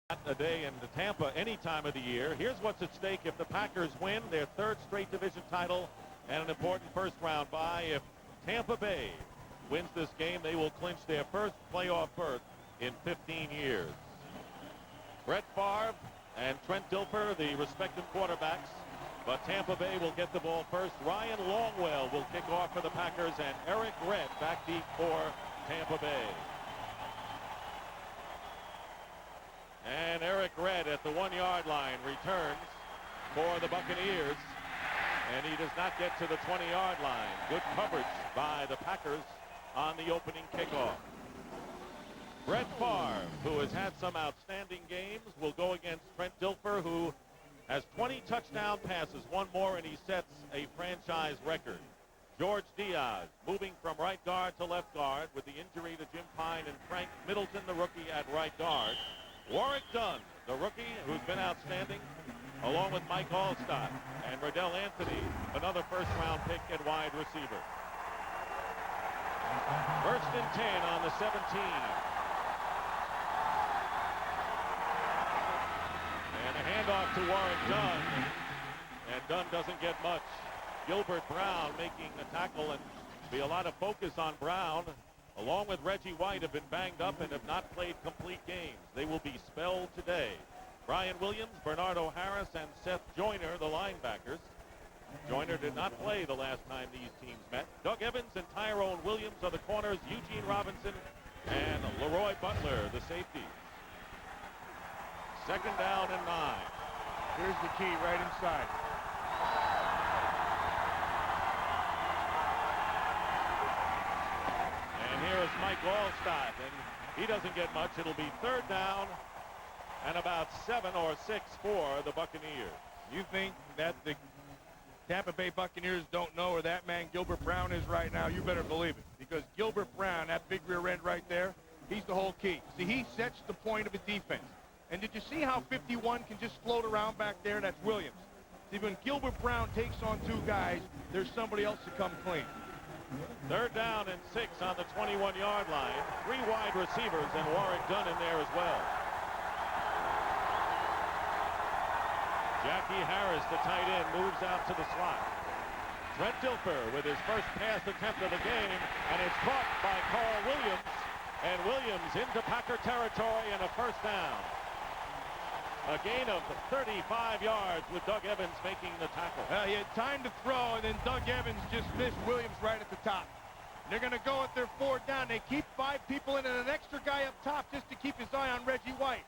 A day in Tampa any time of the year. Here's what's at stake if the Packers win their third straight division title and an important first round bye. If Tampa Bay wins this game, they will clinch their first playoff berth in 15 years. Brett Favre and Trent Dilfer, the respective quarterbacks, but Tampa Bay will get the ball first. Ryan Longwell will kick off for the Packers, and Eric Redd back deep for Tampa Bay. And Eric Redd at the 1-yard line returns for the Buccaneers. And he does not get to the 20-yard line. Good coverage by the Packers on the opening kickoff. Brett Favre, who has had some outstanding games, will go against Trent Dilfer, who has 20 touchdown passes, one more, and he sets a franchise record. George Diaz moving from right guard to left guard with the injury to Jim Pine, and Frank Middleton, the rookie, at right guard. Warwick Dunn, the rookie, who's been outstanding, along with Mike Allstott, and Riddell Anthony, another first-round pick at wide receiver. First and 10 on the 17. And a handoff to Warwick Dunn, and Dunn doesn't get much. Gilbert Brown making the tackle, and be a lot of focus on Brown, along with Reggie White, have been banged up and have not played complete games. They will be spelled today. Brian Williams, Bernardo Harris, and Seth Joyner, the linebackers. Joyner did not play the last time these teams met. Doug Evans and Tyrone Williams are the corners. Eugene Robinson and Leroy Butler, the safeties. Second down and 9. Here's the key right inside. Here is Mike Allstott, and he doesn't get much. It'll be third down and about 7 or 6 for the Buccaneers. You think that the Tampa Bay Buccaneers don't know where that man Gilbert Brown is right now? You better believe it, because Gilbert Brown, that big rear end right there, he's the whole key. See, he sets the point of a defense. And did you see how 51 can just float around back there? That's Williams. See, when Gilbert Brown takes on 2 guys, there's somebody else to come clean. Third down and 6 on the 21-yard line. 3 wide receivers and Warwick Dunn in there as well. Jackie Harris, the tight end, moves out to the slot. Trent Dilfer with his first pass attempt of the game, and it's caught by Carl Williams. And Williams into Packer territory and a first down. A gain of 35 yards with Doug Evans making the tackle. He had time to throw, and then Doug Evans just missed Williams right at the top. They're going to go with their 4th down. They keep 5 people in and an extra guy up top just to keep his eye on Reggie White.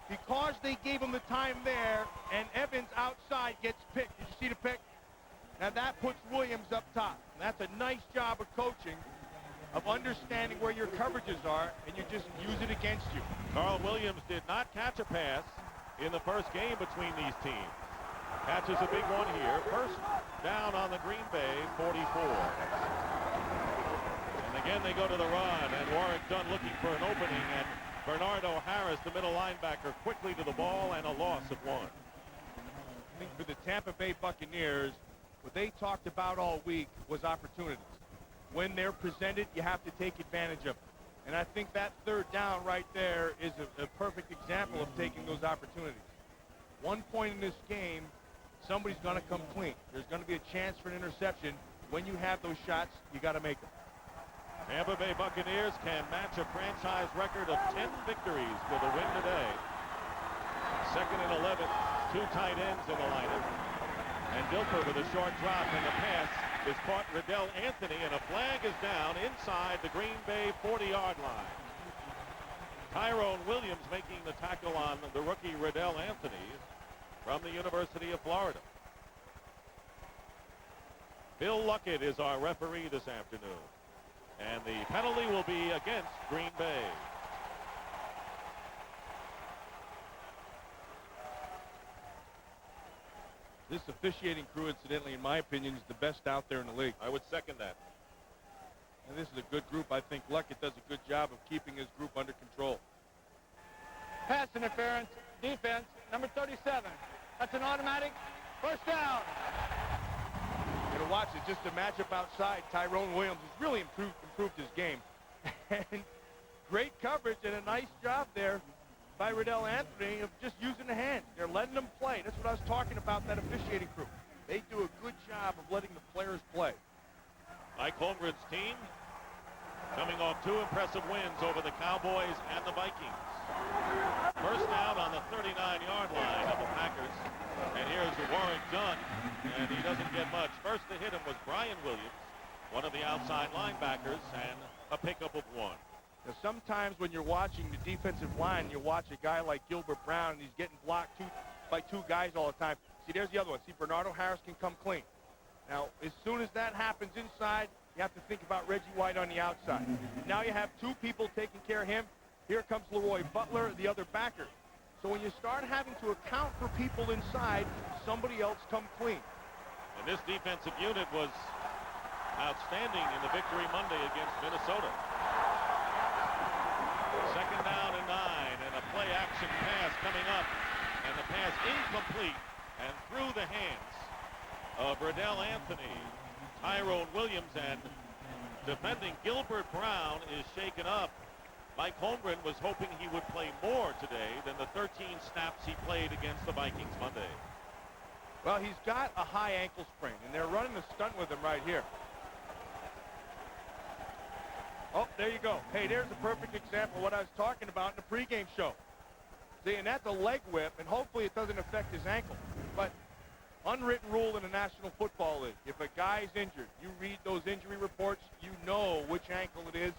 Because they gave him the time there, and Evans outside gets picked. Did you see the pick? Now that puts Williams up top. And that's a nice job of coaching, of understanding where your coverages are, and you just use it against you. Carl Williams did not catch a pass in the first game between these teams. Catches a big one here. First down on the Green Bay 44. And again they go to the run, and Warwick Dunn looking for an opening, and Bernardo Harris, the middle linebacker, quickly to the ball, and a loss of 1. I think for the Tampa Bay Buccaneers, what they talked about all week was opportunities. When they're presented, you have to take advantage of them. And I think that third down right there is a perfect example of taking those opportunities. One point in this game, somebody's going to come clean. There's going to be a chance for an interception. When you have those shots, you got to make them. Tampa Bay Buccaneers can match a franchise record of 10 victories with a win today. Second and 11, 2 tight ends in the lineup. And Dilfer with a short drop, and the pass is caught Riddell Anthony, and a flag is down inside the Green Bay 40-yard line. Tyrone Williams making the tackle on the rookie Riddell Anthony from the University of Florida. Bill Luckett is our referee this afternoon, and the penalty will be against Green Bay. This officiating crew, incidentally, in my opinion, is the best out there in the league. I would second that. And this is a good group. I think Luckett does a good job of keeping his group under control. Pass interference, defense, number 37. That's an automatic first down. You're going to watch it, just a matchup outside. Tyrone Williams has really improved his game. And great coverage and a nice job there by Riddell Anthony of just using the hand. They're letting them play. That's what I was talking about, that officiating crew. They do a good job of letting the players play. Mike Holmgren's team coming off 2 impressive wins over the Cowboys and the Vikings. First down on the 39-yard line of the Packers. And here's Warwick Dunn, and he doesn't get much. First to hit him was Brian Williams, one of the outside linebackers, and a pickup of 1. Now, sometimes when you're watching the defensive line, you watch a guy like Gilbert Brown, and he's getting blocked by 2 guys all the time. See, there's the other one. See, Bernardo Harris can come clean. Now, as soon as that happens inside, you have to think about Reggie White on the outside. Now you have 2 people taking care of him. Here comes Leroy Butler, the other backer. So when you start having to account for people inside, somebody else come clean. And this defensive unit was outstanding in the victory Monday against Minnesota. Second down and 9, and a play-action pass coming up, and the pass incomplete and through the hands of Riddell Anthony. Tyrone Williams, and defending Gilbert Brown is shaken up. Mike Holmgren was hoping he would play more today than the 13 snaps he played against the Vikings Monday. Well, he's got a high ankle sprain, and they're running the stunt with him right here. Oh, there you go. Hey, there's a perfect example of what I was talking about in the pregame show. See, and that's a leg whip, and hopefully it doesn't affect his ankle. But unwritten rule in the National Football League, if a guy's injured, you read those injury reports, you know which ankle it is.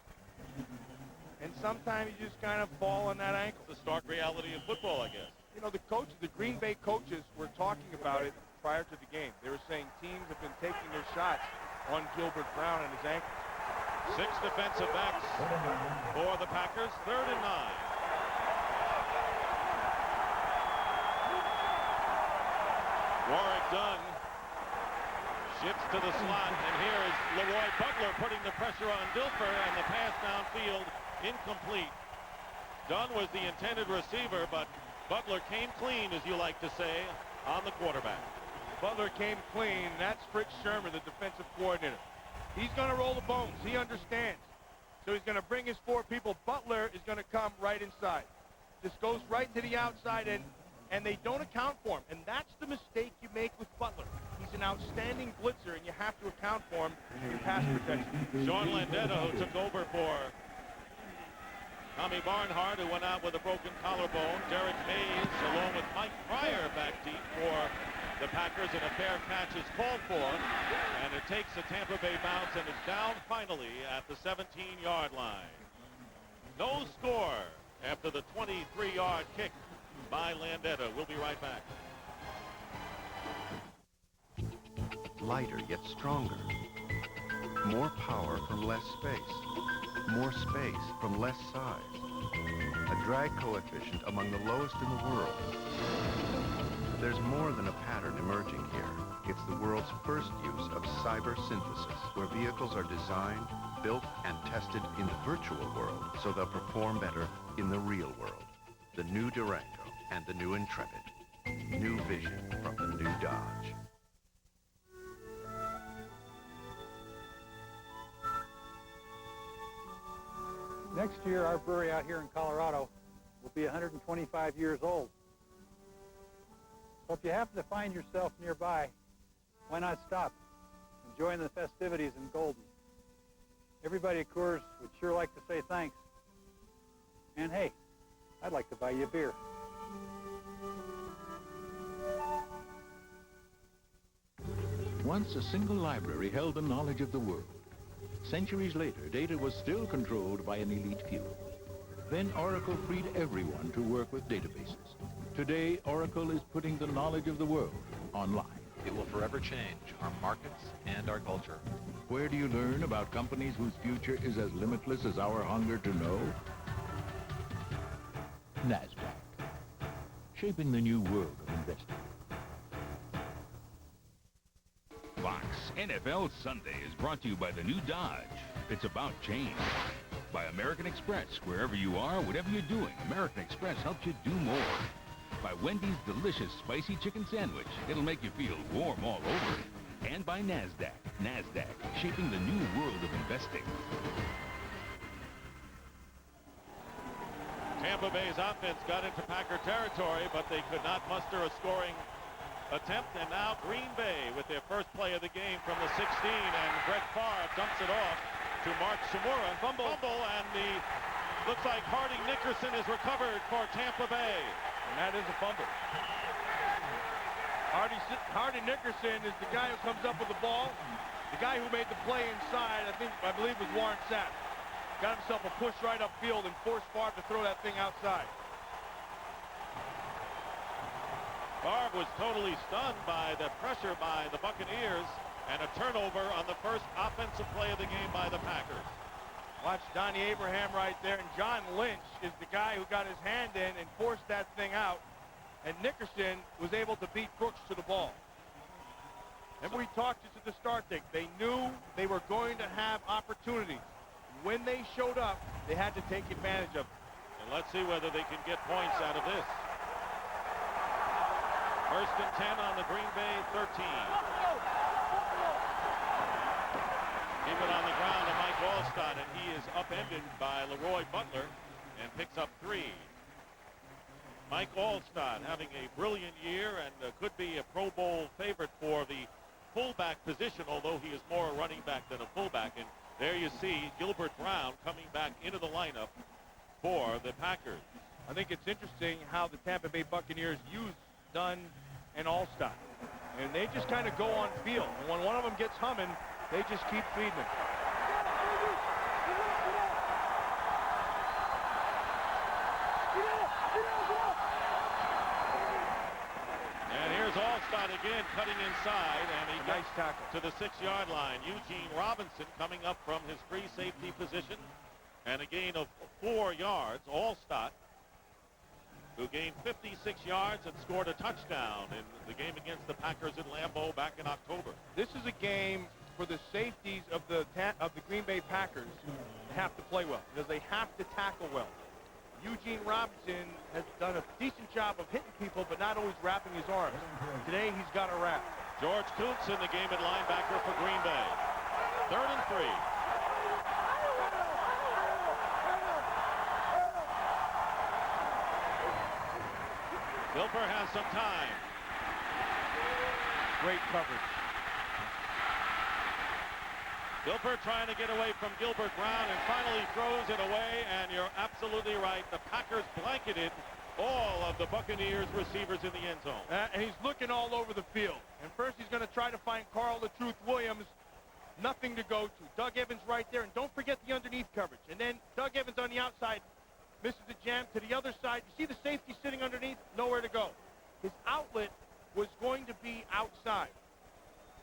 And sometimes you just kind of fall on that ankle. It's the stark reality of football, I guess. You know, the coaches, the Green Bay coaches were talking about it prior to the game. They were saying teams have been taking their shots on Gilbert Brown and his ankle. 6 defensive backs for the Packers, 3rd and 9. Warwick Dunn shifts to the slot, and here is Leroy Butler putting the pressure on Dilfer, and the pass downfield incomplete. Dunn was the intended receiver, but Butler came clean, as you like to say, on the quarterback. Butler came clean. That's Fritz Sherman, the defensive coordinator. He's going to roll the bones. He understands. So he's going to bring his 4 people. Butler is going to come right inside. Just goes right to the outside, and they don't account for him. And that's the mistake you make with Butler. He's an outstanding blitzer, and you have to account for him in pass protection. Sean Landeta, who took over for Tommy Barnhart, who went out with a broken collarbone. Derek Mays, along with Mike Pryor, back deep for the Packers, and a fair catch is called for. And it takes a Tampa Bay bounce, and it's down finally at the 17-yard line. No score after the 23-yard kick by Landeta. We'll be right back. Lighter yet stronger. More power from less space. More space from less size. A drag coefficient among the lowest in the world. There's more than a pattern emerging here. It's the world's first use of cyber synthesis, where vehicles are designed, built, and tested in the virtual world so they'll perform better in the real world. The new Durango and the new Intrepid. New vision from the new Dodge. Next year, our brewery out here in Colorado will be 125 years old. So if you happen to find yourself nearby, why not stop and join the festivities in Golden? Everybody at Coors would sure like to say thanks. And hey, I'd like to buy you a beer. Once a single library held the knowledge of the world. Centuries later, data was still controlled by an elite few. Then Oracle freed everyone to work with databases. Today, Oracle is putting the knowledge of the world online. It will forever change our markets and our culture. Where do you learn about companies whose future is as limitless as our hunger to know? NASDAQ, shaping the new world of investing. Fox NFL Sunday is brought to you by the new Dodge. It's about change. By American Express. Wherever you are, whatever you're doing, American Express helps you do more. By Wendy's delicious spicy chicken sandwich. It'll make you feel warm all over. And by NASDAQ. NASDAQ, shaping the new world of investing. Tampa Bay's offense got into Packer territory, but they could not muster a scoring attempt. And now Green Bay with their first play of the game from the 16, and Brett Favre dumps it off to Mark Shimura. Fumble, and looks like Harding Nickerson is recovered for Tampa Bay. And that is a fumble. Harding Nickerson is the guy who comes up with the ball. The guy who made the play inside, I believe was Warren Sapp. Got himself a push right upfield and forced Favre to throw that thing outside. Favre was totally stunned by the pressure by the Buccaneers, and a turnover on the first offensive play of the game by the Packers. Watch Donnie Abraham right there, and John Lynch is the guy who got his hand in and forced that thing out. And Nickerson was able to beat Brooks to the ball. And we talked just at the start, Dick. They knew they were going to have opportunities. When they showed up, they had to take advantage of it. And let's see whether they can get points out of this. First and 10 on the Green Bay 13. Keep it on the ground to Mike Allstott, and he is upended by Leroy Butler and picks up 3. Mike Allstott having a brilliant year and could be a Pro Bowl favorite for the fullback position, although he is more a running back than a fullback. And there you see Gilbert Brown coming back into the lineup for the Packers. I think it's interesting how the Tampa Bay Buccaneers use Dunn and Allstott. And they just kind of go on field. And when one of them gets humming, they just keep feeding it. And here's Allstott again cutting inside, and he Nice gets tackle to the 6-yard line. Eugene Robinson coming up from his free safety position, and a gain of 4 yards. Allstott, who gained 56 yards and scored a touchdown in the game against the Packers in Lambeau back in October. This is a game for the safeties of the Green Bay Packers to have to play well, because they have to tackle well. Eugene Robinson has done a decent job of hitting people, but not always wrapping his arms. Today, he's got a wrap. George Kuntz in the game at linebacker for Green Bay. 3rd and 3. Gilbert has some time. Great coverage. Gilbert trying to get away from Gilbert Brown and finally throws it away, and you're absolutely right. The Packers blanketed all of the Buccaneers receivers in the end zone. And he's looking all over the field. And first he's going to try to find Carl the Truth Williams. Nothing to go to. Doug Evans right there, and don't forget the underneath coverage. And then Doug Evans on the outside misses the jam to the other side. You see the safety sitting underneath? Nowhere to go. His outlet was going to be outside.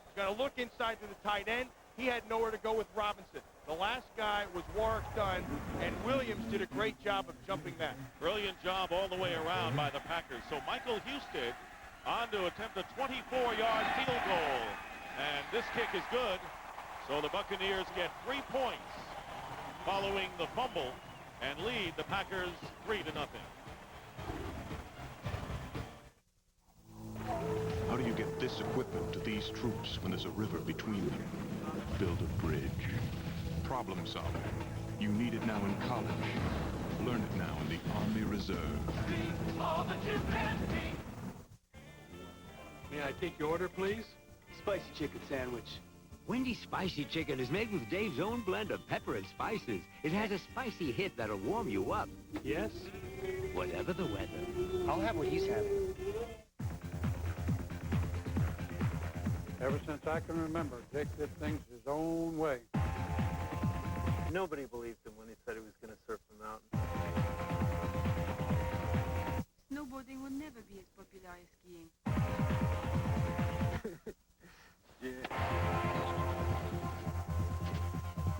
He's going to look inside to the tight end. He had nowhere to go with Robinson. The last guy was Warwick Dunn, and Williams did a great job of jumping that. Brilliant job all the way around by the Packers. So Michael Houston on to attempt a 24-yard field goal. And this kick is good. So the Buccaneers get 3 points following the fumble and lead the Packers 3-0. How do you get this equipment to these troops when there's a river between them? Build a bridge. Problem solving. You need it now in college. Learn it now in the Army Reserve. May I take your order, please? Spicy chicken sandwich. Wendy's spicy chicken is made with Dave's own blend of pepper and spices. It has a spicy hit that'll warm you up. Yes? Whatever the weather. I'll have what he's having. Ever since I can remember, Dick did things his own way. Nobody believed him when he said he was going to surf the mountain. Snowboarding will never be as popular as skiing. Yeah.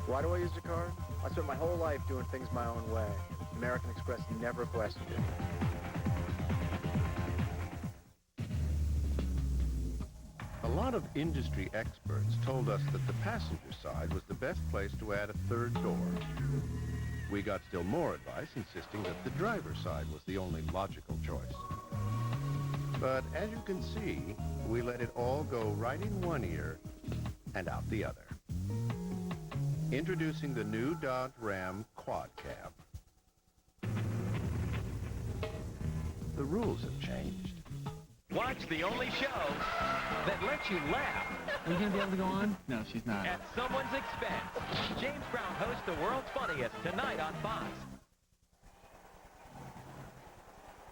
Why do I use the car? I spent my whole life doing things my own way. American Express never questioned it. A lot of industry experts told us that the passenger side was the best place to add a third door. We got still more advice insisting that the driver's side was the only logical choice. But as you can see, we let it all go right in one ear and out the other. Introducing the new Dodge Ram Quad Cab. The rules have changed. Watch the only show that lets you laugh. Are you going to be able to go on? No, she's not. At someone's expense. James Brown hosts The World's Funniest tonight on Fox.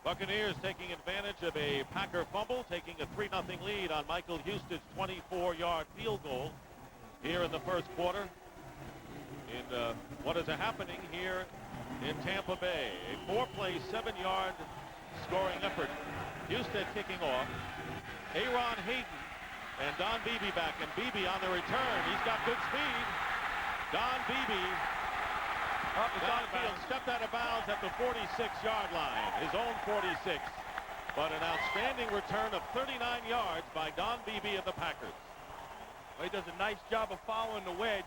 Buccaneers taking advantage of a Packer fumble, taking a 3-0 lead on Michael Houston's 24-yard field goal here in the first quarter. In what is happening here in Tampa Bay. A 4-play, 7-yard scoring effort. Houston kicking off. Aaron Hayden and Don Beebe back. And Beebe on the return. He's got good speed. Don Beebe downfield, stepped out of bounds at the 46-yard line. His own 46. But an outstanding return of 39 yards by Don Beebe of the Packers. Well, he does a nice job of following the wedge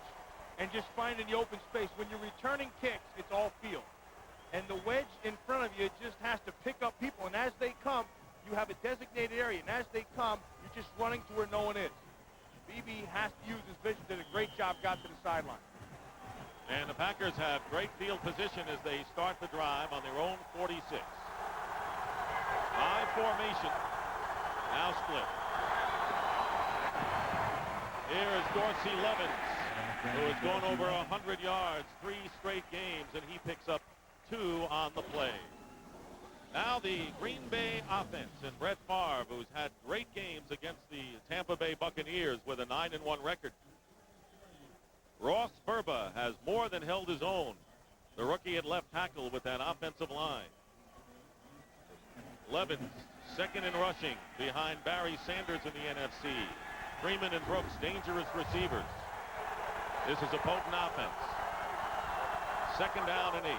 and just finding the open space. When you're returning kicks, it's all field. And the wedge in front of you just has to pick up people. And as they come, you have a designated area. And as they come, you're just running to where no one is. Beebe has to use his vision. Did a great job, got to the sideline. And the Packers have great field position as they start the drive on their own 46. High formation. Now split. Here is Dorsey Levens, who has gone over 100 yards 3 straight games, and he picks up 2 on the play. Now the Green Bay offense and Brett Favre, who's had great games against the Tampa Bay Buccaneers with a 9-1 record. Ross Burba has more than held his own, the rookie at left tackle with that offensive line. Levens, second in rushing behind Barry Sanders in the NFC. Freeman and Brooks, dangerous receivers. This is a potent offense. Second down and 8.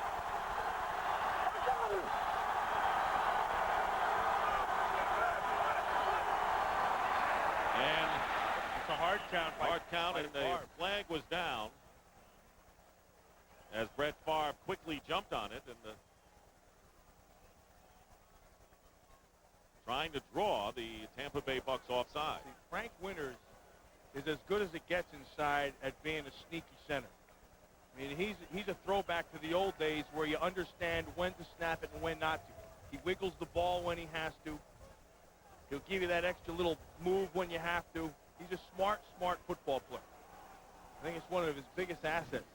And it's a hard count. Hard count, and the flag was down as Brett Favre quickly jumped on it, and trying to draw the Tampa Bay Bucs offside. See, Frank Winters is as good as it gets inside at being a sneaky center. I mean, he's a throwback to the old days where you understand when to snap it and when not to. He wiggles the ball when he has to. He'll give you that extra little move when you have to. He's a smart football player. I think it's one of his biggest assets.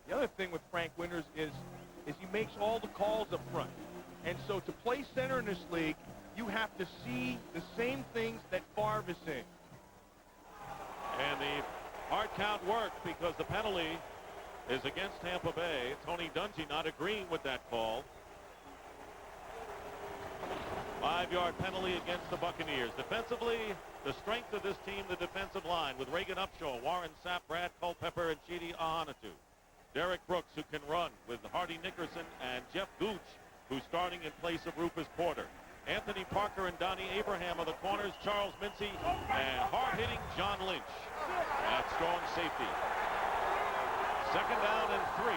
The other thing with Frank Winters is he makes all the calls up front. And so to play center in this league, you have to see the same things that Favre is seeing. And the hard count worked because the penalty is against Tampa Bay. Tony Dungy not agreeing with that call. 5-yard penalty against the Buccaneers. Defensively, the strength of this team, the defensive line, with Reagan Upshaw, Warren Sapp, Brad Culpepper, and Chidi Ahanotu. Derek Brooks, who can run, with Hardy Nickerson and Jeff Gooch, who's starting in place of Rufus Porter. Anthony Parker and Donnie Abraham are the corners. Charles Mincy and hard-hitting John Lynch at strong safety. Second down and 3,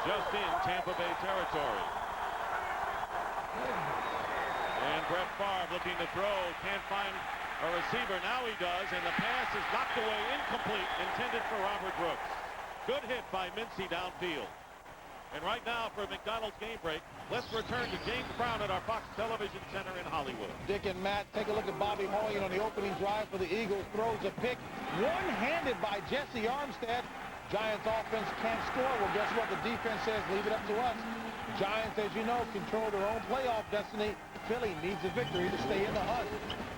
just in Tampa Bay territory. And Brett Favre looking to throw, can't find a receiver. Now he does, and the pass is knocked away, incomplete, intended for Robert Brooks. Good hit by Mincy downfield. And right now for McDonald's game break, let's return to James Brown at our Fox Television Center in Hollywood. Dick and Matt, take a look at Bobby Moyen on the opening drive for the Eagles. Throws a pick, one-handed by Jesse Armstead. Giants offense can't score. Well, guess what? The defense says, leave it up to us. Giants, as you know, control their own playoff destiny. Philly needs a victory to stay in the hunt.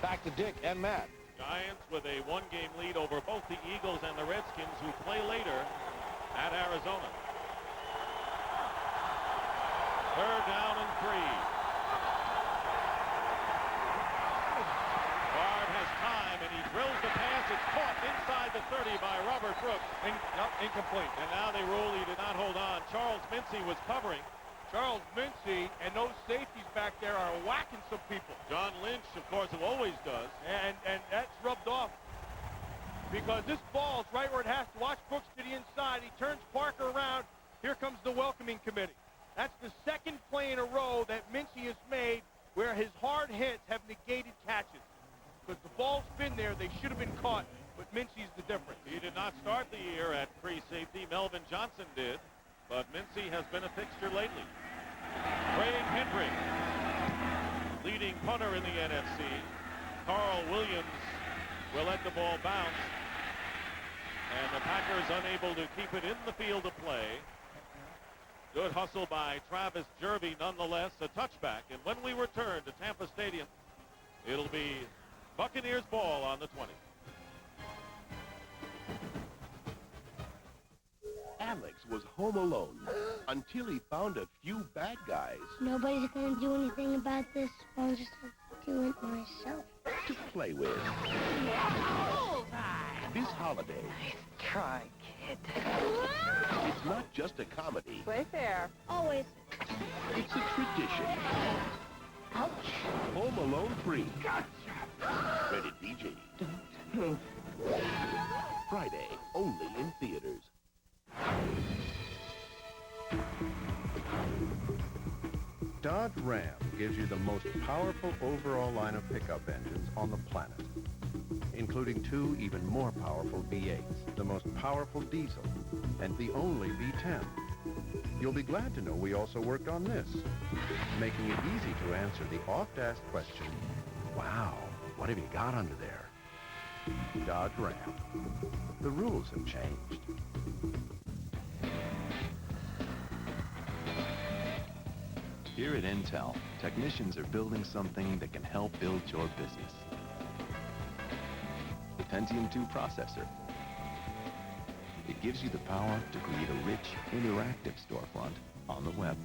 Back to Dick and Matt. Giants with a 1-game lead over both the Eagles and the Redskins, who play later at Arizona. Third down and 3. Bard has time, and he drills the pass. It's caught inside the 30 by Robert Brooks. Incomplete. And now they rule he did not hold on. Charles Mincy was covering. Charles Mincy and those safeties back there are whacking some people. John Lynch, of course, who always does. And that's rubbed off. Because this ball's right where it has to. Watch Brooks to the inside. He turns Parker around. Here comes the welcoming committee. That's the second play in a row that Mincy has made where his hard hits have negated catches. Because the ball's been there. They should have been caught. But Mincy's the difference. He did not start the year at free safety. Melvin Johnson did. but Mincy has been a fixture lately. Craig Henry, leading punter in the NFC. Carl Williams will let the ball bounce, and the Packers unable to keep it in the field of play. Good hustle by Travis Jervey, nonetheless, a touchback. And when we return to Tampa Stadium, it'll be Buccaneers ball on the 20. Alex was home alone until he found a few bad guys Nobody's going to do anything about this. I'll just do it myself. to play with. This holiday, Try, kid. it's not just a comedy, Play fair. Always. it's a tradition. Ouch. Home Alone 3. Rated PG. Friday, only in theaters. Dodge Ram gives you the most powerful overall line of pickup engines on the planet, including 2 even more powerful V8s, the most powerful diesel, and the only V10. You'll be glad to know we also worked on this, making it easy to answer the oft-asked question, wow, what have you got under there? Dodge Ram. The rules have changed. Here at Intel, technicians are building something that can help build your business. The Pentium 2 processor. It gives you the power to create a rich, interactive storefront on the web.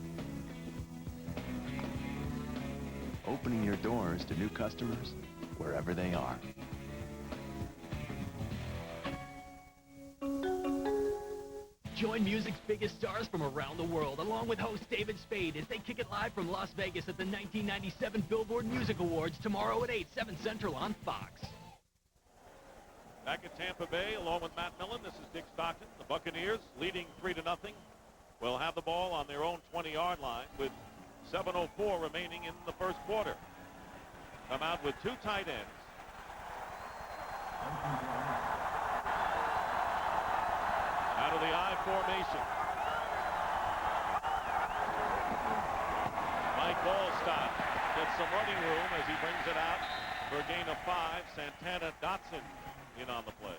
Opening your doors to new customers wherever they are. Join music's biggest stars from around the world, along with host David Spade, as they kick it live from Las Vegas at the 1997 Billboard Music Awards tomorrow at 8, 7 Central on Fox. Back at Tampa Bay, along with Matt Millen, this is Dick Stockton. The Buccaneers, leading 3-0, will have the ball on their own 20-yard line with 7:04 remaining in the first quarter. Come out with 2 tight ends. Out of the I formation. Mike Allstott gets some running room as he brings it out for a gain of 5. Santana Dotson in on the play.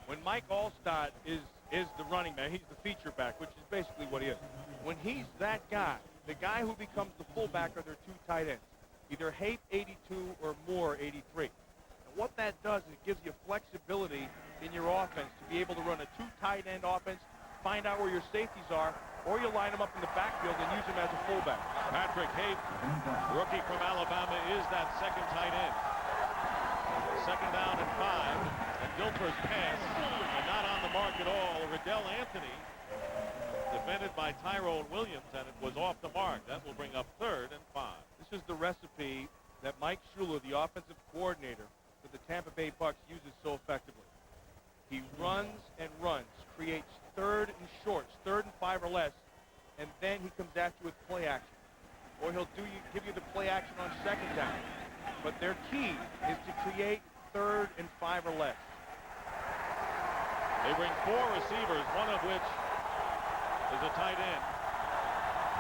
When Mike Allstott is the running man, he's the feature back, which is basically what he is. When he's that guy, the guy who becomes the fullback are their 2 tight ends, either Hape 82 or Moore 83. And what that does is it gives you flexibility in your offense to be able to run a 2 tight end offense, find out where your safeties are, or you line them up in the backfield and use them as a fullback. Patrick Hape, rookie from Alabama, is that second tight end. 2nd down and 5, and Dilfer's pass, and not on the mark at all. Riddell Anthony, defended by Tyrone Williams, and it was off the mark. That will bring up 3rd and 5. This is the recipe that Mike Schuler, the offensive coordinator for the Tampa Bay Bucs, uses so effectively. He runs and runs, creates 3rd and shorts, 3rd and 5 or less, and then he comes at you with play action. Or he'll give you the play action on 2nd down. But their key is to create 3rd and 5 or less. They bring 4 receivers, one of which is a tight end.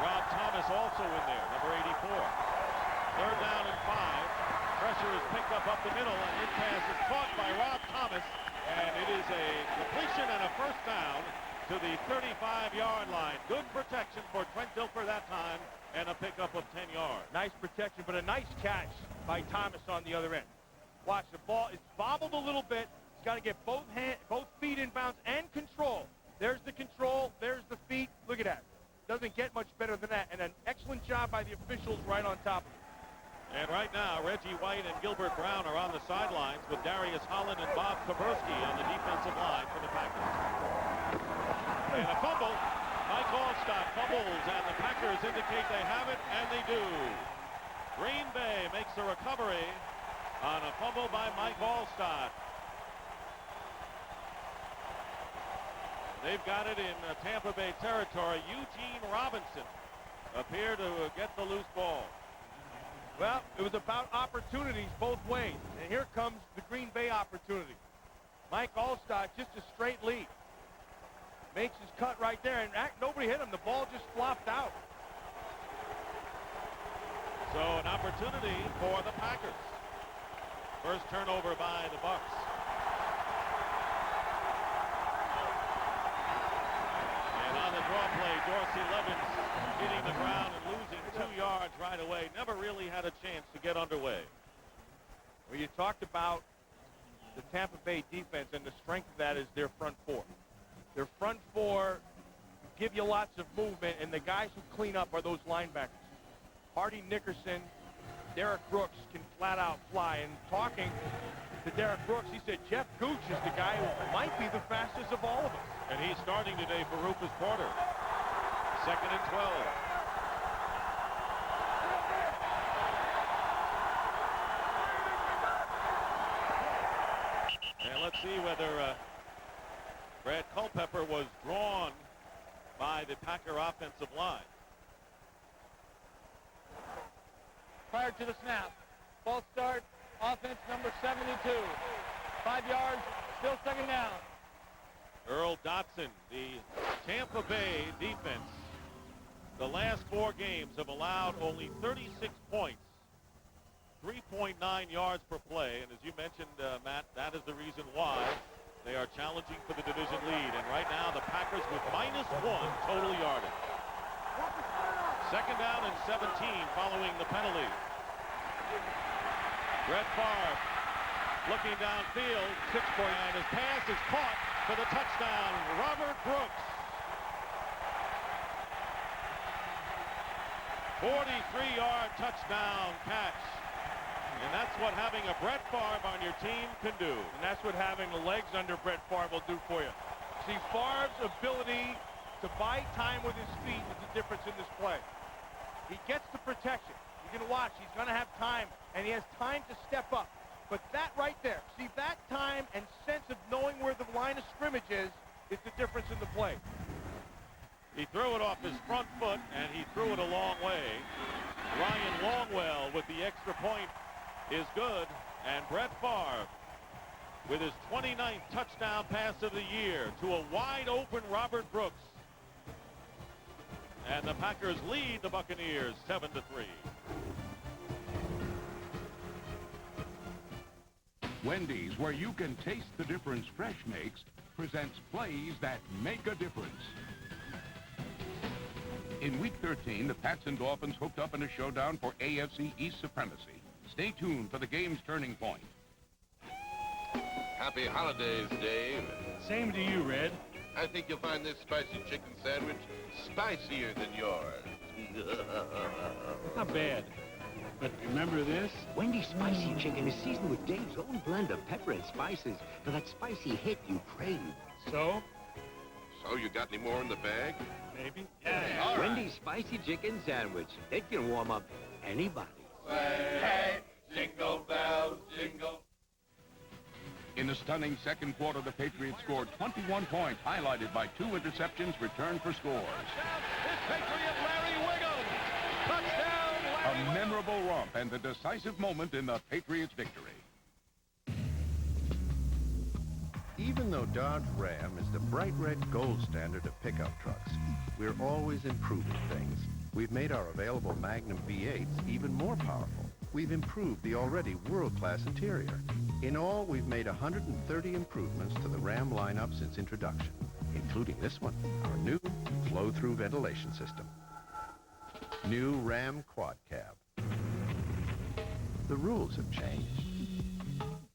Rob Thomas also in there, number 84. 3rd down and 5. Pressure is picked up the middle, and the pass is caught by Rob Thomas, and it is a completion and a 1st down to the 35-yard line. Good protection for Trent Dilfer that time, and a pickup of 10 yards. Nice protection, but a nice catch by Thomas on the other end. Watch, the ball, it's bobbled a little bit. He's got to get both feet in bounds and control. There's the control, there's the feet. Look at that. Doesn't get much better than that, and an excellent job by the officials right on top of it. And right now, Reggie White and Gilbert Brown are on the sidelines with Darius Holland and Bob Kaburski on the defensive line for the Packers. And a fumble. Mike Allstott fumbles, and the Packers indicate they have it, and they do. Green Bay makes a recovery on a fumble by Mike Allstott. They've got it in Tampa Bay territory. Eugene Robinson appeared to get the loose ball. Well, it was about opportunities both ways. And here comes the Green Bay opportunity. Mike Allstott, just a straight lead. Makes his cut right there, and nobody hit him. The ball just flopped out. So an opportunity for the Packers. First turnover by the Bucs. And on the draw play, Dorsey Levens hitting the ground and losing 2 yards right away. Never really had a chance to get underway. Well, you talked about the Tampa Bay defense, and the strength of that is their front four. Their front four give you lots of movement, and the guys who clean up are those linebackers. Hardy Nickerson, Derek Brooks can flat out fly. And talking to Derek Brooks, he said Jeff Gooch is the guy who might be the fastest of all of us. And he's starting today for Rufus Porter. 2nd and 12. And let's see whether Brad Culpepper was drawn by the Packer offensive line. Prior to the snap, false start, offense number 72. 5 yards, still 2nd down. Earl Dotson, the Tampa Bay defense, the last 4 games have allowed only 36 points, 3.9 yards per play. And as you mentioned, Matt, that is the reason why they are challenging for the division lead. And right now, the Packers with -1 total yardage. 2nd down and 17 following the penalty. Brett Favre looking downfield. 6-point, and his pass is caught for the touchdown. Robert Brooks. 43-yard touchdown catch. And that's what having a Brett Favre on your team can do. And that's what having the legs under Brett Favre will do for you. See, Favre's ability to buy time with his feet is the difference in this play. He gets the protection. You can watch. He's going to have time, and he has time to step up. But that right there, see, that time and sense of knowing where the line of scrimmage is the difference in the play. He threw it off his front foot, and he threw it a long way. Ryan Longwell with the extra point is good, and Brett Favre with his 29th touchdown pass of the year to a wide-open Robert Brooks. And the Packers lead the Buccaneers 7-3. Wendy's, where you can taste the difference fresh makes, presents plays that make a difference. In Week 13, the Pats and Dolphins hooked up in a showdown for AFC East supremacy. Stay tuned for the game's turning point. Happy holidays, Dave. Same to you, Red. I think you'll find this spicy chicken sandwich spicier than yours. Not bad. But remember this? Wendy's spicy chicken is seasoned with Dave's own blend of pepper and spices for that spicy hit you crave. So? So you got any more in the bag? Maybe. Yeah. All right. Wendy's spicy chicken sandwich. It can warm up anybody. Hey, jingle bells, jingle. In the stunning second quarter, the Patriots scored 21 points, highlighted by 2 interceptions returned for scores. Patriot Larry Wiggum. Touchdown, Larry A memorable romp and the decisive moment in the Patriots' victory. Even though Dodge Ram is the bright red gold standard of pickup trucks, we're always improving things. We've made our available Magnum V8s even more powerful. We've improved the already world-class interior. In all, we've made 130 improvements to the Ram lineup since introduction, including this one, our new flow-through ventilation system. New Ram Quad Cab. The rules have changed.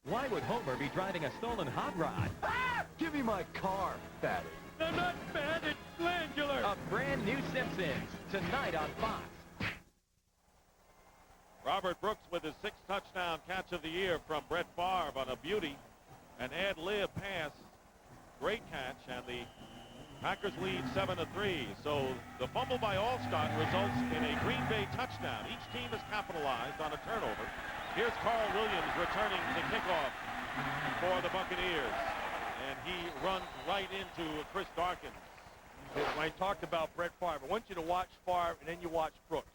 Why would Homer be driving a stolen hot rod? Ah! Give me my car, fatty. I'm not bad, it's glandular. A brand new Simpsons, tonight on Fox. Robert Brooks with his 6th touchdown catch of the year from Brett Favre on a beauty. An ad-lib pass. Great catch, and the Packers lead 7-3. So the fumble by Allstott results in a Green Bay touchdown. Each team has capitalized on a turnover. Here's Carl Williams returning the kickoff for the Buccaneers. And he runs right into Chris Darkins. When I talked about Brett Favre, I want you to watch Favre and then you watch Brooks.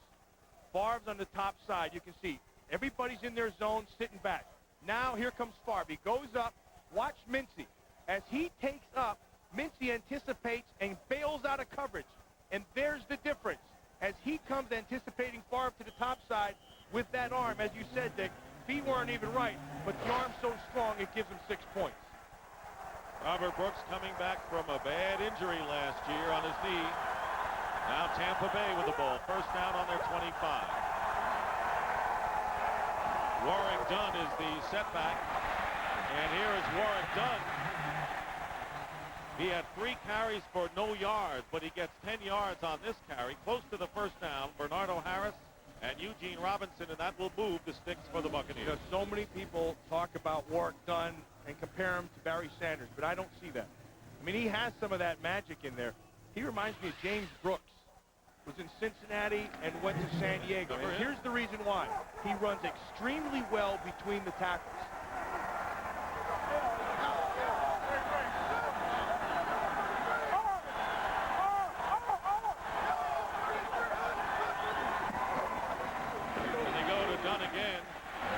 Favre's on the top side. You can see everybody's in their zone sitting back. Now here comes Favre. He goes up. Watch Mincy. As he takes up, Mincy anticipates and bails out of coverage. And there's the difference. As he comes anticipating far up to the top side with that arm, as you said, Dick, feet weren't even right, but the arm's so strong it gives him 6 points. Robert Brooks coming back from a bad injury last year on his knee. Now Tampa Bay with the ball. First down on their 25. Warwick Dunn is the setback. And here is Warwick Dunn. He had 3 carries for no yards, but he gets 10 yards on this carry, close to the first down. Bernardo Harris and Eugene Robinson, and that will move the sticks for the Buccaneers. You know, so many people talk about Warwick Dunn and compare him to Barry Sanders, but I don't see that. I mean, he has some of that magic in there. He reminds me of James Brooks. Was in Cincinnati and went to San Diego. And here's the reason why. He runs extremely well between the tackles. They go to Dunn again,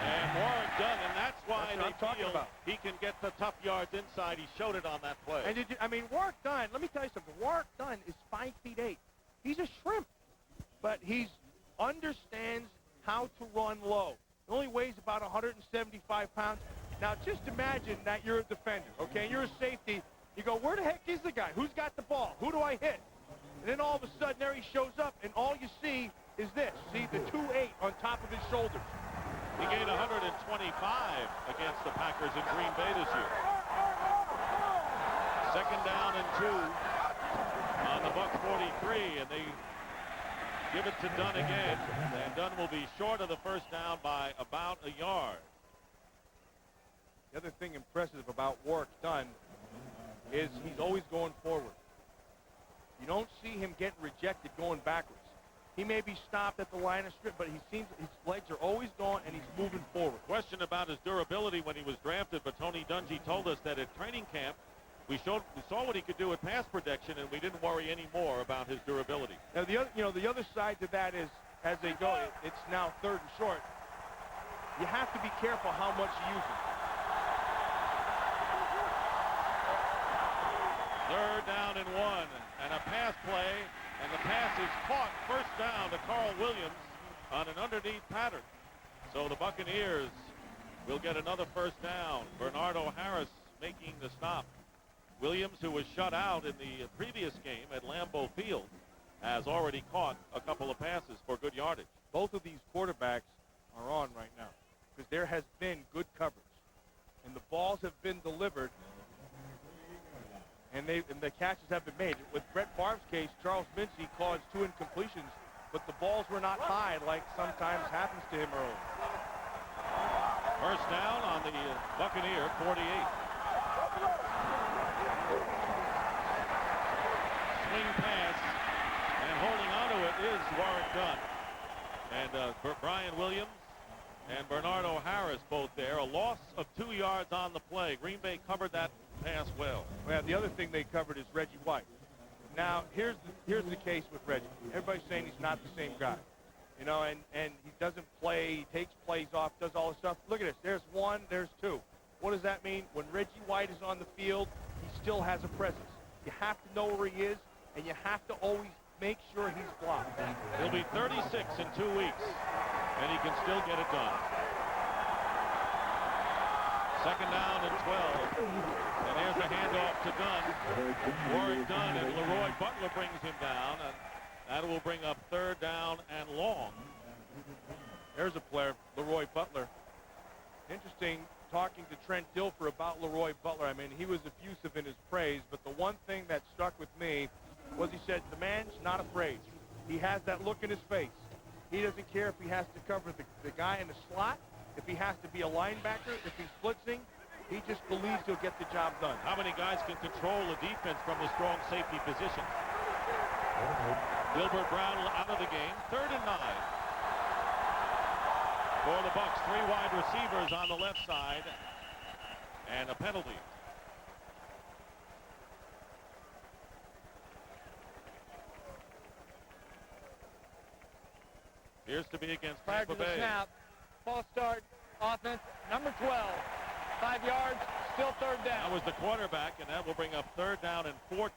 and Warwick Dunn, and that's why they feel he can get the tough yards inside. He showed it on that play. And I mean, Warwick Dunn, let me tell you something. Warwick Dunn is 5'8". He's a shrimp, but he understands how to run low. He only weighs about 175 pounds. Now, just imagine that you're a defender, okay? You're a safety. You go, where the heck is the guy? Who's got the ball? Who do I hit? And then all of a sudden, there he shows up, and all you see is this. See, the 2.8 on top of his shoulders. He gained 125 against the Packers in Green Bay this year. Second down and 2 on the Bucs 43, and they give it to Dunn again. And Dunn will be short of the first down by about a yard. The other thing impressive about Warwick Dunn is he's always going forward. You don't see him getting rejected going backwards. He may be stopped at the line of scrimmage, but he seems his legs are always going and he's moving forward. Question about his durability when he was drafted, but Tony Dungy told us that at training camp we saw what he could do with pass protection, and we didn't worry any more about his durability. Now the other side to that is as they go, it's now 3rd and short. You have to be careful how much you use it. 3rd down and 1, and a pass play, and the pass is caught. First down to Carl Williams on an underneath pattern. So the Buccaneers will get another first down. Bernardo Harris making the stop. Williams, who was shut out in the previous game at Lambeau Field, has already caught a couple of passes for good yardage. Both of these quarterbacks are on right now because there has been good coverage, and the balls have been delivered, and the catches have been made. With Brett Favre's case, Charles Mincy caused 2 incompletions, but the balls were not high like sometimes happens to him early. First down on the Buccaneer 48. Swing pass, and holding onto it is Warwick Dunn. And Brian Williams and Bernardo Harris both there. A loss of 2 yards on the play. Green Bay covered that pass well. Well, the other thing they covered is Reggie White. Now, here's the case with Reggie. Everybody's saying he's not the same guy. You know, and he doesn't play, he takes plays off, does all this stuff. Look at this. There's 1, there's 2. What does that mean? When Reggie White is on the field, he still has a presence. You have to know where he is, and you have to always make sure he's blocked. He'll be 36 in 2 weeks, and he can still get it done. Second down and 12. And there's the handoff to Dunn. Warwick Dunn, and Leroy Butler brings him down, and that will bring up 3rd down and long. There's a player, Leroy Butler. Interesting talking to Trent Dilfer about Leroy Butler. I mean, he was effusive in his praise, but the one thing that stuck with me was he said, the man's not afraid. He has that look in his face. He doesn't care if he has to cover the guy in the slot, if he has to be a linebacker, if he's blitzing. He just believes he'll get the job done. How many guys can control the defense from the strong safety position? Wilbur Brown out of the game. 3rd and 9. For the Bucs, 3 wide receivers on the left side, and a penalty. Appears to be against Prior Tampa to the Bay. snap, false start, offense, number 12. 5 yards, Still third down. That was the quarterback, and that will bring up third down and 14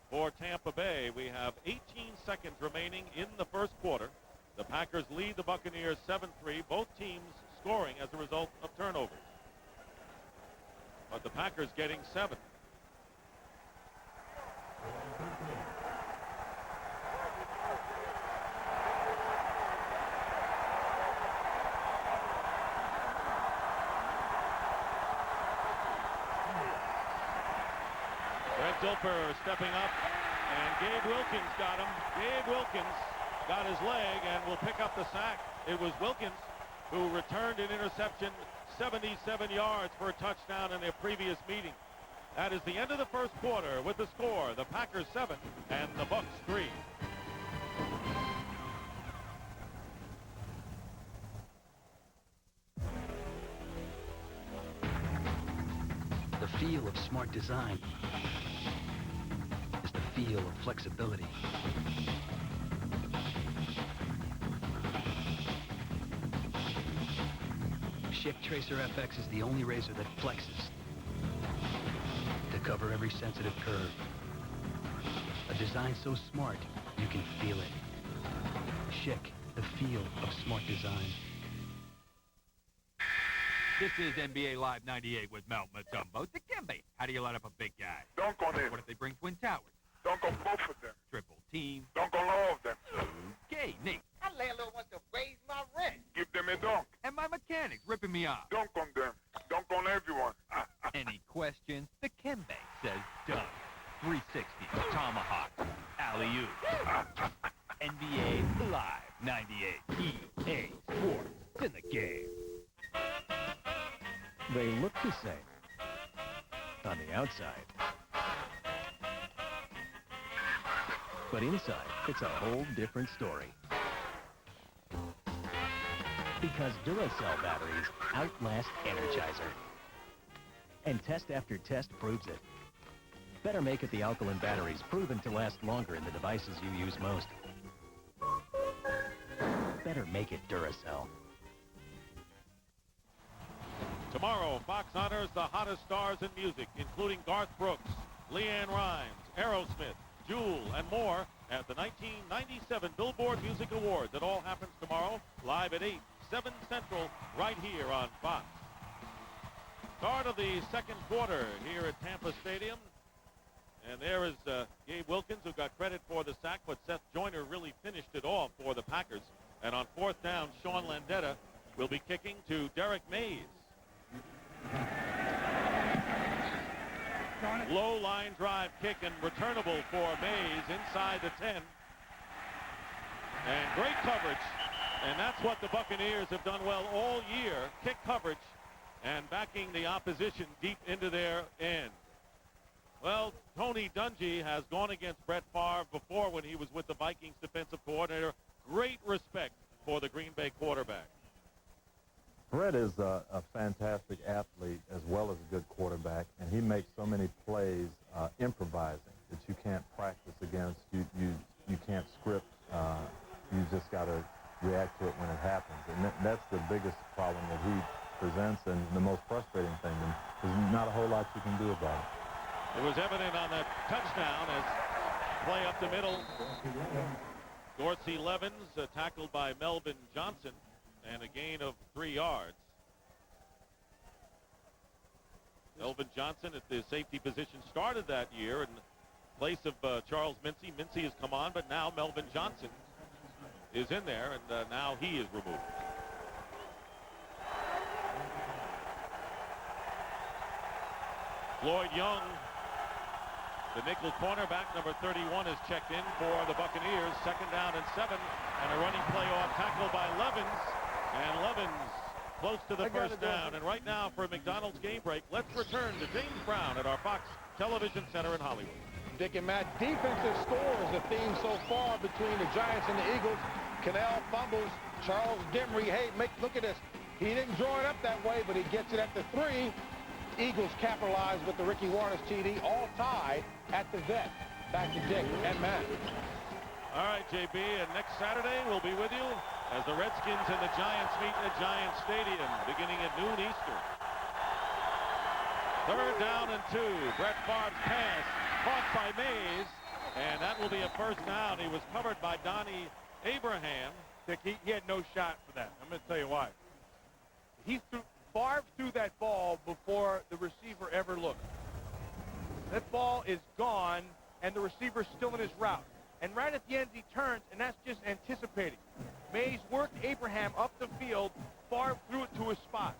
for Tampa Bay. We have 18 seconds remaining in the first quarter. The Packers lead the Buccaneers 7-3. Both teams scoring as a result of turnovers. But the Packers getting 7. Brett Dilfer stepping up, and Gabe Wilkins got him. Gabe Wilkins got his leg and will pick up the sack. It was Wilkins who returned an interception 77 yards for a touchdown in their previous meeting. That is the end of the first quarter with the score, the Packers 7 and the Bucs 3. The feel of smart design is the feel of flexibility. Schick Tracer FX is the only razor that flexes to cover every sensitive curve. A design so smart, you can feel it. Schick, the feel of smart design. This is NBA Live 98 with Mel Matumbo. Dikembe, how do you let up a big guy? Dunk on him. What if they bring Twin Towers? Dunk on both of them. Triple team. Dunk on all of them. Okay, Nate. My landlord wants to raise my rent. Give them a dunk. And my mechanics ripping me off. Dunk on them. Dunk on everyone. Any questions? Dikembe says dunk. 360, tomahawk, alley-oop. NBA Live 98. EA Sports. It's in the game. They look the same on the outside. But inside, it's a whole different story. Because Duracell batteries outlast Energizer. And test after test proves it. Better make it the alkaline batteries proven to last longer in the devices you use most. Better make it Duracell. Tomorrow, Fox honors the hottest stars in music, including Garth Brooks, Leanne Rimes, Aerosmith, Jewel, and more at the 1997 Billboard Music Awards. It all happens tomorrow, live at 8, 7 Central, right here on Fox. Start of the second quarter here at Tampa Stadium. And there is Gabe Wilkins, who got credit for the sack, but Seth Joyner really finished it off for the Packers. And on fourth down, Sean Landetta will be kicking to Derek Mays. Low line drive kick and returnable for Mays inside the 10. And great coverage. And that's what the Buccaneers have done well all year. Kick coverage and backing the opposition deep into their end. Well, Tony Dungy has gone against Brett Favre before when he was with the Vikings defensive coordinator. Great respect for the Green Bay quarterback. Brett is a fantastic athlete as well as a good quarterback, and he makes so many plays improvising that you can't practice against. You can't script. You just got to react to it when it happens, and that's the biggest problem that he presents, and the most frustrating thing. And there's not a whole lot you can do about it. It was evident on that touchdown as play up the middle. Dorsey Levens tackled by Melvin Johnson, and a gain of 3 yards. Melvin Johnson at the safety position started that year in place of Charles Mincy. Mincy has come on, but now Melvin Johnson is in there, and now he is removed. Floyd Young, the nickel cornerback, number 31, is checked in for the Buccaneers. Second down and 7, and a running play off tackle by Levens. And Levens close to the first down. And right now for a McDonald's game break, let's return to James Brown at our Fox Television Center in Hollywood. Dick and Matt, defensive score is the theme so far between the Giants and the Eagles. Cannell fumbles. Charles Dimry, hey, look at this. He didn't draw it up that way, but he gets it at the 3. Eagles capitalize with the Ricky Warner's TD, all tied at the vet. Back to Dick and Matt. All right, JB, and next Saturday we'll be with you as the Redskins and the Giants meet at Giants Stadium beginning at noon Eastern. Third down and 2. Brett Favre's pass caught by Mays, and that will be a first down. He was covered by Donnie Abraham. He had no shot for that. I'm going to tell you why. Favre threw that ball before the receiver ever looked. That ball is gone, and the receiver's still in his route. And right at the end, he turns, and that's just anticipating. Mays worked Abraham up the field. Favre threw it to his spot.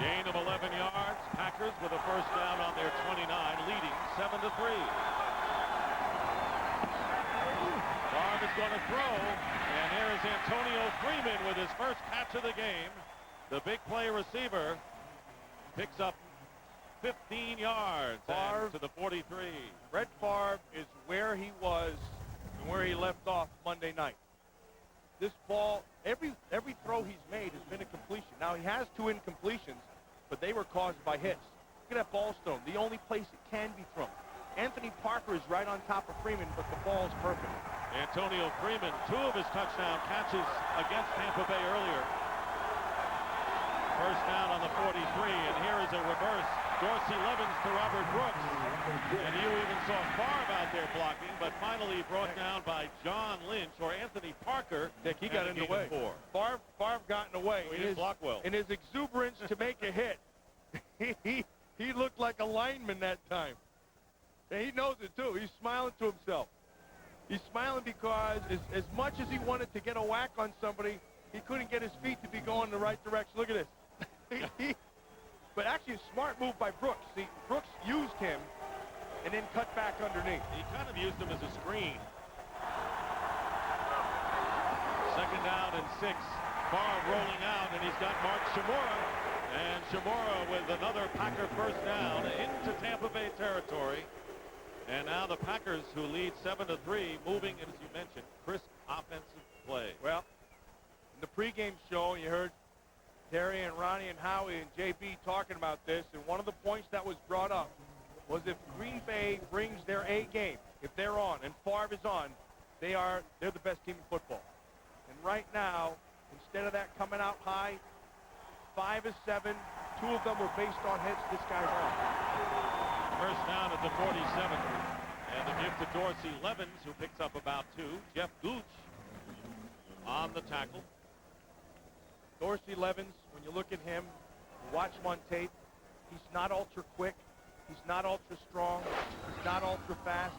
Gain of 11 yards. Packers with a first down on their 29, leading 7-3. Favre is going to throw, and there is Antonio Freeman with his first catch of the game. The big play receiver picks up 15 yards to the 43. Brett Favre is where he was and where he left off Monday night. This ball, every throw he's made has been a completion. Now, he has 2 incompletions, but they were caused by hits. Look at that ball stone, the only place it can be thrown. Anthony Parker is right on top of Freeman, but the ball is perfect. Antonio Freeman, 2 of his touchdown catches against Tampa Bay earlier. First down on the 43, and here is a reverse. Dorsey Levens to Robert Brooks. And you even saw Favre out there blocking, but finally brought down by John Lynch or Anthony Parker. Dick, he got in the way. Favre got in the way. He didn't block well. In his exuberance to make a hit, he looked like a lineman that time. And he knows it, too. He's smiling to himself. He's smiling because as much as he wanted to get a whack on somebody, he couldn't get his feet to be going the right direction. Look at this. But actually, a smart move by Brooks. See, Brooks used him and then cut back underneath. He kind of used him as a screen. Second down and 6. Favre rolling out, and he's got Mark Shimura. And Shimura with another Packer first down into Tampa Bay territory. And now the Packers, who lead 7-3, moving, as you mentioned, crisp offensive play. Well, in the pregame show, you heard Terry and Ronnie and Howie and JB talking about this, and one of the points that was brought up was if Green Bay brings their A game, if they're on and Favre is on, they're the best team in football. And right now, instead of that coming out high, 5 of 7, 2 of them were based on hits. This guy's on. First down at the 47. And the give to Dorsey Levens, who picks up about 2. Jeff Gooch on the tackle. Dorsey Levens, when you look at him, watch him on tape, he's not ultra quick. He's not ultra strong. He's not ultra fast.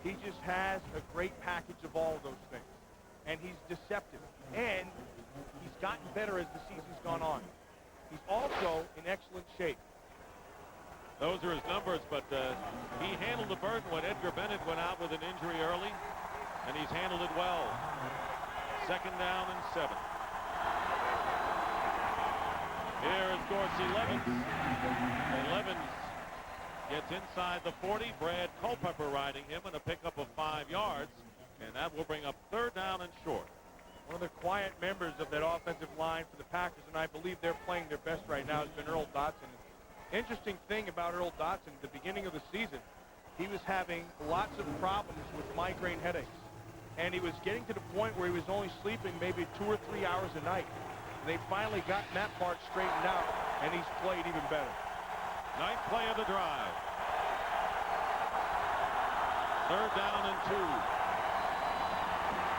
He just has a great package of all of those things. And he's deceptive. And he's gotten better as the season's gone on. He's also in excellent shape. Those are his numbers, but he handled the burden when Edgar Bennett went out with an injury early, and he's handled it well. Second down and 7. Here is Dorsey Levens. And Levens gets inside the 40. Brad Culpepper riding him and a pickup of 5 yards, and that will bring up third down and short. One of the quiet members of that offensive line for the Packers, and I believe they're playing their best right now, has been Earl Dotson. Interesting thing about Earl Dotson, at the beginning of the season, he was having lots of problems with migraine headaches. And he was getting to the point where he was only sleeping maybe 2 or 3 hours a night. And they finally gotten that part straightened out, and he's played even better. Ninth play of the drive. Third down and 2.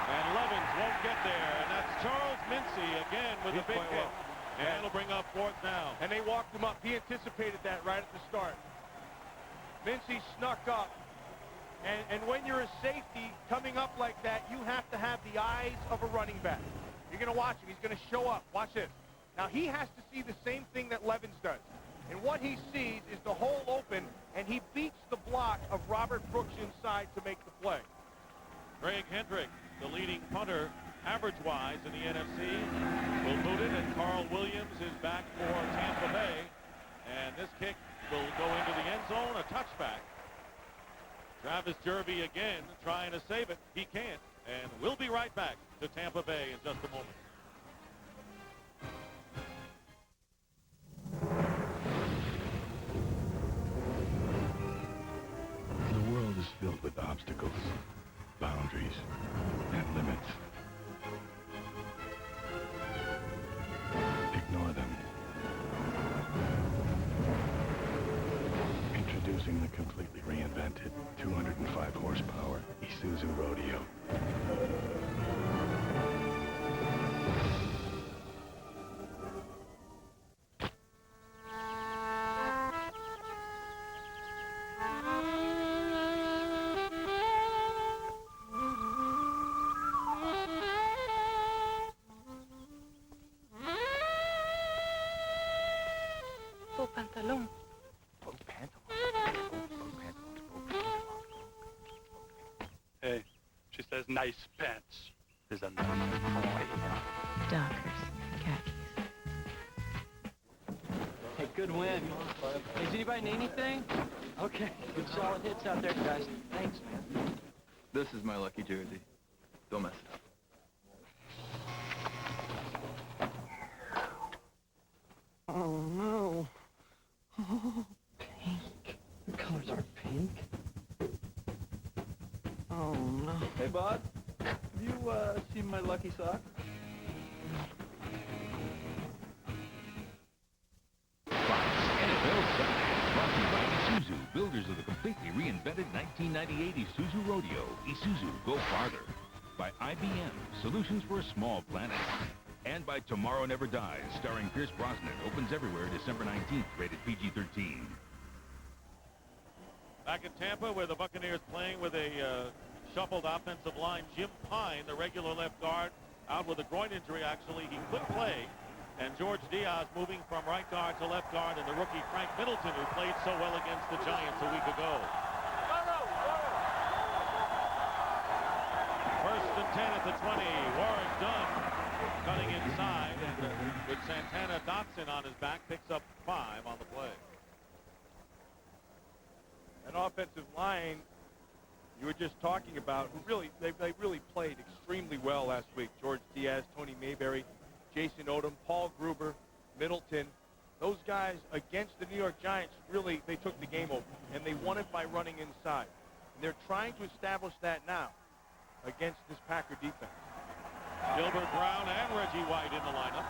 And Levens won't get there, and that's Charles Mincy again with a big hit. Well. And it'll bring up fourth down. And they walked him up. He anticipated that right at the start. Mincy snuck up. And when you're a safety coming up like that, you have to have the eyes of a running back. You're going to watch him. He's going to show up. Watch this. Now, he has to see the same thing that Levens does. And what he sees is the hole open, and he beats the block of Robert Brooks inside to make the play. Greg Hendrick, the leading punter, average-wise in the NFC, will boot it, and Carl Williams is back for Tampa Bay. And this kick will go into the end zone, a touchback. Travis Jervey again trying to save it. He can't. And we'll be right back to Tampa Bay in just a moment. The world is filled with obstacles, boundaries, and limits. completely reinvented. 205 horsepower, Isuzu Rodeo. Beau pantalon. Hey, she says nice pants. There's a Dockers. Khakis. Hey, good win. Hey, does anybody need anything? Okay, good solid hits out there, guys. Thanks, man. This is my lucky jersey. Don't mess it up. Oh, no. Oh, pink. The colors are pink. Oh, no. Hey, Bob. Have you seen my lucky sock? NFL Sunday, brought to you by Isuzu, builders of the completely reinvented 1998 Isuzu Rodeo. Isuzu, go farther. By IBM, solutions for a small planet. And by Tomorrow Never Dies, starring Pierce Brosnan, opens everywhere December 19th, rated PG-13. Back in Tampa, where the Buccaneers playing with a shuffled offensive line. Jim Pine, the regular left guard, out with a groin injury, actually. He could play. And George Diaz moving from right guard to left guard, and the rookie Frank Middleton, who played so well against the Giants a week ago. First and 10 at the 20. Warren Dunn cutting inside, and with Santana Dotson on his back, picks up 5 on the play. An offensive line you were just talking about, who really they really played extremely well last week. George Diaz, Tony Mayberry, Jason Odom, Paul Gruber, Middleton. Those guys against the New York Giants, really, they took the game over, and they won it by running inside. And they're trying to establish that now against this Packer defense. Gilbert Brown and Reggie White in the lineup.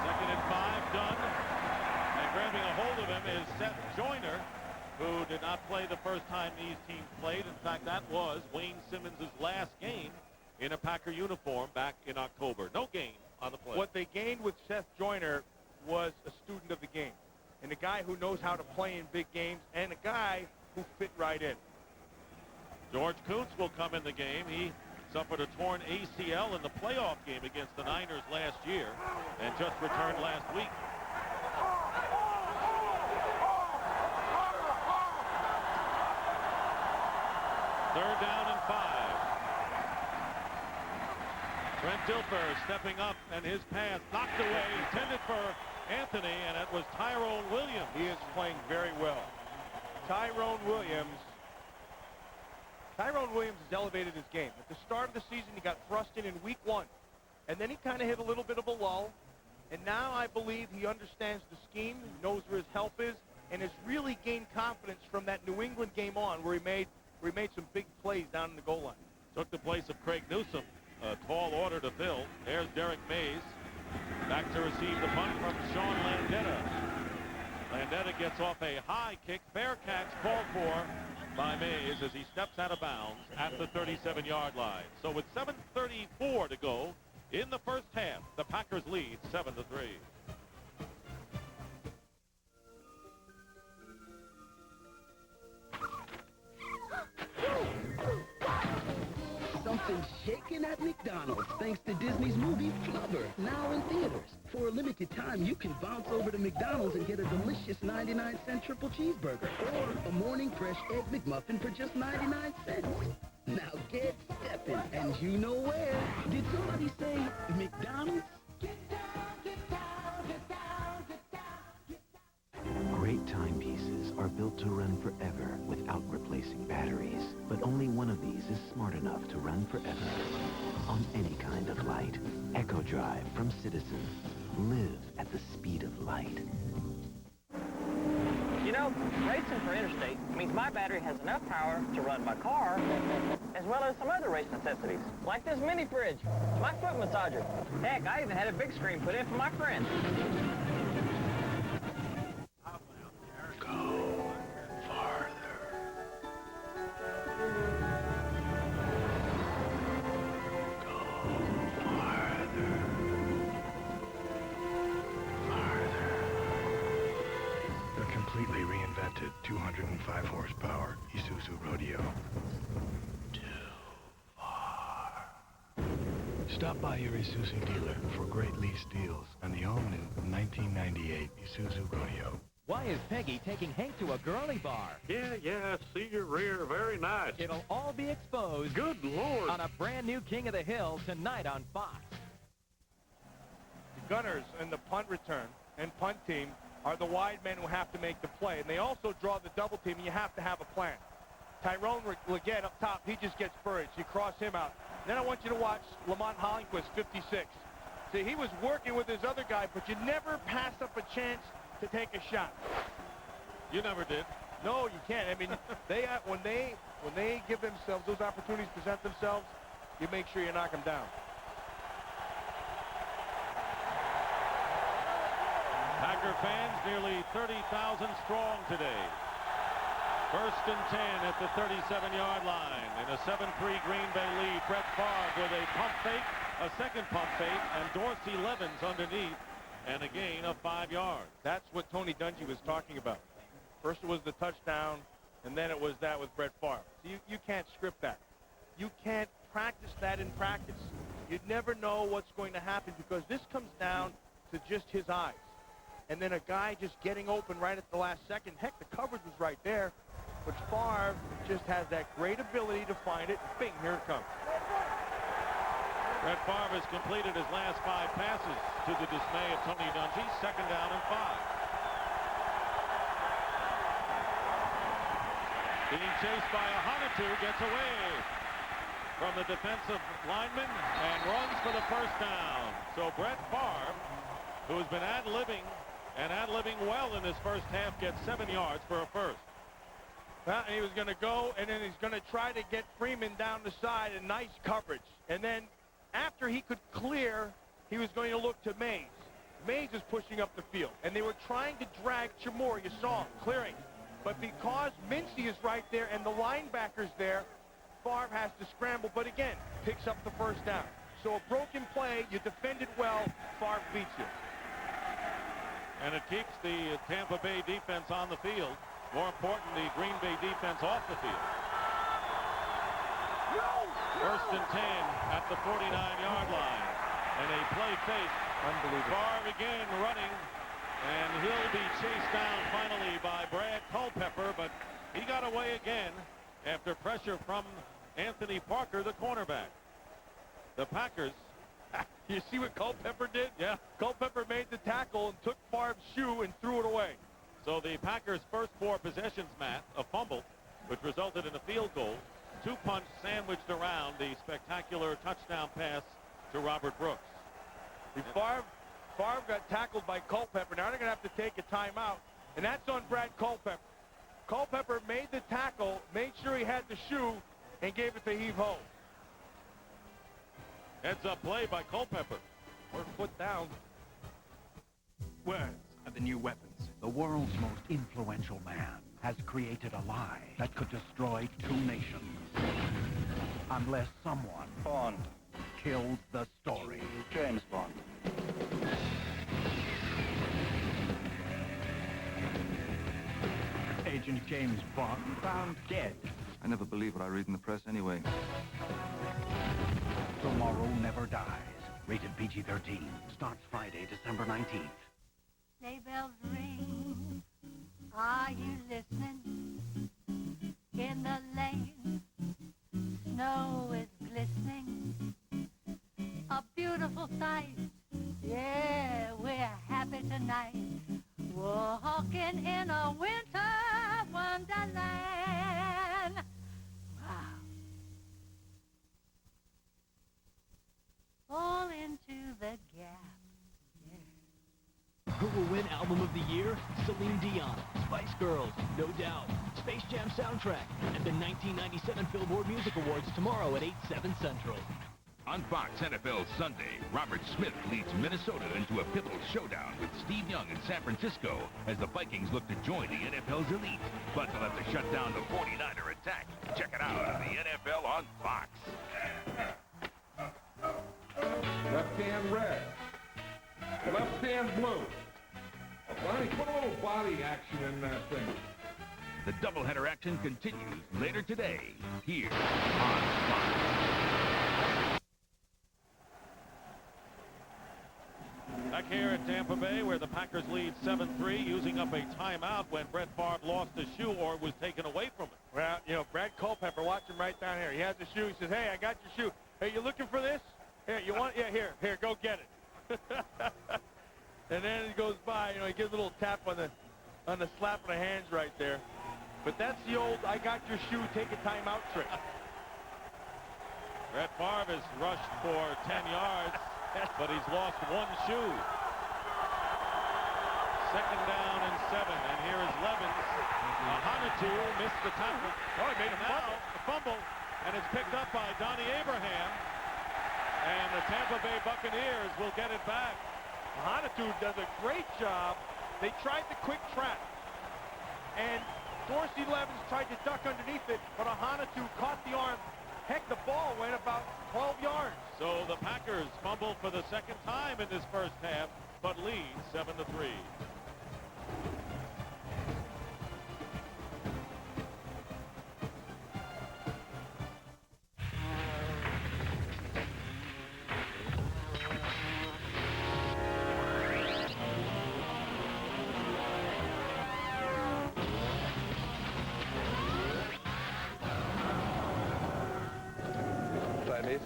Second and 5 done. And grabbing a hold of him is Seth Joyner, who did not play the first time these teams played. In fact, that was Wayne Simmons' last game in a Packer uniform back in October. No gain on the play. What they gained with Seth Joyner was a student of the game, and a guy who knows how to play in big games, and a guy who fit right in. George Kuntz will come in the game. He suffered a torn ACL in the playoff game against the Niners last year and just returned last week. Third down and 5. Trent Dilfer stepping up, and his pass knocked away, intended for Anthony, and it was Tyrone Williams. He is playing very well. Tyrone Williams has elevated his game. At the start of the season, he got thrust in week 1, and then he kind of hit a little bit of a lull, and now I believe he understands the scheme, knows where his help is, and has really gained confidence from that New England game on, where he made some big plays down in the goal line. Took the place of Craig Newsome. A tall order to fill. There's Derek Mays. Back to receive the punt from Sean Landeta. Landeta gets off a high kick. Fair catch called for by Mays as he steps out of bounds at the 37-yard line. So with 7:34 to go in the first half, the Packers lead 7-3. Something's shaking at McDonald's thanks to Disney's movie Flubber, now in theaters. For a limited time, you can bounce over to McDonald's and get a delicious 99-cent triple cheeseburger or a morning fresh egg McMuffin for just 99 cents. Now get stepping, and you know where. Did somebody say McDonald's? Great timepieces are built to run forever without replacing batteries. But only one of these is smart enough to run forever on any kind of light. Echo Drive from Citizen. Live at the speed of light. You know, racing for interstate means my battery has enough power to run my car, as well as some other race necessities, like this mini fridge, my foot massager. Heck, I even had a big screen put in for my friends. Stop by your Isuzu dealer for great lease deals on the all-new 1998 Isuzu Rodeo. Why is Peggy taking Hank to a girly bar? Yeah, see your rear, very nice. It'll all be exposed. Good Lord. On a brand new King of the Hill tonight on Fox. The Gunners and the punt return and punt team are the wide men who have to make the play. And they also draw the double team, and you have to have a plan. Tyrone Leggett up top, he just gets buried. You cross him out. Then I want you to watch Lamont Hollingquist, 56. See, he was working with his other guy, but you never pass up a chance to take a shot. You never did. No, you can't. I mean, when they give themselves those opportunities, present themselves, you make sure you knock them down. Packer fans nearly 30,000 strong today. First and 10 at the 37-yard line. In a 7-3 Green Bay lead, Brett Favre with a pump fake, a second pump fake, and Dorsey Levens underneath, and a gain of 5 yards. That's what Tony Dungy was talking about. First it was the touchdown, and then it was that with Brett Favre. So you can't script that. You can't practice that in practice. You'd never know what's going to happen because this comes down to just his eyes. And then a guy just getting open right at the last second. Heck, the coverage was right there. But Favre just has that great ability to find it. Bing, here it comes. Brett Favre has completed his last 5 passes to the dismay of Tony Dungy. Second down and 5. Being chased by a Honitu, gets away from the defensive lineman and runs for the first down. So Brett Favre, who has been ad-libbing and ad-libbing well in this first half, gets 7 yards for a first. Well, and he was going to go, and then he's going to try to get Freeman down the side, and nice coverage. And then after he could clear, he was going to look to Mays. Mays is pushing up the field, and they were trying to drag Chamorro. You saw him clearing. But because Mincy is right there and the linebacker's there, Favre has to scramble, but again, picks up the first down. So a broken play, you defended well, Favre beats you. And it keeps the Tampa Bay defense on the field. More important, the Green Bay defense off the field. First and 10 at the 49-yard line. And a play fake. Unbelievable. Favre again running. And he'll be chased down finally by Brad Culpepper, but he got away again after pressure from Anthony Parker, the cornerback. The Packers. You see what Culpepper did? Yeah. Culpepper made the tackle and took Favre's shoe and threw it away. So the Packers' first 4 possessions, Matt, a fumble, which resulted in a field goal, 2 punts sandwiched around the spectacular touchdown pass to Robert Brooks. Favre got tackled by Culpepper. Now they're going to have to take a timeout, and that's on Brad Culpepper. Culpepper made the tackle, made sure he had the shoe, and gave it to heave-ho. Heads-up play by Culpepper. 1 foot down. Words are the new weapons. The world's most influential man has created a lie that could destroy 2 nations. Unless someone Bond kills the story. James Bond. Agent James Bond found dead. I never believe what I read in the press anyway. Tomorrow Never Dies. Rated PG-13. Starts Friday, December 19th. Sleigh bells ring. Are you listening? In the lane, snow is glistening. A beautiful sight. Yeah, we're happy tonight. Walking in a winter wonderland. Wow. Fall into the gap. Who will win Album of the Year? Celine Dion, Spice Girls, No Doubt, Space Jam soundtrack, and the 1997 Billboard Music Awards tomorrow at 8/7 Central. On Fox NFL Sunday, Robert Smith leads Minnesota into a pivotal showdown with Steve Young in San Francisco as the Vikings look to join the NFL's elite. But they'll have to shut down the 49er attack. Check it out on the NFL on Fox. Left hand red. Left hand blue. Lonnie, put a little body action in that thing. The doubleheader action continues later today here on Fox. back here at Tampa Bay where the Packers lead 7-3 using up a timeout when Brett Favre lost a shoe or was taken away from him. Well, you know, Brad Culpepper, watch him right down here. He has the shoe. He says, hey, I got your shoe. Hey, you looking for this? Here, you want it? Yeah, here, go get it. And then he goes by, you know, he gives a little tap on the slap of the hands right there. But that's the old I got your shoe, take a timeout trick. Brett Favre has rushed for 10 yards, but he's lost one shoe. Second down and 7, and here is Levens. Hanatu missed the tackle. Oh, he made a fumble, and it's picked up by Donnie Abraham. And the Tampa Bay Buccaneers will get it back. Hanatu does a great job. They tried the quick trap, and Dorsey Levens tried to duck underneath it, but Hanatu caught the arm. Heck, the ball went about 12 yards. So the Packers fumble for the second time in this first half, but lead 7-3.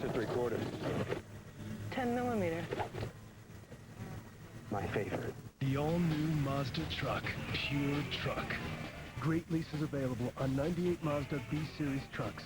To 3/4. 10 millimeter. My favorite. The all-new Mazda truck. Pure truck. Great leases available on 98 Mazda B-Series trucks.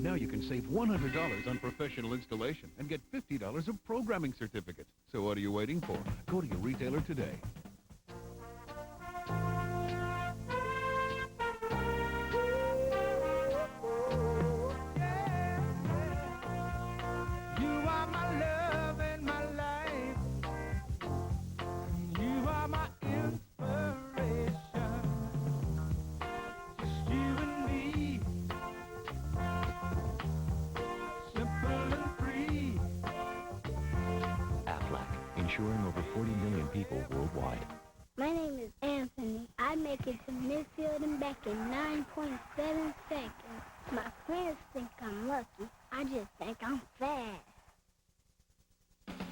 Now you can save $100 on professional installation and get $50 of programming certificates. So what are you waiting for? Go to your retailer today. You are my love and my life. You are my inspiration. Just you and me. Simple and free. Aflac, insuring over 40 million people worldwide. My name is Anthony. I make it to midfield and back in 9.7 seconds. My friends think I'm lucky. I just think I'm fast.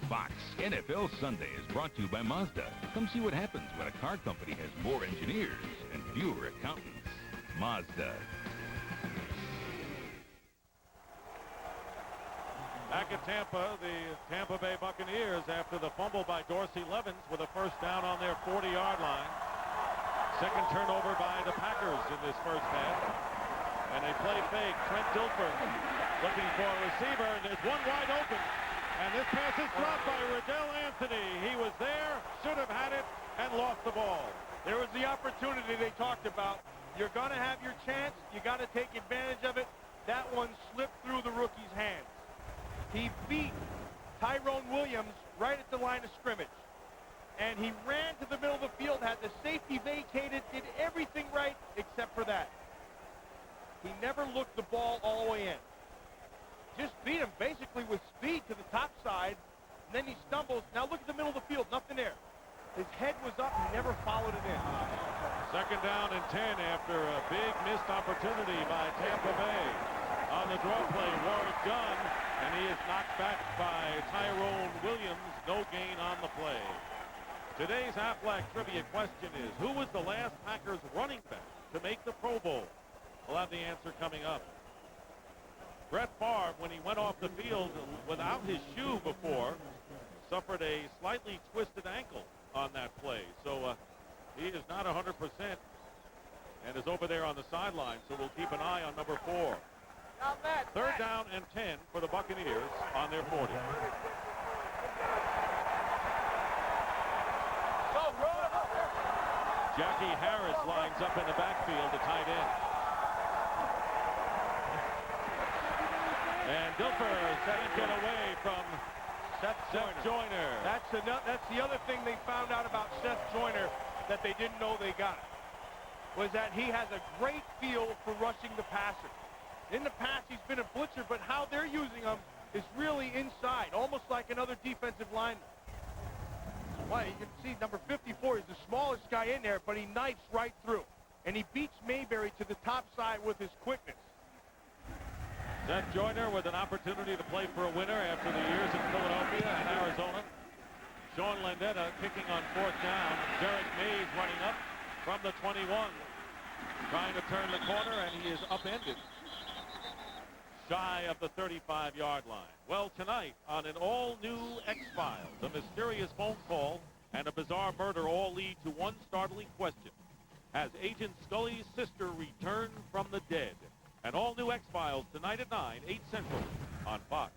Fox NFL Sunday is brought to you by Mazda. Come see what happens when a car company has more engineers and fewer accountants. Mazda. Back at Tampa, the Tampa Bay Buccaneers after the fumble by Dorsey Levens with a first down on their 40-yard line. Second turnover by the Packers in this first half. And they play fake. Trent Dilfer looking for a receiver, and there's one wide open. And this pass is dropped by Riddell Anthony. He was there, should have had it, and lost the ball. There was the opportunity they talked about. You're going to have your chance. You got to take advantage of it. That one slipped through the rookie's hands. He beat Tyrone Williams right at the line of scrimmage. And he ran to the middle of the field, had the safety vacated, did everything right except for that. He never looked the ball all the way in. Just beat him basically with speed to the top side. And then he stumbles. Now look at the middle of the field, nothing there. His head was up, he never followed it in. Second down and 10 after a big missed opportunity by Tampa Bay. On the draw play, Warwick Dunn, and he is knocked back by Tyrone Williams. No gain on the play. Today's Aflac trivia question is, who was the last Packers running back to make the Pro Bowl? We'll have the answer coming up. Brett Favre, when he went off the field without his shoe before, suffered a slightly twisted ankle on that play. So he is not 100% and is over there on the sideline. So we'll keep an eye on number 4. Third down and 10 for the Buccaneers on their 40. Jackie Harris lines up in the backfield, the tight end. And Dilfer can't get away from Seth Joyner. That's the other thing they found out about Seth Joyner that they didn't know they got, was that he has a great feel for rushing the passer. In the past, he's been a blitzer, but how they're using him is really inside, almost like another defensive lineman. Well, you can see number 54 is the smallest guy in there, but he knifes right through. And he beats Mayberry to the top side with his quickness. Seth Joyner with an opportunity to play for a winner after the years in Philadelphia and Arizona. Sean Landetta kicking on 4th down. Derek Mays running up from the 21. Trying to turn the corner, and he is upended shy of the 35-yard line. Well, tonight on an all-new X-Files, a mysterious phone call and a bizarre murder all lead to one startling question. Has Agent Scully's sister returned from the dead? An all-new X-Files tonight at 9, 8 Central on Fox.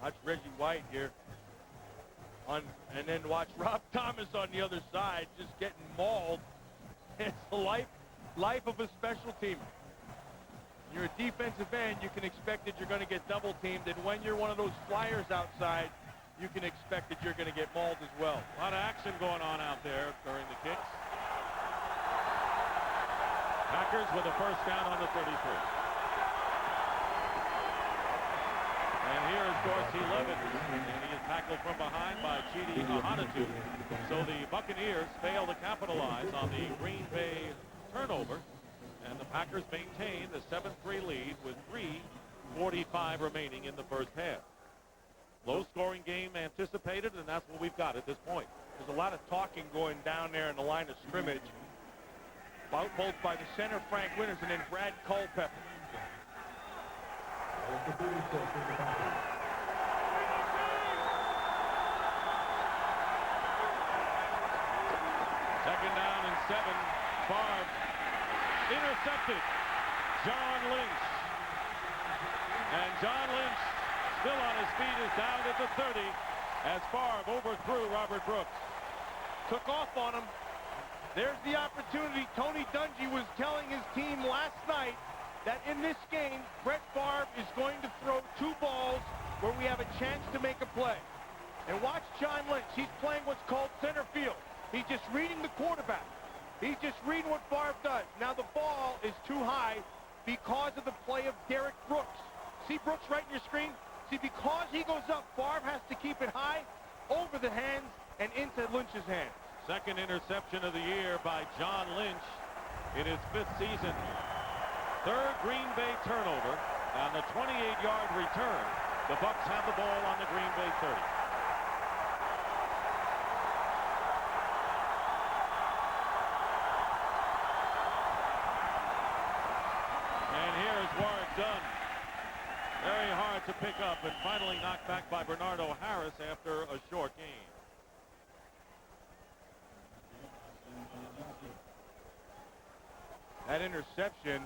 Watch Reggie White here. And then watch Rob Thomas on the other side just getting mauled. It's the life of a special teamer. You're a defensive end, you can expect that you're going to get double teamed, and when you're one of those flyers outside, you can expect that you're going to get mauled as well. A lot of action going on out there during the kicks. Packers with a first down on the 33. And here is Dorsey Levens, and he is tackled from behind by Chidi Ahanatu. So the Buccaneers fail to capitalize on the Green Bay turnover, and the Packers maintain the 7-3 lead with 3:45 remaining in the first half. Low-scoring game anticipated, and that's what we've got at this point. There's a lot of talking going down there in the line of scrimmage, both by the center, Frank Winters, and then Brad Culpepper. Second down and 7. Favre intercepted. John Lynch. And John Lynch, still on his feet, is down at the 30 as Favre overthrew Robert Brooks. Took off on him. There's the opportunity. Tony Dungy was telling his team last night that in this game, Brett Favre is going to throw 2 balls where we have a chance to make a play. And watch John Lynch. He's playing what's called center field. He's just reading the quarterback. He's just reading what Favre does. Now the ball is too high because of the play of Derek Brooks. See Brooks right in your screen? See, because he goes up, Favre has to keep it high, over the hands, and into Lynch's hands. Second interception of the year by John Lynch in his 5th season. Third Green Bay turnover on the 28-yard return. The Bucs have the ball on the Green Bay 30. And here is Warwick Dunn. Very hard to pick up and finally knocked back by Bernardo Harris after a short game. That interception,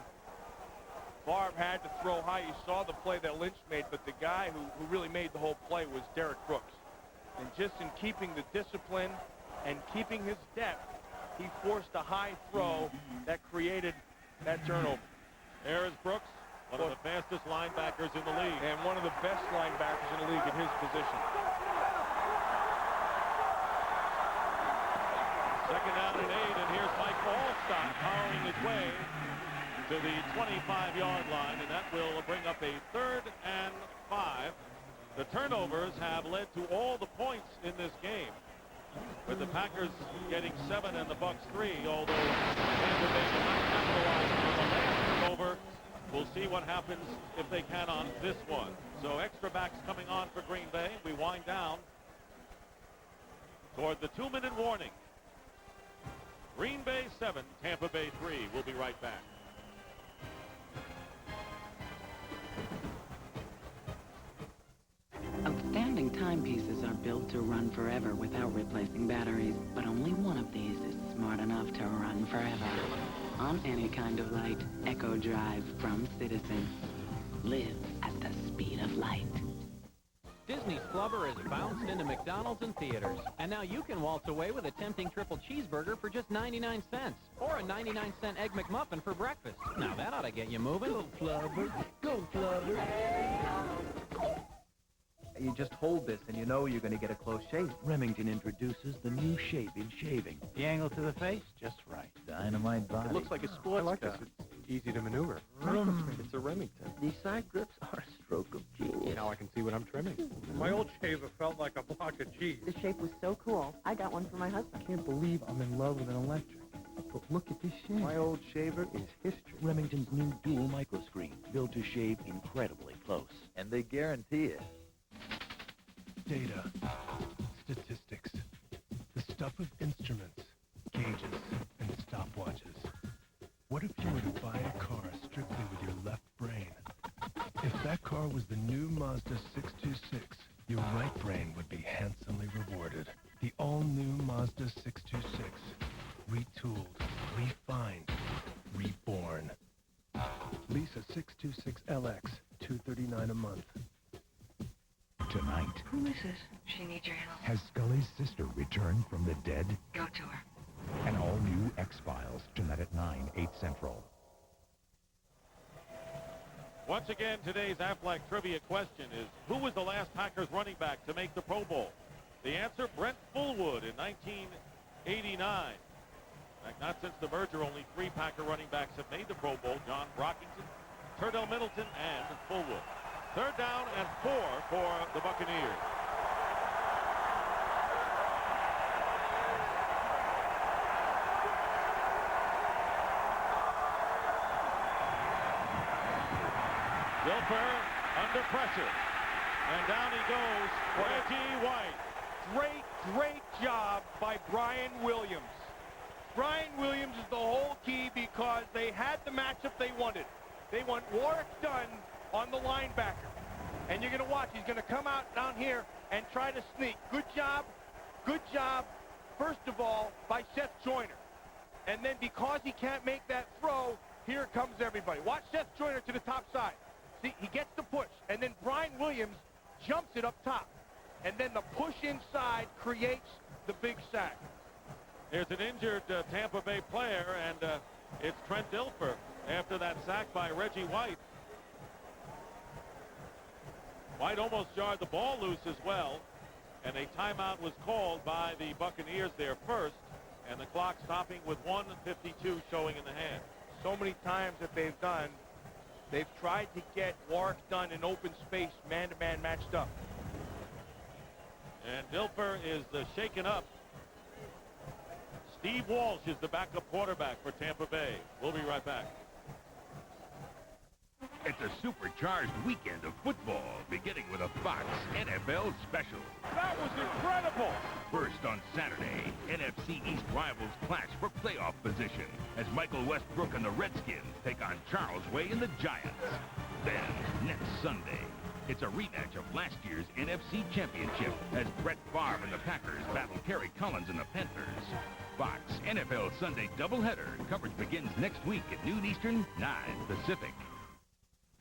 Favre had to throw high. You saw the play that Lynch made, but the guy who really made the whole play was Derek Brooks. And just in keeping the discipline and keeping his depth, he forced a high throw that created that turnover. There is Brooks, one of the fastest linebackers in the league. And one of the best linebackers in the league at his position. Second down and 8, and here's Mike Allstott powering his way to the 25-yard line, and that will bring up a 3rd and 5. The turnovers have led to all the points in this game, with the Packers getting 7 and the Bucs 3, although Tampa Bay did not capitalize on the last turnover. We'll see what happens if they can on this one. So extra backs coming on for Green Bay. We wind down toward the 2-minute warning. Green Bay 7, Tampa Bay 3. We'll be right back. Outstanding timepieces are built to run forever without replacing batteries, but only one of these is smart enough to run forever. On any kind of light, Echo Drive from Citizen. Live at the speed of light. Disney's Flubber has bounced into McDonald's and theaters. And now you can waltz away with a tempting triple cheeseburger for just 99 cents. Or a 99-cent Egg McMuffin for breakfast. Now that ought to get you moving. Go Flubber. Go Flubber. You just hold this and you know you're going to get a close shave. Remington introduces the new shape in shaving. The angle to the face, just right. Dynamite body. It looks like a sports car. This. It's easy to maneuver. It's a Remington. These side grips are a stroke of genius. Now I can see what I'm trimming. My old shaver felt like a block of cheese. The shape was so cool. I got one for my husband. I can't believe I'm in love with an electric. But look at this shave. My old shaver is history. Remington's new dual microscreen, built to shave incredibly close. And they guarantee it. Data, statistics, the stuff of instruments, gauges, and stopwatches. What if you were to buy a car strictly with your left brain? If that car was the new Mazda 626, your right brain would be handsomely rewarded. The all-new Mazda 626. Retooled, refined, reborn. Lease a 626LX, $239 a month. Tonight, Who is this? She needs your help. has Scully's sister returned from the dead? Go to her. An all-new X-Files, tonight at 9, 8 Central. Once again, today's Aflac trivia question is, who was the last Packers running back to make the Pro Bowl? The answer, Brent Fullwood in 1989. In fact, not since the merger, only 3 Packer running backs have made the Pro Bowl: John Brockington, Turdell Middleton, and Fullwood. Third down and 4 for the Buccaneers. Dilfer under pressure. And down he goes, Reggie White. Great job by Brian Williams. Brian Williams is the whole key because they had the matchup they wanted. They want Warwick Dunn on the linebacker. And you're going to watch. He's going to come out down here and try to sneak. Good job, first of all, by Seth Joyner. And then because he can't make that throw, here comes everybody. Watch Seth Joyner to the top side. See, he gets the push. And then Brian Williams jumps it up top. And then the push inside creates the big sack. There's an injured Tampa Bay player, and it's Trent Dilfer after that sack by Reggie White. White almost jarred the ball loose as well, and a timeout was called by the Buccaneers there first, and the clock stopping with 1:52 showing in the hand. So many times that they've tried to get Warwick Dunn in open space, man-to-man matched up. And Dilfer is shaken up. Steve Walsh is the backup quarterback for Tampa Bay. We'll be right back. It's a supercharged weekend of football, beginning with a Fox NFL special. That was incredible! First on Saturday, NFC East rivals clash for playoff position as Michael Westbrook and the Redskins take on Charles Way and the Giants. Then, next Sunday, it's a rematch of last year's NFC Championship as Brett Favre and the Packers battle Kerry Collins and the Panthers. Fox NFL Sunday doubleheader. Coverage begins next week at noon Eastern, 9 Pacific.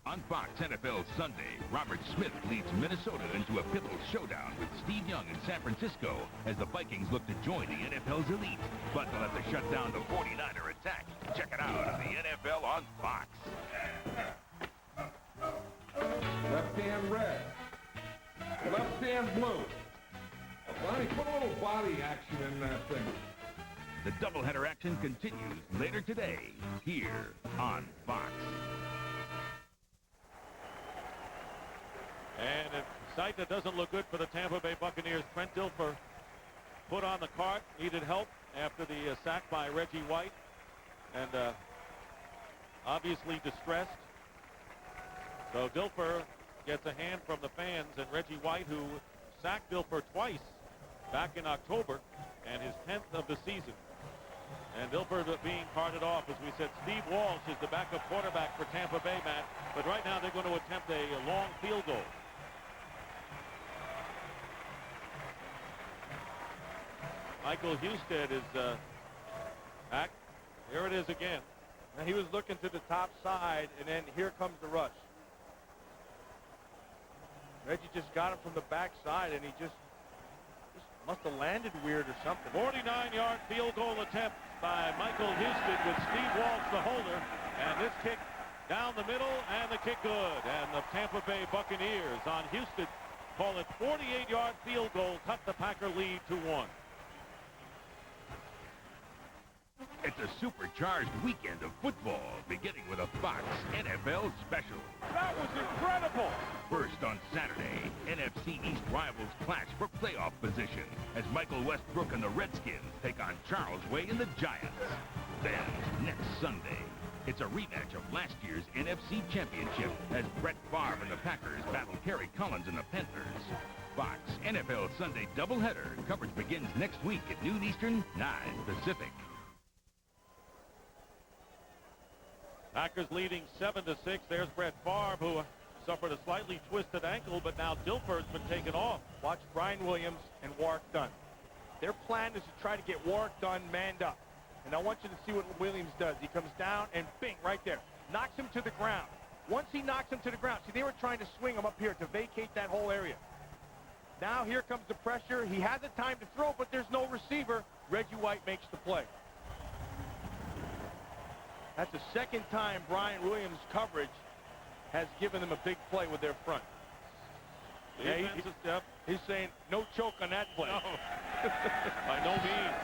On Fox NFL Sunday, Robert Smith leads Minnesota into a pivotal showdown with Steve Young in San Francisco as the Vikings look to join the NFL's elite. But they'll have to shut down the 49er attack. Check it out on the NFL on Fox. Left hand red. Left hand blue. Lonnie, put a little body action in that thing. The doubleheader action continues later today here on Fox. And a sight that doesn't look good for the Tampa Bay Buccaneers. Trent Dilfer put on the cart, needed help after the sack by Reggie White, and obviously distressed. So Dilfer gets a hand from the fans, and Reggie White, who sacked Dilfer twice back in October, and his 10th of the season. And Dilfer being carted off. As we said, Steve Walsh is the backup quarterback for Tampa Bay, Matt. But right now they're going to attempt a long field goal. Michael Husted is back. Here it is again. And he was looking to the top side, and then here comes the rush. Reggie just got him from the backside, and he just must have landed weird or something. 49-yard field goal attempt by Michael Husted with Steve Walsh the holder. And this kick down the middle, and the kick good. And the Tampa Bay Buccaneers on Husted call it 48-yard field goal, cut the Packer lead to 1. It's a supercharged weekend of football, beginning with a Fox NFL special. That was incredible. First on Saturday, NFC East rivals clash for playoff position as Michael Westbrook and the Redskins take on Charles Way and the Giants. Then, next Sunday, it's a rematch of last year's NFC Championship as Brett Favre and the Packers battle Kerry Collins and the Panthers. Fox NFL Sunday doubleheader. Coverage begins next week at noon Eastern, 9 Pacific. Packers leading 7-6. There's Brett Favre, who suffered a slightly twisted ankle, but now Dilfer's been taken off. Watch Brian Williams and Warwick Dunn. Their plan is to try to get Warwick Dunn manned up. And I want you to see what Williams does. He comes down and bing, right there. Knocks him to the ground. Once he knocks him to the ground, see, they were trying to swing him up here to vacate that whole area. Now here comes the pressure. He has the time to throw, but there's no receiver. Reggie White makes the play. That's the second time Brian Williams' coverage has given them a big play with their front. Yeah, he's saying no choke on that play. No. By no means.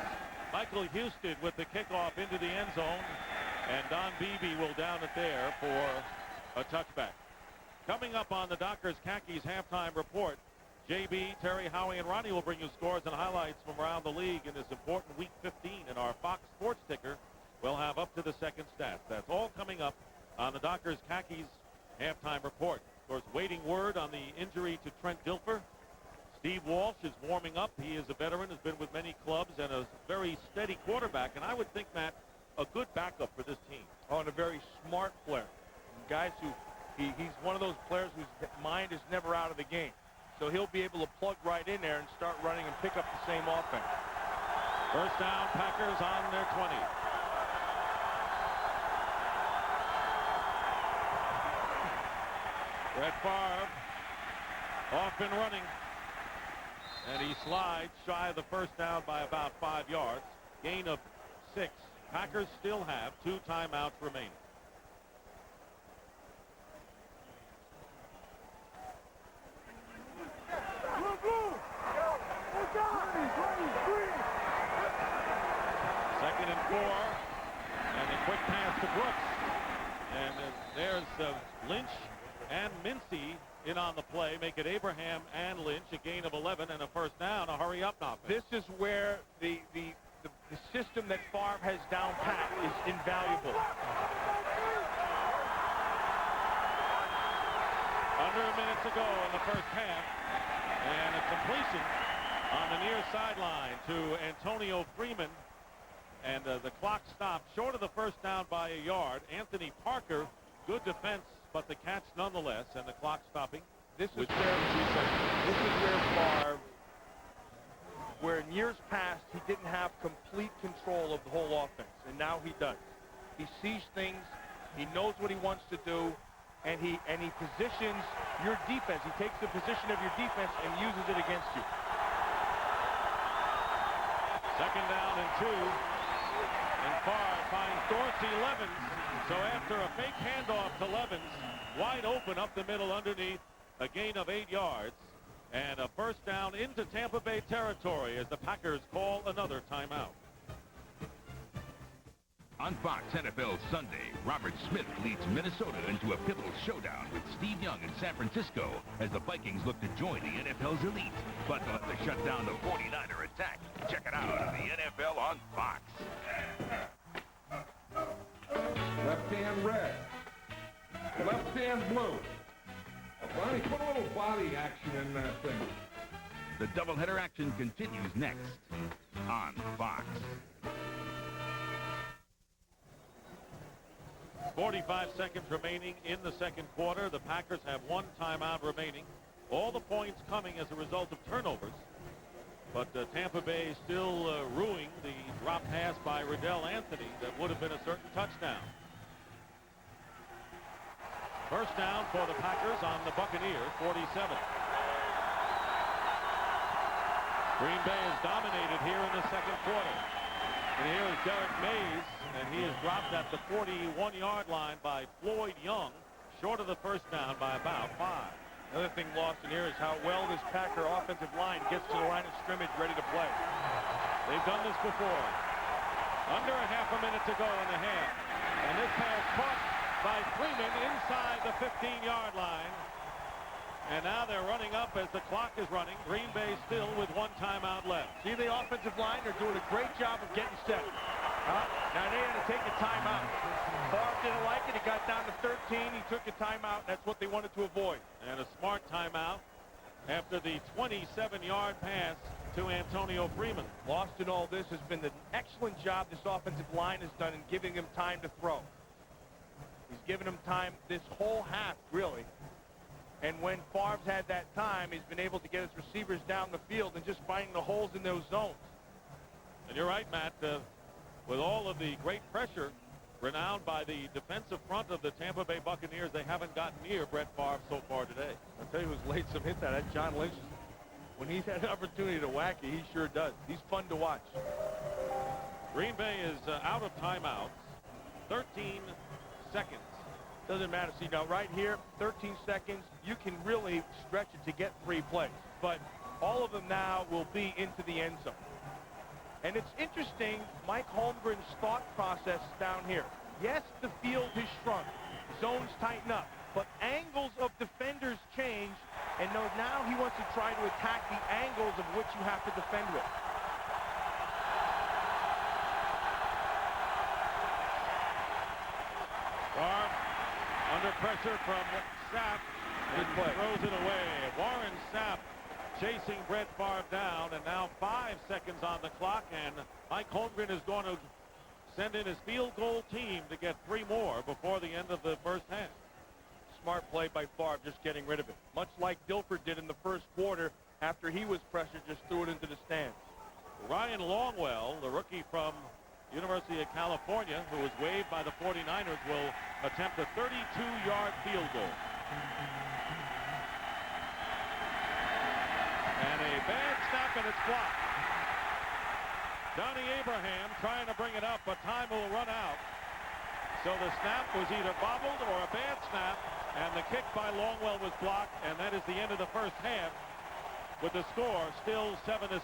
Michael Houston with the kickoff into the end zone, and Don Beebe will down it there for a touchback. Coming up on the Dockers Khakis halftime report, JB, Terry, Howie, and Ronnie will bring you scores and highlights from around the league in this important Week 15 in our Fox Sports Ticker. We'll have up to the second stats. That's all coming up on the Dockers Khakis halftime report. Of course, waiting word on the injury to Trent Dilfer. Steve Walsh is warming up. He is a veteran, has been with many clubs, and a very steady quarterback. And I would think, Matt, a good backup for this team. Oh, and a very smart player. Guys who, he's one of those players whose mind is never out of the game. So he'll be able to plug right in there and start running and pick up the same offense. First down, Packers on their 20. Brett Favre off and running, and he slides shy of the first down by about 5 yards. Gain of 6. Packers still have 2 timeouts remaining. Second and 4, and a quick pass to Brooks, and there's Lynch and Mincy in on the play, make it Abraham and Lynch, a gain of 11 and a first down, a hurry-up offense. This is where the system that Favre has down pat is invaluable. Under a minute to go in the first half, and a completion on the near sideline to Antonio Freeman, and the clock stopped short of the first down by a yard. Anthony Parker, good defense, but the catch nonetheless, and the clock stopping. This is where Favre, where in years past he didn't have complete control of the whole offense, and now he does. He sees things, he knows what he wants to do, and he positions your defense. He takes the position of your defense and uses it against you. Second down and 2, and Favre finds Dorsey Levens. So after a fake handoff to Levens, wide open up the middle underneath, a gain of 8 yards, and a first down into Tampa Bay territory as the Packers call another timeout. On Fox NFL Sunday, Robert Smith leads Minnesota into a pivotal showdown with Steve Young in San Francisco as the Vikings look to join the NFL's elite. But they'll have to shut down the 49er attack. Check it out on the NFL on Fox. Left hand red. Left hand blue. Ronnie, put a little body action in that thing. The doubleheader action continues next on Fox. 45 seconds remaining in the second quarter. The Packers have 1 timeout remaining. All the points coming as a result of turnovers. But Tampa Bay still ruining the drop pass by Riddell Anthony that would have been a certain touchdown. First down for the Packers on the Buccaneers, 47. Green Bay is dominated here in the second quarter. And here is Derek Mays, and he is dropped at the 41-yard line by Floyd Young, short of the first down by about 5. Another thing lost in here is how well this Packer offensive line gets to the line of scrimmage ready to play. They've done this before. Under a half a minute to go in the half. And this pass caught by Freeman inside the 15-yard line. And now they're running up as the clock is running. Green Bay still with one timeout left. See the offensive line? They're doing a great job of getting set. Now they had to take a timeout. Favre didn't like it. He got down to 13. He took a timeout. That's what they wanted to avoid. And a smart timeout after the 27-yard pass to Antonio Freeman. Lost in all this has been the excellent job this offensive line has done in giving him time to throw. He's given him time this whole half, really. And when Favre's had that time, he's been able to get his receivers down the field and just finding the holes in those zones. And you're right, Matt. With all of the great pressure renowned by the defensive front of the Tampa Bay Buccaneers, they haven't gotten near Brett Favre so far today. I'll tell you who's laid some hits at that. John Lynch. When he's had an opportunity to whack it, he sure does. He's fun to watch. Green Bay is out of timeouts. 13 seconds. Doesn't matter. See, now right here, 13 seconds, you can really stretch it to get 3 plays. But all of them now will be into the end zone. And it's interesting, Mike Holmgren's thought process down here. Yes, the field has shrunk. Zones tighten up. But angles of defenders change. And now he wants to try to attack the angles of which you have to defend with. Favre under pressure from Sapp. Good play. Throws it away. Warren Sapp chasing Brett Favre down, and now 5 seconds on the clock, and Mike Holmgren is going to send in his field goal team to get 3 more before the end of the first half. Smart play by Favre, just getting rid of it. Much like Dilfer did in the first quarter after he was pressured, just threw it into the stands. Ryan Longwell, the rookie from University of California, who was waived by the 49ers, will attempt a 32-yard field goal. And a bad snap, and it's blocked. Donnie Abraham trying to bring it up, but time will run out. So the snap was either bobbled or a bad snap, and the kick by Longwell was blocked, and that is the end of the first half, with the score still 7-6.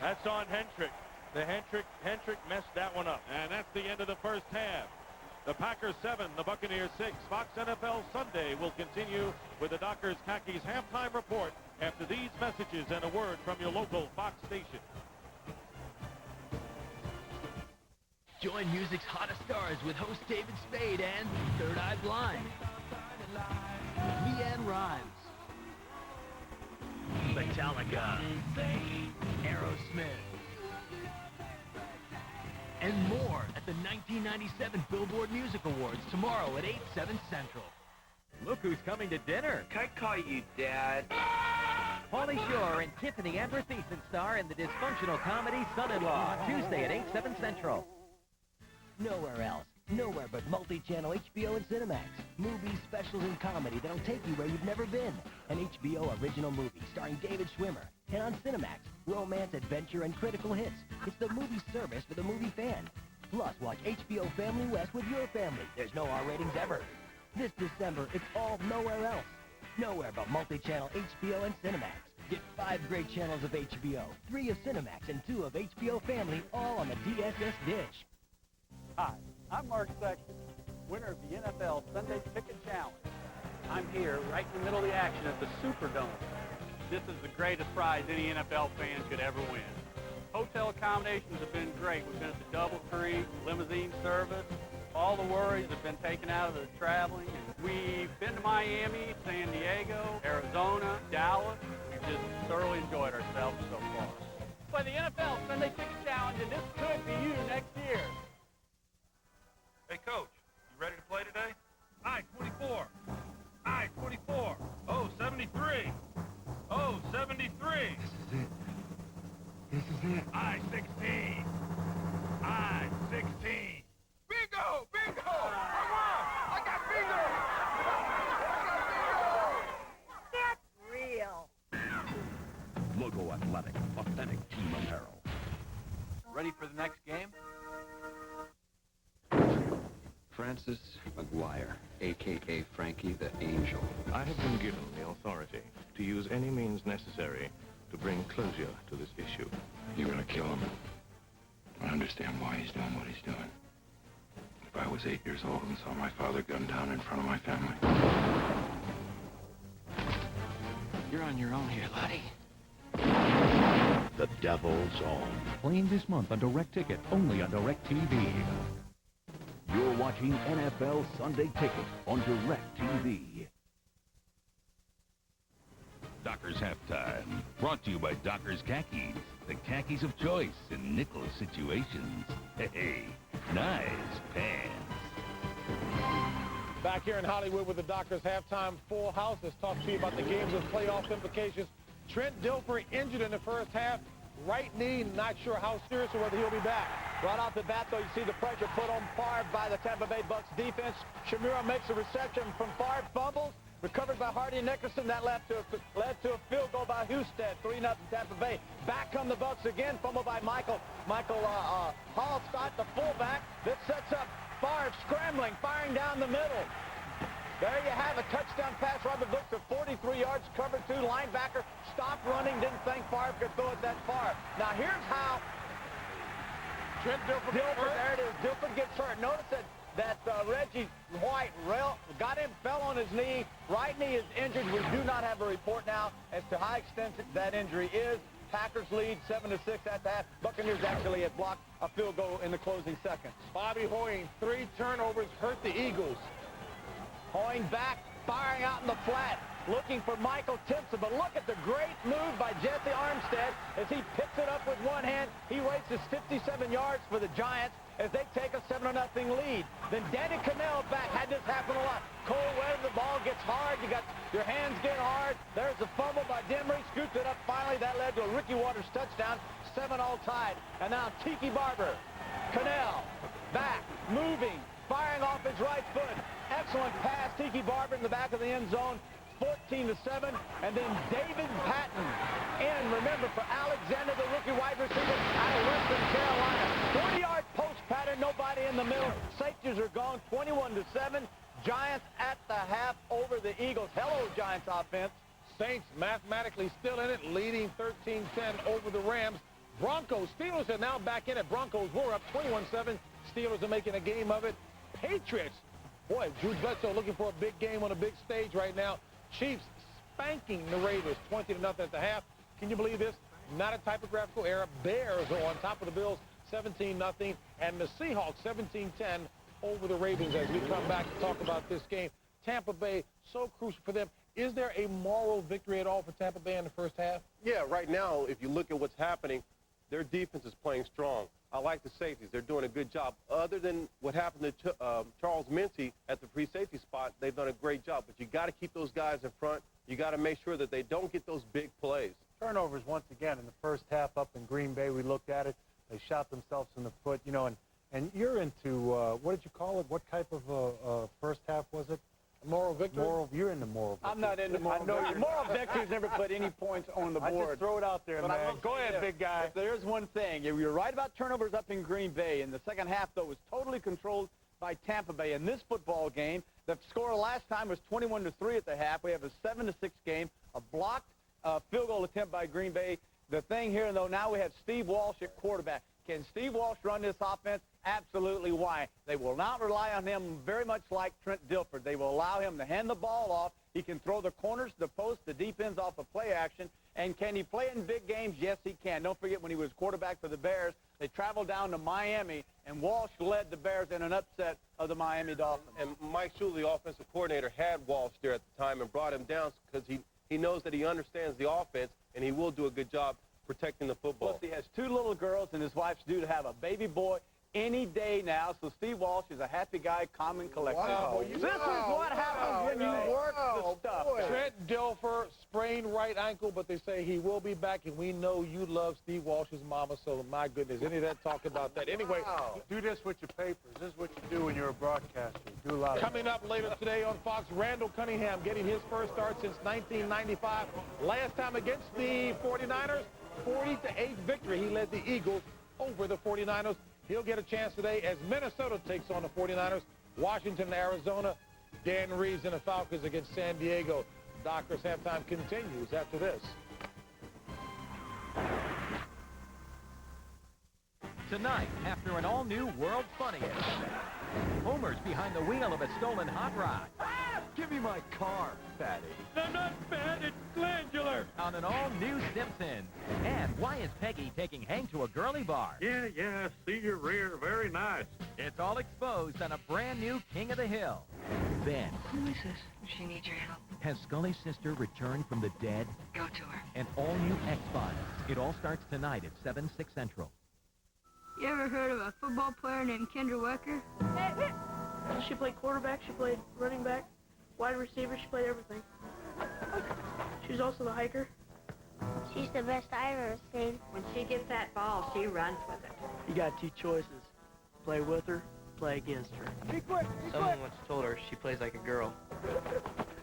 That's on Hendrick. Hendrick messed that one up. And that's the end of the first half. The Packers 7, the Buccaneers 6. Fox NFL Sunday will continue with the Dockers Khakis halftime report after these messages and a word from your local Fox station. Join music's hottest stars with host David Spade and Third Eye Blind, Leanne Rhymes, Metallica, Aerosmith, and more at the 1997 Billboard Music Awards tomorrow at 8, 7 Central. Look who's coming to dinner. Can I call you Dad? Pauly Shore and Tiffany Amber Thiessen star in the dysfunctional comedy Son-in-Law, Tuesday at 8, 7 Central. Nowhere else. Nowhere but multi-channel HBO and Cinemax. Movies, specials, and comedy that'll take you where you've never been. An HBO original movie starring David Schwimmer. And on Cinemax, romance, adventure, and critical hits. It's the movie service for the movie fan. Plus, watch HBO Family West with your family. There's no R ratings ever. This December, it's all nowhere else. Nowhere but multi-channel HBO and Cinemax. Get 5 great channels of HBO, 3 of Cinemax, and 2 of HBO Family, all on the DSS dish. Hi, I'm Mark Sexton, winner of the NFL Sunday Ticket Challenge. I'm here right in the middle of the action at the Superdome. This is the greatest prize any NFL fan could ever win. Hotel accommodations have been great. We've been at the DoubleTree, limousine service. All the worries have been taken out of the traveling. And we've been to Miami, San Diego, Arizona, Dallas. We've just thoroughly enjoyed ourselves so far. Play the NFL Sunday Ticket Challenge, and this could be you next year. Hey, Coach, you ready to play today? I-24. I-24. Oh, 73. Oh, 73. This is it. I-16. I-16. Bingo! Bingo! I won! I got bingo! I got bingo! That's real. Logo Athletic, authentic team apparel. Ready for the next game? Friend, Francis McGuire, a.k.a. Frankie the Angel. I have been given the authority to use any means necessary to bring closure to this issue. You're gonna kill him. I understand why he's doing what he's doing. If I was 8 years old and saw my father gunned down in front of my family. You're on your own here, laddie. The Devil's Own. Playing this month on Direct Ticket, only on Direct TV. You're watching NFL Sunday Ticket on Direct TV. Dockers Halftime, brought to you by Dockers Khakis, the khakis of choice in nickel situations. Hey, nice pants. Back here in Hollywood with the Dockers Halftime Full House. Let's talk to you about the games with playoff implications. Trent Dilfer injured in the first half. Right knee, not sure how serious or whether he'll be back. Right off the bat, though, you see the pressure put on Favre by the Tampa Bay Bucs defense. Shamira makes a reception from Favre, fumbles, recovered by Hardy Nickerson. That led to a field goal by Husted, 3-0 Tampa Bay. Back come the Bucs again, fumble by Michael Hallstatt, the fullback. This sets up Favre scrambling, firing down the middle. There you have a touchdown pass. Robert Brooks for 43 yards, cover 2, linebacker stopped running, didn't think Favre could throw it that far. Now here's how Trent Dilfer, there it is. Dilfer gets hurt. Notice that Reggie White got him, fell on his knee. Right knee is injured. We do not have a report now as to how extensive that injury is. Packers lead 7-6 at the half. Buccaneers actually had blocked a field goal in the closing seconds. Bobby Hoying, 3 turnovers, hurt the Eagles. Hoying back, firing out in the flat, looking for Michael Timpson. But look at the great move by Jesse Armstead as he picks it up with one hand. He races 57 yards for the Giants as they take a 7-0 lead. Then Danny Cannell back. Had this happen a lot. Cold weather, the ball gets hard. You got your hands get hard. There's a fumble by Demery. Scooped it up finally. That led to a Ricky Waters touchdown. 7-all tied. And now Tiki Barber. Cannell back, moving, firing off his right foot. Excellent pass. Tiki Barber in the back of the end zone. 14-7. And then David Patton in, remember, for Alexander, the rookie wide receiver out of Western Carolina. 40-yard post pattern, nobody in the middle. Safeties are gone, 21-7. Giants at the half over the Eagles. Hello, Giants offense. Saints mathematically still in it, leading 13-10 over the Rams. Broncos, Steelers are now back in it. Broncos were up 21-7. Steelers are making a game of it. Patriots, boy, Drew Bledsoe looking for a big game on a big stage right now. Chiefs spanking the Raiders 20-0 at the half. Can you believe this? Not a typographical error. Bears are on top of the Bills 17-0. And the Seahawks 17-10 over the Ravens as we come back to talk about this game. Tampa Bay, so crucial for them. Is there a moral victory at all for Tampa Bay in the first half? Yeah, right now, if you look at what's happening, their defense is playing strong. I like the safeties. They're doing a good job. Other than what happened to Charles Mincy at the free safety spot, they've done a great job. But you got to keep those guys in front. You got to make sure that they don't get those big plays. Turnovers once again in the first half up in Green Bay. We looked at it. They shot themselves in the foot, you know, and you're into, what did you call it? What type of first half was it? Moral victory? You're into moral victory. I'm not into moral victory. Moral victory's never put any points on the board. I just throw it out there, man. Go ahead, big guy. There's one thing. You're right about turnovers up in Green Bay. In the second half, though, was totally controlled by Tampa Bay. In this football game, the score last time was 21-3 at the half. We have a 7-6 game, a blocked field goal attempt by Green Bay. The thing here, though, now we have Steve Walsh at quarterback. Can Steve Walsh run this offense? Absolutely. Why? They will not rely on him very much like Trent Dilfer. They will allow him to hand the ball off. He can throw the corners, the post, the deep ends off of play action. And can he play in big games? Yes, he can. Don't forget when he was quarterback for the Bears, they traveled down to Miami, and Walsh led the Bears in an upset of the Miami Dolphins. And Mike Shula, the offensive coordinator, had Walsh there at the time and brought him down because he knows that he understands the offense, and he will do a good job protecting the football. Plus, he has 2 little girls, and his wife's due to have a baby boy any day now. So Steve Walsh is a happy guy, calm and collected. Wow. This is what happens when you work the stuff. Trent Dilfer, sprained right ankle, but they say he will be back, and we know you love Steve Walsh's mama, so my goodness, any of that talk about that. Anyway, do this with your papers. This is what you do when you're a broadcaster. Do a lot coming up later today on Fox, Randall Cunningham getting his first start since 1995. Last time against the 49ers, 40-8 victory. He led the Eagles over the 49ers. He'll get a chance today as Minnesota takes on the 49ers. Washington, Arizona. Dan Reeves and the Falcons against San Diego. Doctor's halftime continues after this. Tonight, after an all-new World Funniest, Homer's behind the wheel of a stolen hot rod. Give me my car, fatty. I'm not fat, it's glandular. On an all-new Simpsons. And why is Peggy taking Hank to a girly bar? Yeah, see your rear, very nice. It's all exposed on a brand new King of the Hill. Then, Who is this? She needs your help. has Scully's sister returned from the dead? Go to her. An all-new X-Files. It all starts tonight at 7, 6 Central. You ever heard of a football player named Kendra Wecker? She played quarterback, she played running back, wide receiver, she played everything. She's also the hiker. She's the best I've ever seen. When she gets that ball, she runs with it. You got two choices. Play with her, play against her. Be quick, Someone once told her she plays like a girl.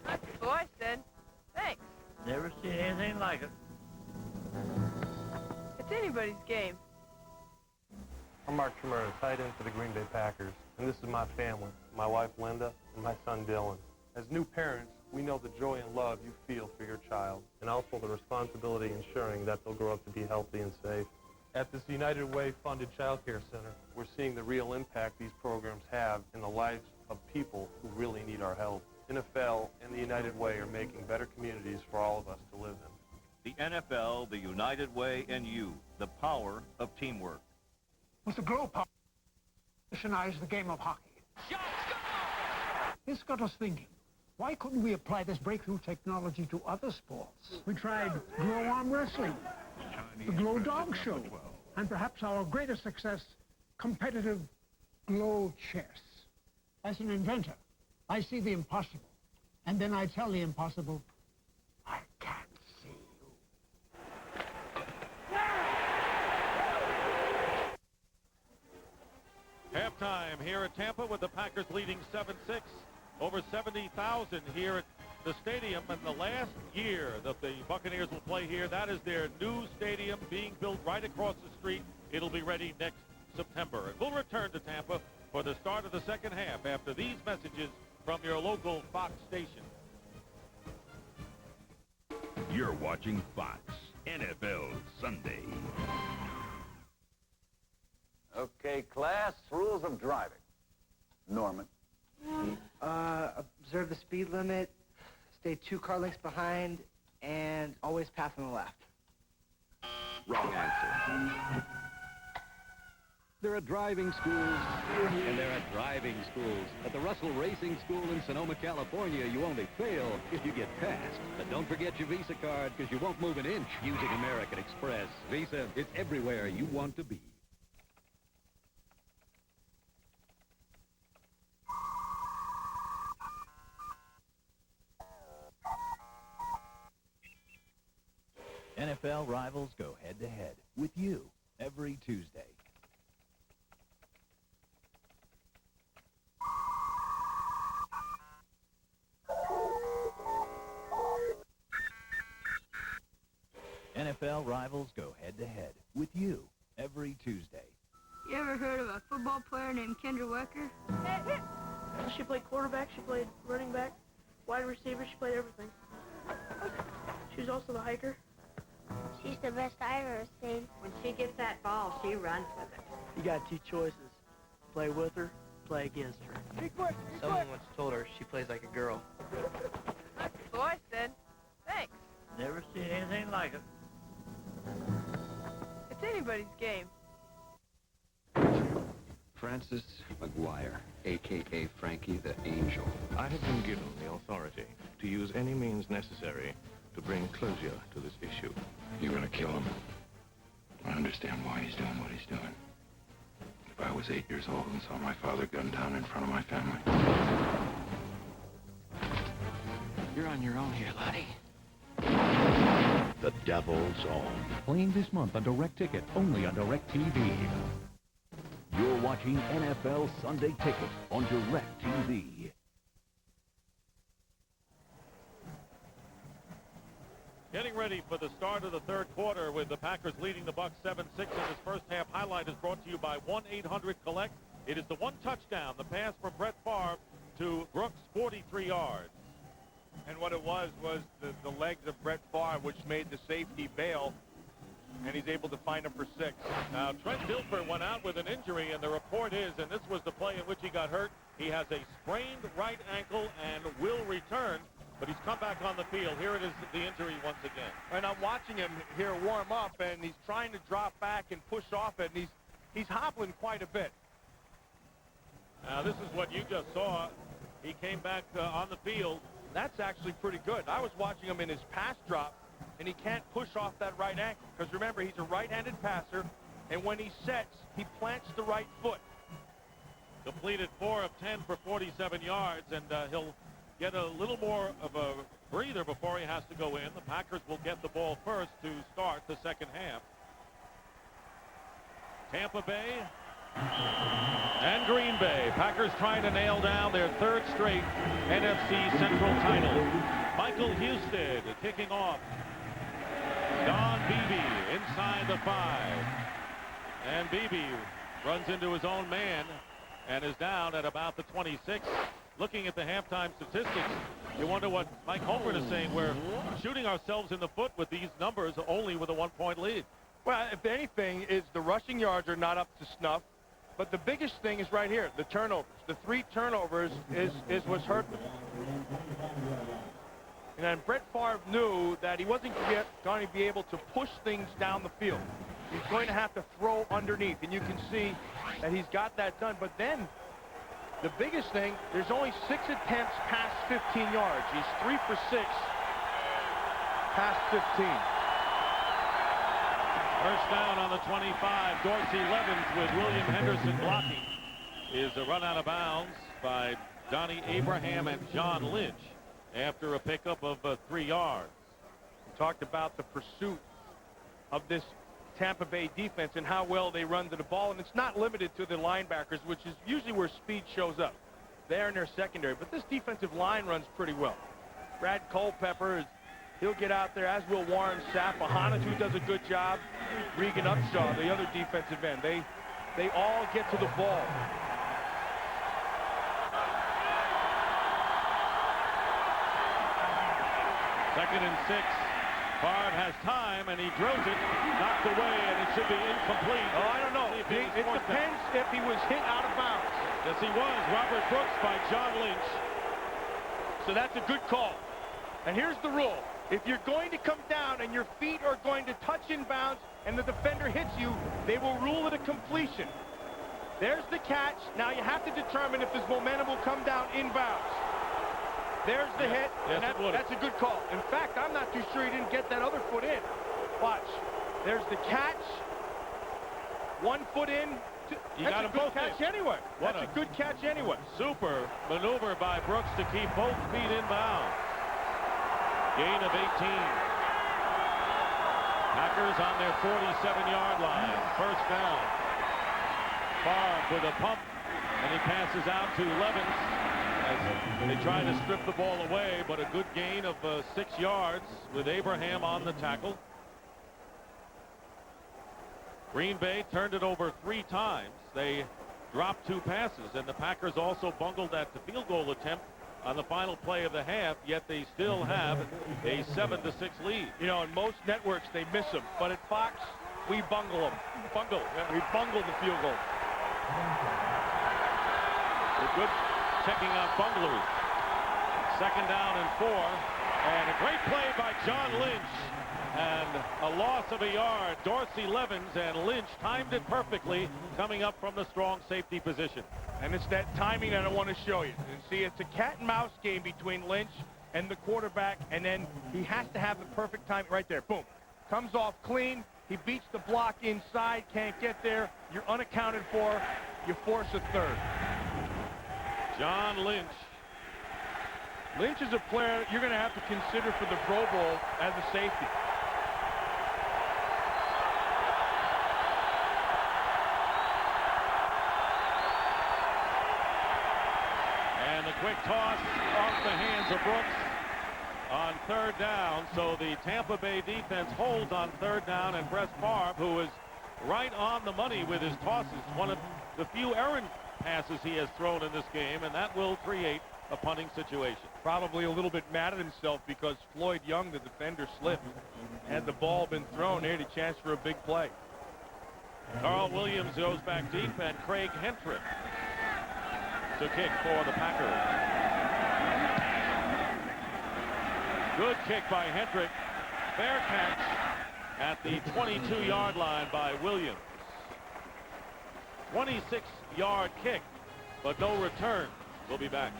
That's what I said. Thanks. Never seen anything like it. It's anybody's game. I'm Mark Tremere, tight end for the Green Bay Packers, and this is my family, my wife Linda and my son Dylan. As new parents, we know the joy and love you feel for your child, and also the responsibility ensuring that they'll grow up to be healthy and safe. At this United Way funded child care center, we're seeing the real impact these programs have in the lives of people who really need our help. NFL and the United Way are making better communities for all of us to live in. The NFL, the United Way, and you, the power of teamwork. With the Grow Power, revolutionize the game of hockey. This got us thinking, why couldn't we apply this breakthrough technology to other sports? We tried Grow Arm Wrestling, the Glow Dog Show, and perhaps our greatest success, competitive Glow Chess. As an inventor, I see the impossible, and then I tell the impossible, I can't see you. Halftime here at Tampa with the Packers leading 7-6. Over 70,000 here at the stadium. And the last year that the Buccaneers will play here, that is their new stadium being built right across the street. It'll be ready next September. And we'll return to Tampa for the start of the second half after these messages from your local Fox station. You're watching Fox NFL Sunday. Okay, class, rules of driving. Norman. Observe the speed limit, stay 2 car lengths behind, and always pass on the left. Wrong answer. There are driving schools, and there are driving schools. At the Russell Racing School in Sonoma, California, you only fail if you get passed. But don't forget your Visa card, because you won't move an inch using American Express. Visa, it's everywhere you want to be. NFL rivals go head-to-head with you every Tuesday. NFL rivals go head-to-head with you every Tuesday. You ever heard of a football player named Kendra Wecker? She played quarterback, she played running back, wide receiver, she played everything. She's also the hiker. She's the best I've ever seen. When she gets that ball, she runs with it. You got two choices. Play with her, play against her. Be quick, Someone once told her she plays like a girl. That's what I said. Thanks. Never seen anything like it. It's anybody's game. Francis McGuire, a.k.a. Frankie the Angel. I have been given the authority to use any means necessary to bring closure to this issue. You're gonna kill him. I understand why he's doing what he's doing. If I was 8 years old and saw my father gunned down in front of my family. You're on your own here, laddie. The Devil's Own. Playing this month on Direct Ticket, only on Direct TV. You're watching NFL Sunday Ticket on Direct TV. Getting ready for the start of the third quarter with the Packers leading the Bucs 7-6 in this first half. Highlight is brought to you by 1-800-COLLECT. It is the one touchdown, the pass from Brett Favre to Brooks, 43 yards. And what it was the legs of Brett Favre, which made the safety bail, and he's able to find him for 6. Now, Trent Dilfer went out with an injury, and the report is, and this was the play in which he got hurt, he has a sprained right ankle and will return, but he's come back on the field. Here it is, the injury once again. And I'm watching him here warm up, and he's trying to drop back and push off it, and he's hobbling quite a bit. Now, this is what you just saw. He came back on the field. That's actually pretty good. I was watching him in his pass drop, and he can't push off that right ankle. Because remember, he's a right-handed passer, and when he sets, he plants the right foot. Completed 4 of 10 for 47 yards, and he'll get a little more of a breather before he has to go in. The Packers will get the ball first to start the second half. Tampa Bay and Green Bay. Packers trying to nail down their 3rd straight NFC Central title. Michael Husted kicking off. Don Beebe inside the 5. And Beebe runs into his own man and is down at about the 26. Looking at the halftime statistics, you wonder what Mike Holmgren is saying. We're shooting ourselves in the foot with these numbers only with a 1-point lead. Well, if anything, is the rushing yards are not up to snuff. But the biggest thing is right here, the turnovers. The 3 turnovers is what's hurt them. And then Brett Favre knew that he wasn't going to be able to push things down the field. He's going to have to throw underneath, and you can see that he's got that done. But then the biggest thing, there's only 6 attempts past 15 yards. He's 3 for 6 past 15. First down on the 25. Dorsey Levens with William Henderson blocking. Is a run out of bounds by Donnie Abraham and John Lynch after a pickup of 3 yards. We talked about the pursuit of this Tampa Bay defense and how well they run to the ball, and it's not limited to the linebackers, which is usually where speed shows up. They're in their secondary, but this defensive line runs pretty well. Brad Culpepper, he'll get out there, as will Warren Sapp. Ahanotu does a good job. Regan Upshaw, the other defensive end. They all get to the ball. Second and 6. Favre has time, and he drills it, knocked away, and it should be incomplete. Oh, I don't know. It depends if he was hit out of bounds. Yes, he was. Robert Brooks by John Lynch. So that's a good call. And here's the rule. If you're going to come down and your feet are going to touch in bounds and the defender hits you, they will rule it a completion. There's the catch. Now you have to determine if his momentum will come down inbounds. There's the hit, yes, and that's a good call. In fact, I'm not too sure he didn't get that other foot in. Watch. There's the catch. 1 foot in. You That's got a him good both catch in. anyway. That's a good catch anyway. Super maneuver by Brooks to keep both feet in bounds. Gain of 18. Packers on their 47-yard line. First down. Favre with a pump, and he passes out to Levens. As they try to strip the ball away, but a good gain of 6 yards with Abraham on the tackle. Green Bay turned it over 3 times. They dropped 2 passes, and the Packers also bungled at the field goal attempt on the final play of the half, yet they still have a 7-6 lead. You know, in most networks, they miss them, but at Fox, we bungle them. We bungle the field goal. They're good checking out bunglers. Second down and 4, and a great play by John Lynch, and a loss of a yard. Dorsey Levens and Lynch timed it perfectly, coming up from the strong safety position. And it's that timing that I want to show you. And see, it's a cat and mouse game between Lynch and the quarterback, and then he has to have the perfect time right there. Boom. Comes off clean. He beats the block inside, can't get there. You're unaccounted for. You force a third. John Lynch. Lynch is a player you're going to have to consider for the Pro Bowl as a safety. And the quick toss off the hands of Brooks on 3rd down. So the Tampa Bay defense holds on 3rd down, and Brett Favre, who is right on the money with his tosses, one of the few errant passes he has thrown in this game, and that will create a punting situation. Probably a little bit mad at himself because Floyd Young, the defender, slipped. Had the ball been thrown, they had a chance for a big play. Carl Williams goes back deep, and Craig Hentrick to kick for the Packers. Good kick by Hentrick. Fair catch at the 22-yard line by Williams. 26-yard kick, but no return. We'll be back.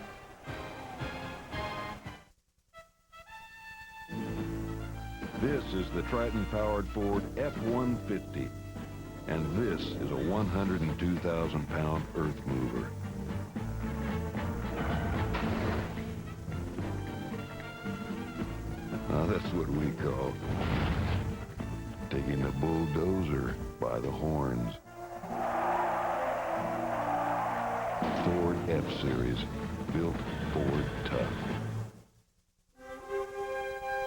This is the Triton-powered Ford F-150, and this is a 102,000-pound earth mover. Now that's what we call taking a bulldozer by the horns. Ford F-Series, built Ford tough.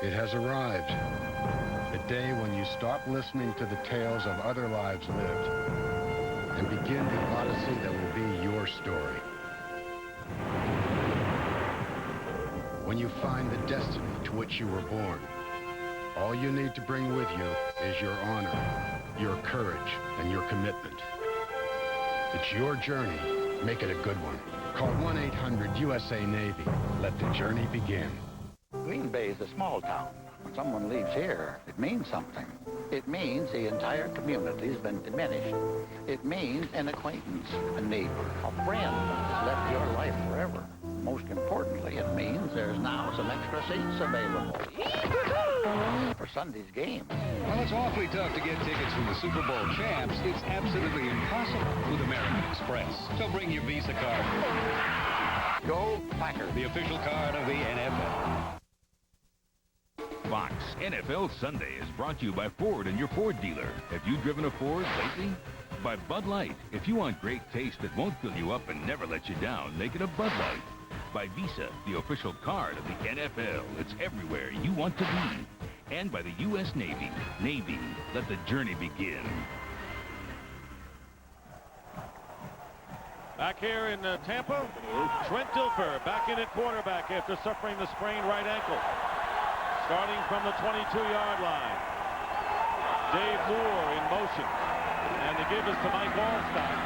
It has arrived. A day when you stop listening to the tales of other lives lived and begin the odyssey that will be your story. When you find the destiny to which you were born, all you need to bring with you is your honor, your courage, and your commitment. It's your journey. Make it a good one. Call 1-800-USA-NAVY. Let the journey begin. Green Bay is a small town. When someone leaves here, it means something. It means the entire community's been diminished. It means an acquaintance, a neighbor, a friend that's left your life forever. Most importantly, it means there's now some extra seats available for Sunday's game. Well, it's awfully tough to get tickets from the Super Bowl champs. It's absolutely impossible with American Express. So bring your Visa card. Go Packers. The official card of the NFL. Fox NFL Sunday is brought to you by Ford and your Ford dealer. Have you driven a Ford lately? By Bud Light. If you want great taste that won't fill you up and never let you down, make it a Bud Light. By Visa, the official card of the NFL. It's everywhere you want to be. And by the U.S. Navy. Navy, let the journey begin. Back here in Tampa, Trent Dilfer back in at quarterback after suffering the sprained right ankle. Starting from the 22-yard line. Dave Moore in motion. And the give is to Mike Allstott.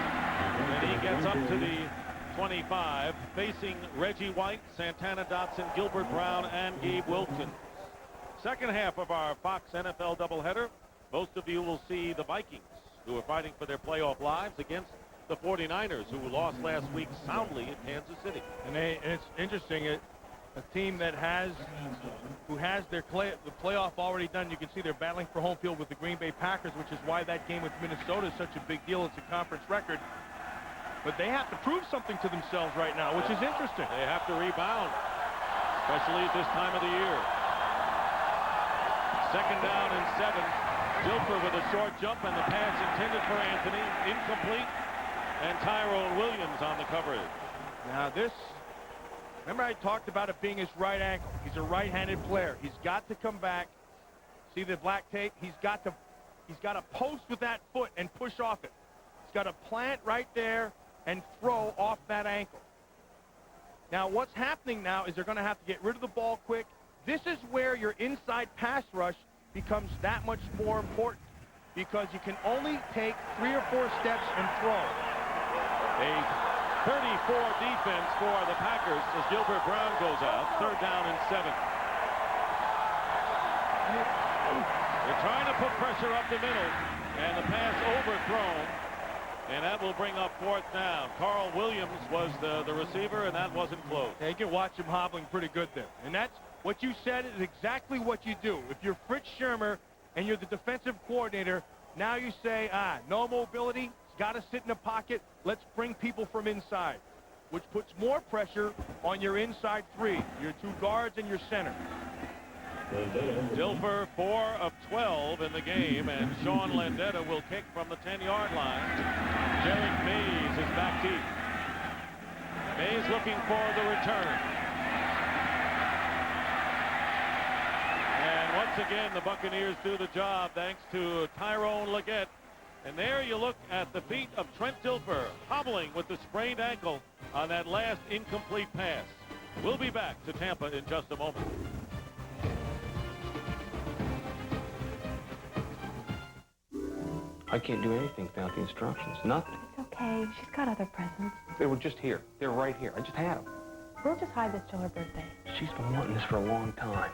And he gets up to the 25, facing Reggie White, Santana Dotson, Gilbert Brown, and Gabe Wilkins. Second half of our Fox NFL doubleheader. Most of you will see the Vikings, who are fighting for their playoff lives against the 49ers, who lost last week soundly in Kansas City. And it's interesting, a team that has the playoff already done. You can see they're battling for home field with the Green Bay Packers, which is why that game with Minnesota is such a big deal. It's a conference record. But they have to prove something to themselves right now, which is interesting. They have to rebound, especially at this time of the year. Second down and 7. Dilfer with a short jump, and the pass intended for Anthony. Incomplete. And Tyrone Williams on the coverage. Now this, remember I talked about it being his right ankle. He's a right-handed player. He's got to come back. See the black tape? He's got to post with that foot and push off it. He's got to plant right there and throw off that ankle. Now what's happening now is they're going to have to get rid of the ball quick. This is where your inside pass rush becomes that much more important, because you can only take 3 or 4 steps and throw. A 34 defense for the Packers as Gilbert Brown goes out. Third down and 7. They're trying to put pressure up the middle, and the pass overthrown, and that will bring up 4th down. Carl Williams was the receiver, and that wasn't close. Yeah, you can watch him hobbling pretty good there. And that's what you said is exactly what you do. If you're Fritz Shermer and you're the defensive coordinator, now you say, no mobility, it's got to sit in the pocket, let's bring people from inside, which puts more pressure on your inside 3, your 2 guards and your center. Dilfer 4 of 12 in the game, and Sean Landetta will kick from the 10-yard line. Derek Mays is back deep. Mays looking for the return. And once again, the Buccaneers do the job thanks to Tyrone Leggett And there you look at the feet of Trent Dilfer, hobbling with the sprained ankle on that last incomplete pass. We'll be back to Tampa in just a moment. I can't do anything without the instructions. Nothing. It's okay. She's got other presents. They were just here. They're right here. I just had them. We'll just hide this till her birthday. She's been wanting this for a long time.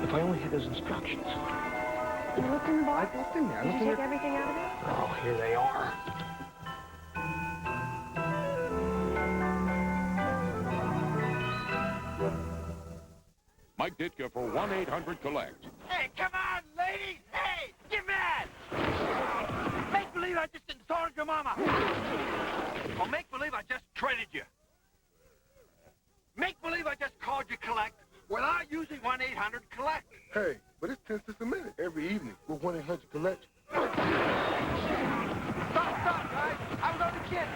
If I only had those instructions. You looked in the box? I looked in there. Did you take everything out of it? Oh, here they are. Mike Ditka for 1-800-COLLECT. Hey, come on, ladies! Hey, get mad! Make believe I just insulted your mama. Or make believe I just traded you. Make believe I just called you collect without using 1-800-COLLECT. Hey, but it's 10 cents a minute every evening with 1-800-COLLECT. Stop, guys! I was only kidding.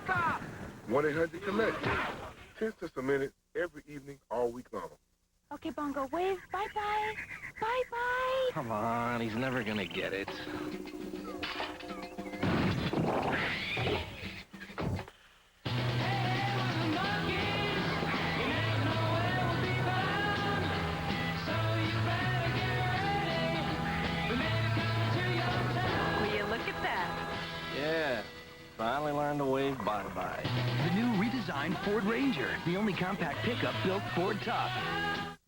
Stop! 1-800-COLLECT. 10 cents a minute every evening all week long. Okay, Bongo, wave. Bye-bye. Bye-bye. Come on, he's never gonna get it. Will you look at that? Yeah, finally learned to wave bye-bye. The new redesigned Ford Ranger, the only compact pickup built Ford tough.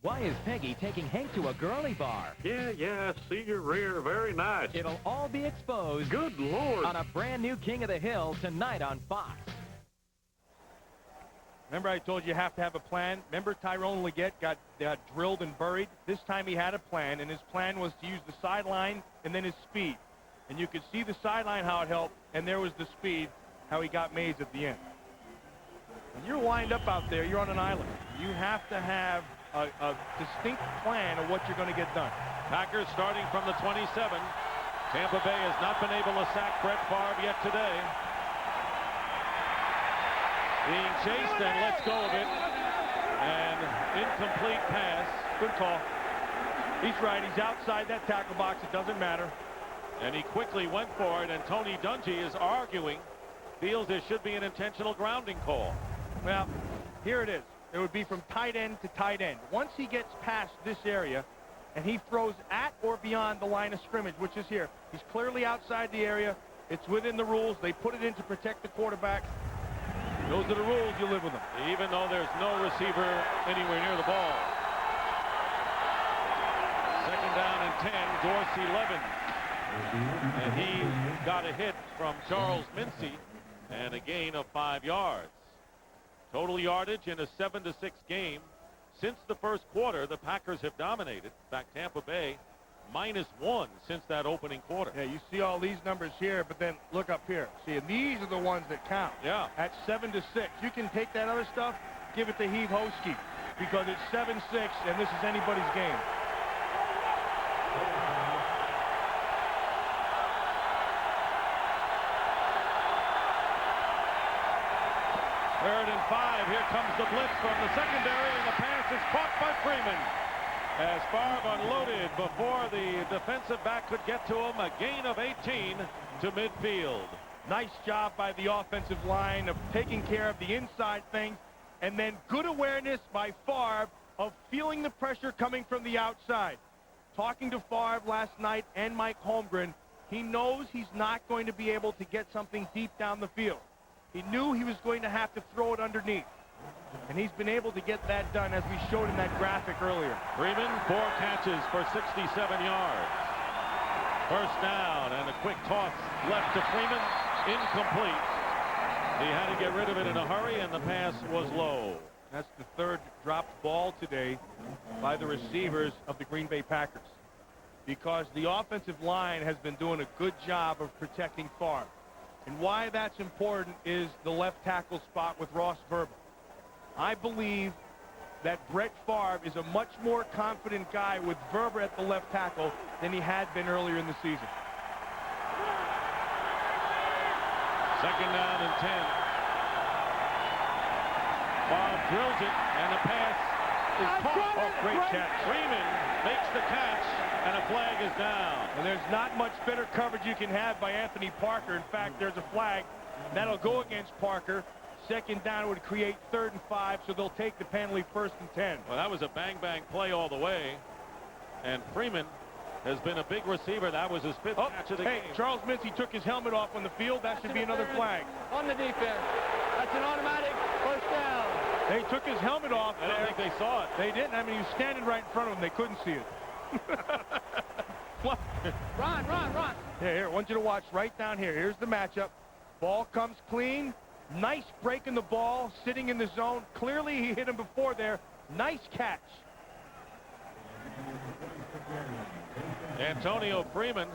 Why is Peggy taking Hank to a girly bar? Yeah, see your rear, very nice. It'll all be exposed. Good Lord. On a brand new King of the Hill tonight on Fox. Remember I told you you have to have a plan? Remember Tyrone Leggett got drilled and buried? This time he had a plan, and his plan was to use the sideline and then his speed. And you could see the sideline how it helped, and there was the speed, how he got Mays at the end. When you're lined up out there, you're on an island. You have to have a distinct plan of what you're going to get done. Packers starting from the 27. Tampa Bay has not been able to sack Brett Favre yet today. Being chased and lets go of it. And incomplete pass. Good call. He's right. He's outside that tackle box. It doesn't matter. And he quickly went for it, and Tony Dungy is arguing, feels there should be an intentional grounding call. Well, here it is. It would be from tight end to tight end. Once he gets past this area and he throws at or beyond the line of scrimmage, which is here, he's clearly outside the area. It's within the rules. They put it in to protect the quarterback. Those are the rules. You live with them. Even though there's no receiver anywhere near the ball. Second down and 10, Dorsey Levin. And he got a hit from Charles Mincy and a gain of 5 yards. Total yardage in a 7-6 game. Since the first quarter, the Packers have dominated. In fact, Tampa Bay -1 since that opening quarter. Yeah, you see all these numbers here, but then look up here. See, and these are the ones that count. Yeah. At 7-6. You can take that other stuff, give it to Heath Hosky, because it's 7-6, and this is anybody's game. Third and 5. Here comes the blitz from the secondary, and the pass is caught by Freeman. As Favre unloaded before the defensive back could get to him, a gain of 18 to midfield. Nice job by the offensive line of taking care of the inside things, and then good awareness by Favre of feeling the pressure coming from the outside. Talking to Favre last night and Mike Holmgren, he knows he's not going to be able to get something deep down the field. He knew he was going to have to throw it underneath. And he's been able to get that done, as we showed in that graphic earlier. Freeman, 4 catches for 67 yards. First down, and a quick toss left to Freeman. Incomplete. He had to get rid of it in a hurry, and the pass was low. That's the third dropped ball today by the receivers of the Green Bay Packers, because the offensive line has been doing a good job of protecting Favre. And why that's important is the left tackle spot with Ross Verba. I believe that Brett Favre is a much more confident guy with Verba at the left tackle than he had been earlier in the season. Second down and 10. Favre drills it, and the pass is caught. Oh, great catch. Freeman makes the catch, and a flag is down. And there's not much better coverage you can have by Anthony Parker. In fact, there's a flag that'll go against Parker. Second down would create 3rd and 5, so they'll take the penalty 1st and 10. Well, that was a bang-bang play all the way. And Freeman has been a big receiver. That was his 5th catch of the game. Charles Mincy took his helmet off on the field. That should be another flag. On the defense. That's an automatic first down. They took his helmet off. I don't think they saw it. They didn't. I mean, he was standing right in front of them. They couldn't see it. Run. Here, I want you to watch right down here. Here's the matchup. Ball comes clean. Nice break in the ball, sitting in the zone. Clearly, he hit him before there. Nice catch. Antonio Freeman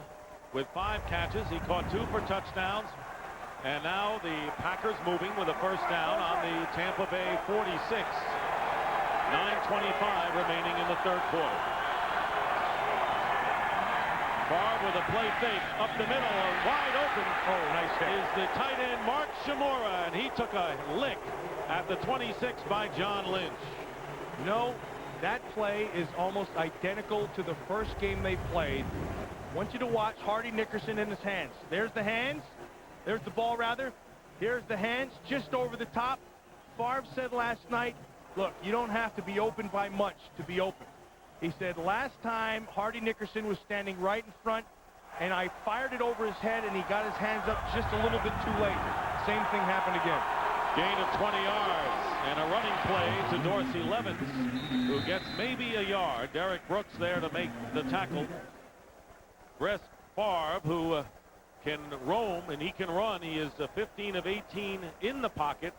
with 5 catches. He caught 2 for touchdowns. And now the Packers moving with a first down on the Tampa Bay 46. 9:25 remaining in the 3rd quarter. Favre with a play fake up the middle, wide open. Oh, nice hit. Is the tight end Mark Shimura, and he took a lick at the 26 by John Lynch. No, that play is almost identical to the first game they played. I want you to watch Hardy Nickerson in his hands. There's the hands. There's the ball, rather. Here's the hands just over the top. Favre said last night, look, you don't have to be open by much to be open. He said last time Hardy Nickerson was standing right in front, and I fired it over his head, and he got his hands up just a little bit too late. Same thing happened again. Gain of 20 yards and a running play to Dorsey Levens, who gets maybe a yard. Derek Brooks there to make the tackle. Brett Favre, who can roam and he can run. He is 15 of 18 in the pocket.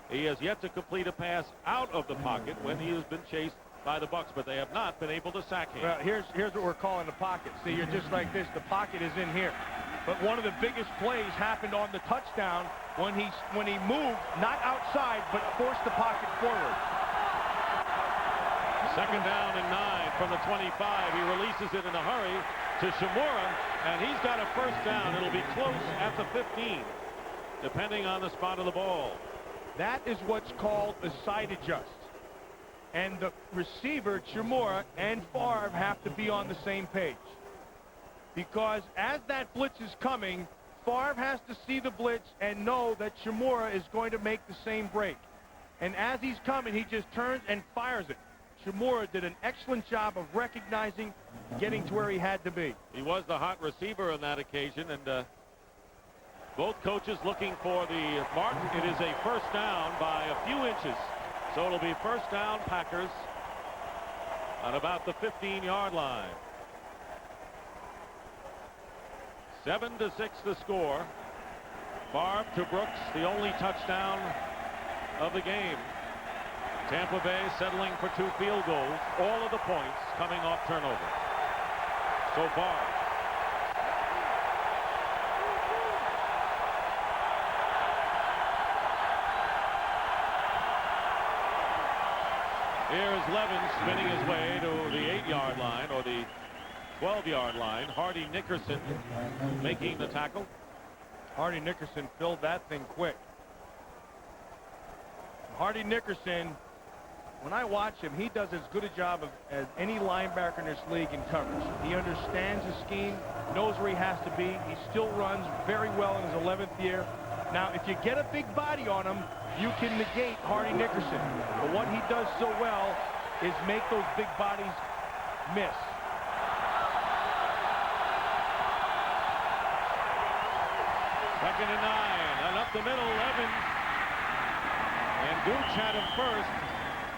He has yet to complete a pass out of the pocket when he has been chased by the Bucs, but they have not been able to sack him. Well, here's what we're calling the pocket. See, you're just like this. The pocket is in here. But one of the biggest plays happened on the touchdown when he moved, not outside, but forced the pocket forward. 2nd down and 9 from the 25. He releases it in a hurry to Shimura, and he's got a first down. It'll be close at the 15, depending on the spot of the ball. That is what's called a side adjust. And the receiver, Shimura, and Favre have to be on the same page. Because as that blitz is coming, Favre has to see the blitz and know that Shimura is going to make the same break. And as he's coming, he just turns and fires it. Shimura did an excellent job of recognizing, getting to where he had to be. He was the hot receiver on that occasion, and both coaches looking for the mark. It is a first down by a few inches. So it'll be first down Packers at about the 15-yard line. 7-6 the score. Favre to Brooks, the only touchdown of the game. Tampa Bay settling for 2 field goals. All of the points coming off turnover so far. Here's Levens spinning his way to the 8-yard line, or the 12-yard line. Hardy Nickerson making the tackle. Hardy Nickerson filled that thing quick. Hardy Nickerson, when I watch him, he does as good a job as any linebacker in this league in coverage. He understands the scheme, knows where he has to be. He still runs very well in his 11th year. Now, if you get a big body on him, you can negate Hardy Nickerson. But what he does so well is make those big bodies miss. Second and 9, and up the middle, Evans. And Gooch had him first,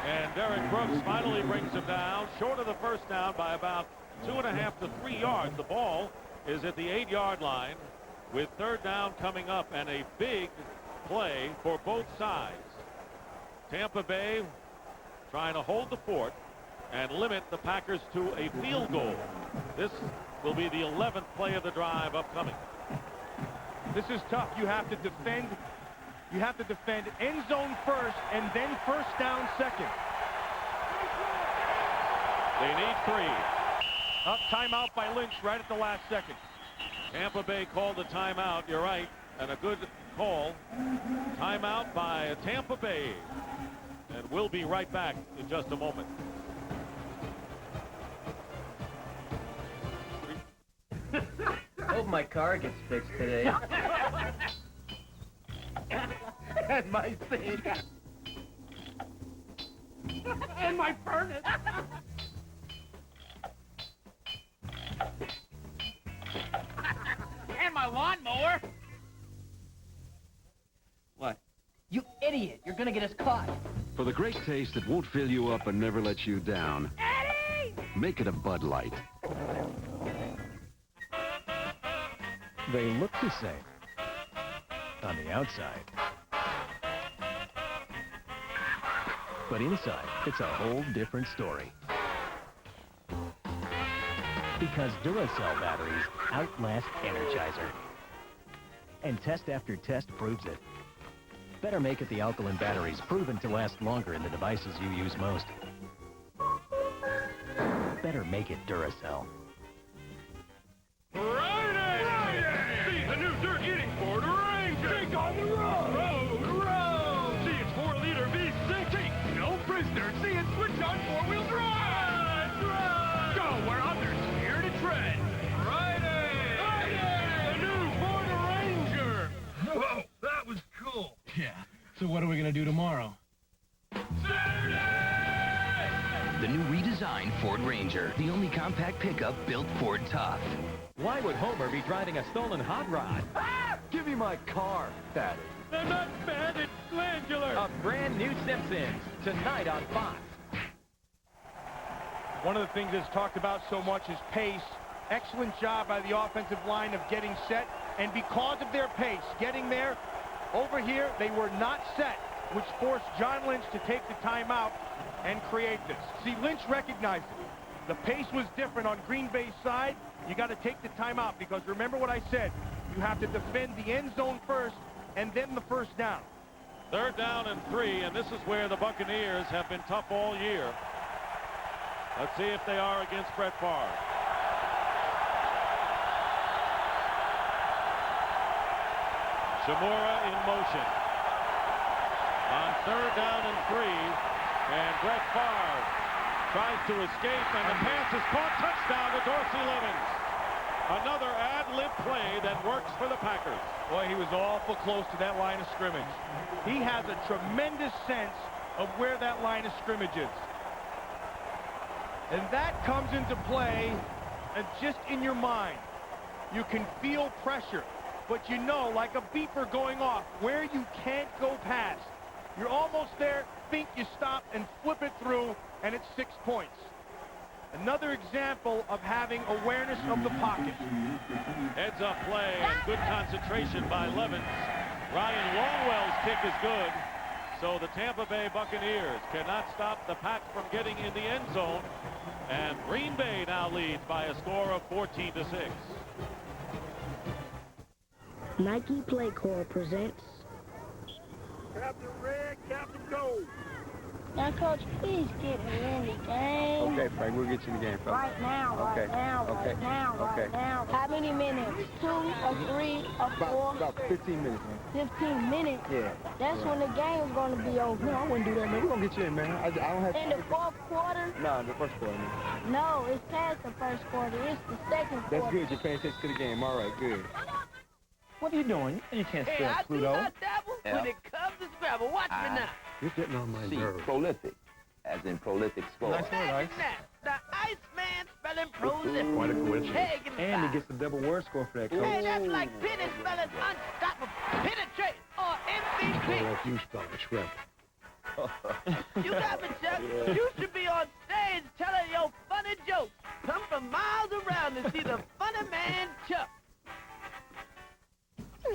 and Derek Brooks finally brings him down, short of the first down by about 2.5 to 3 yards. The ball is at the 8-yard line with 3rd down coming up, and a big play for both sides. Tampa Bay trying to hold the fort and limit the Packers to a field goal. This will be the 11th play of the drive upcoming. This is tough. You have to defend. You have to defend end zone first and then first down second. They need 3. Up, timeout by Lynch right at the last second. Tampa Bay called a timeout. You're right, and a good call. Timeout by Tampa Bay. And we'll be right back in just a moment. hope my car gets fixed today. And my sink. And my furnace. And my lawnmower. What? You idiot! You're gonna get us caught. For the great taste that won't fill you up and never let you down, Eddie! make it a Bud Light. They look the same on the outside. But inside, it's a whole different story. Because Duracell batteries outlast Energizer. And test after test proves it. Better make it the alkaline batteries proven to last longer in the devices you use most. Better make it Duracell. See the new dirt eating Ford Ranger. Take on the road. Road. See its 4-liter V6. Take no prisoner. See it switch on 4-wheel drive. Drive. Go where others fear to tread. Friday. The new Ford Ranger. Whoa, that was cool. Yeah. So what are we gonna do tomorrow? The new redesigned Ford Ranger, the only compact pickup built Ford tough. Why would Homer be driving a stolen hot rod? Ah! Give me my car, Fatty. They're not bad, it's glandular. A brand new Simpsons, tonight on Fox. One of the things that's talked about so much is pace. Excellent job by the offensive line of getting set. And because of their pace, getting there, over here, they were not set, which forced John Lynch to take the timeout and create this. See, Lynch recognized it. The pace was different on Green Bay's side. You got to take the timeout because remember what I said. You have to defend the end zone first and then the first down. 3rd down and 3, and this is where the Buccaneers have been tough all year. Let's see if they are against Brett Favre. Shimura in motion. On 3rd down and 3, and Brett Favre tries to escape, and the pass is caught. Touchdown to Dorsey Levens. Another ad-lib play that works for the Packers. Boy, he was awful close to that line of scrimmage. He has a tremendous sense of where that line of scrimmage is. And that comes into play just in your mind. You can feel pressure, but you know, like a beeper going off, where you can't go past. You're almost there, think you stop and flip it through, and it's 6 points. Another example of having awareness of the pocket. Heads up play and good concentration by Levens. Ryan Longwell's kick is good. So the Tampa Bay Buccaneers cannot stop the Pack from getting in the end zone. And Green Bay now leads by a score of 14-6. Nike Playcore presents Captain Red, Captain Gold. Now, Coach, please get me in the game. Okay, Frank, we'll get you in the game, fella. Right now, Okay. right now, Okay. right now, Okay. right now. How many minutes? 2 or 3 or 4? About 15 minutes, man. 15 minutes? Yeah. That's when the game's going to be over. No, I wouldn't do that, man. We're going to get you in, man. I don't have In the 4th quarter? No, the first quarter, man. No, it's past the 1st quarter. It's the 2nd quarter. That's good. You're paying attention to the game. All right, good. What are you doing? You can't Hey, spell I do Pluto. not dabble when it comes to Scrabble. Watch me now. You're getting on my nerves. Prolific, as in prolific score. Nice word, Ice. The Iceman spelling prolific. Quite a coincidence. Hey, give me And he 5. gets the double word score for that, Coach. Hey, that's like Penny spelling unstoppable. Penetrate or MVP. Like you spell it, shrimp. You got me, Chuck. You should be on stage telling your funny jokes. Come from miles around to see the funny man, Chuck.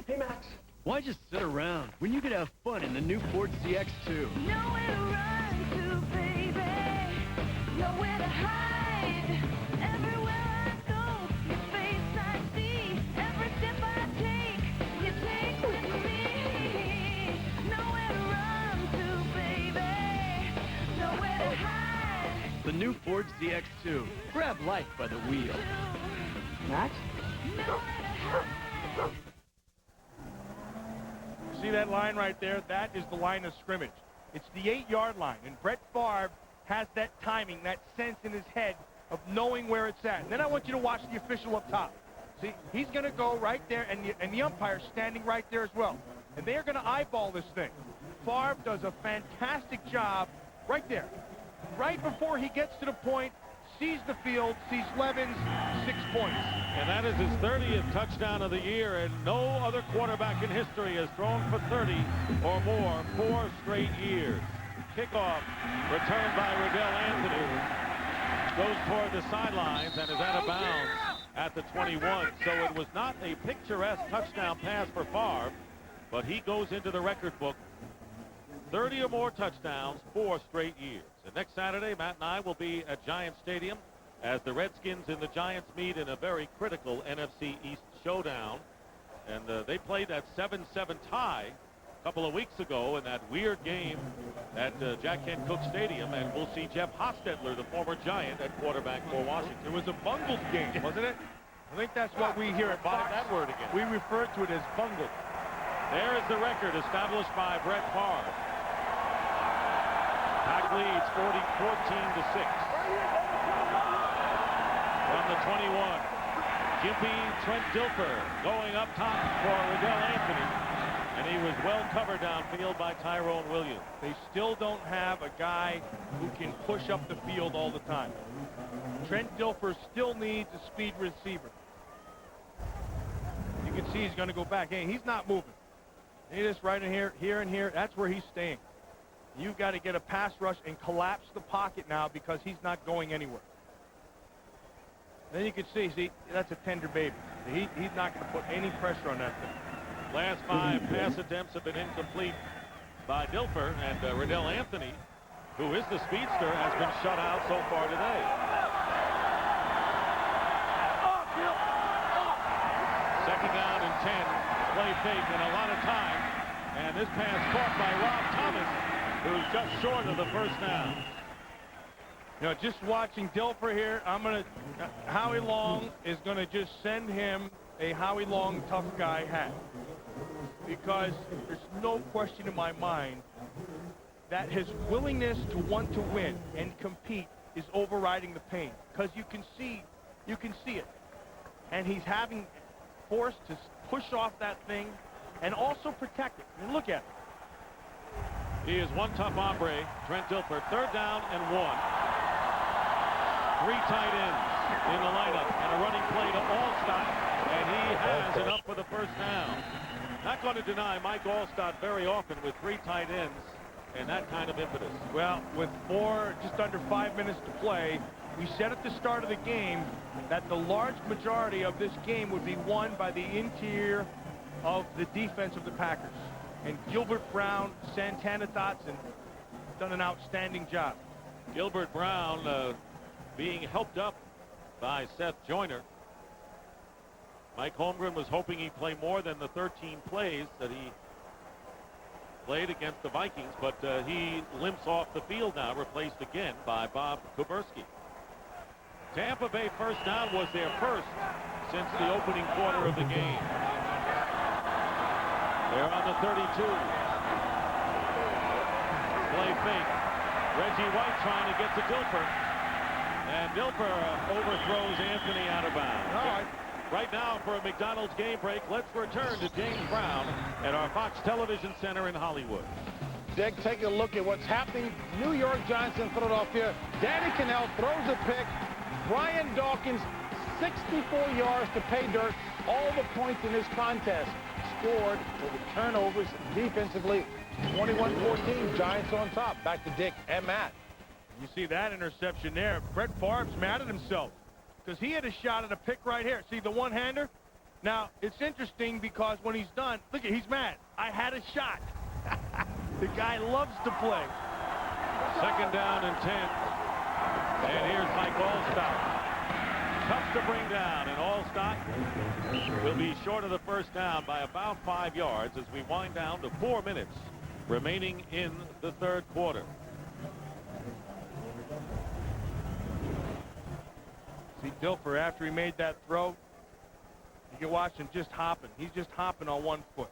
Hey, Max. Why just sit around when you could have fun in the new Ford CX2? Nowhere to run to, baby. Nowhere to hide. Everywhere I go, your face I see. Every step I take, you take with me. Nowhere to run to, baby. Nowhere to hide. The new Ford CX2. Grab life by the wheel. Max? See that line right there? That is the line of scrimmage. It's the 8-yard line, and Brett Favre has that timing, that sense in his head of knowing where it's at. And then I want you to watch the official up top. See, he's going to go right there, and the umpire's standing right there as well. And they're going to eyeball this thing. Favre does a fantastic job right there. Right before he gets to the point, sees the field, sees Levens, 6 points. And that is his 30th touchdown of the year, and no other quarterback in history has thrown for 30 or more 4 straight years. Kickoff returned by Riddell Anthony. Goes toward the sidelines and is out of bounds at the 21. So it was not a picturesque touchdown pass for Favre, but he goes into the record book. 30 or more touchdowns 4 straight years. And next Saturday, Matt and I will be at Giants Stadium as the Redskins and the Giants meet in a very critical NFC East showdown. And they played that 7-7 tie a couple of weeks ago in that weird game at Jack Kent Cooke Stadium. And we'll see Jeff Hostetler, the former Giant, at quarterback for Washington. It was a bungled game, wasn't it? I think that's what we hear at Fox. That word again. We refer to it as bungled. There is the record established by Brett Favre. Pack leads 14-6. From the 21, Gimpy Trent Dilfer going up top for Riddell Anthony. And he was well covered downfield by Tyrone Williams. They still don't have a guy who can push up the field all the time. Trent Dilfer still needs a speed receiver. You can see he's going to go back. Hey, he's not moving. See this right in here and here. That's where he's staying. You've got to get a pass rush and collapse the pocket now because he's not going anywhere. Then you can see, that's a tender baby. He's not going to put any pressure on that thing. Last 5 pass attempts have been incomplete by Dilfer, and Riddell Anthony, who is the speedster, has been shut out so far today. Second down and 10. Play fake and a lot of time. And this pass caught by Rob Thomas, who's just short of the first down. You know, just watching Dilfer here, Howie Long is going to just send him a Howie Long tough guy hat. Because there's no question in my mind that his willingness to want to win and compete is overriding the pain. Because you can see it. And he's having forced to push off that thing and also protect it. I mean, look at it. He is one tough hombre, Trent Dilfer. 3rd down and 1. 3 tight ends in the lineup and a running play to Allstott, and he has enough for the first down. Not going to deny Mike Allstott very often with 3 tight ends and that kind of impetus. Well, with just under 5 minutes to play, we said at the start of the game that the large majority of this game would be won by the interior of the defense of the Packers. And Gilbert Brown, Santana Dotson done an outstanding job. Gilbert Brown being helped up by Seth Joyner. Mike Holmgren was hoping he'd play more than the 13 plays that he played against the Vikings, but he limps off the field now, replaced again by Bob Kuberski. Tampa Bay first down was their first since the opening quarter of the game. They're on the 32. Play fake. Reggie White trying to get to Dilfer. And Dilfer overthrows Anthony out of bounds. All right. Right now for a McDonald's game break, let's return to James Brown at our Fox Television Center in Hollywood. Dick, take a look at what's happening. New York Giants in Philadelphia. Danny Cannell throws a pick. Brian Dawkins, 64 yards to pay dirt. All the points in this contest scored with the turnovers defensively. 21-14, Giants on top. Back to Dick and Matt. You see that interception there. Brett Favre's mad at himself because he had a shot at a pick right here. See the one-hander? Now, it's interesting because when he's done, look at, he's mad. I had a shot. The guy loves to play. 2nd down and 10. And here's Mike Allstott. Tough to bring down, and Allstott will be short of the first down by about 5 yards as we wind down to 4 minutes remaining in the 3rd quarter. See Dilfer, after he made that throw, you can watch him just hopping. He's just hopping on one foot.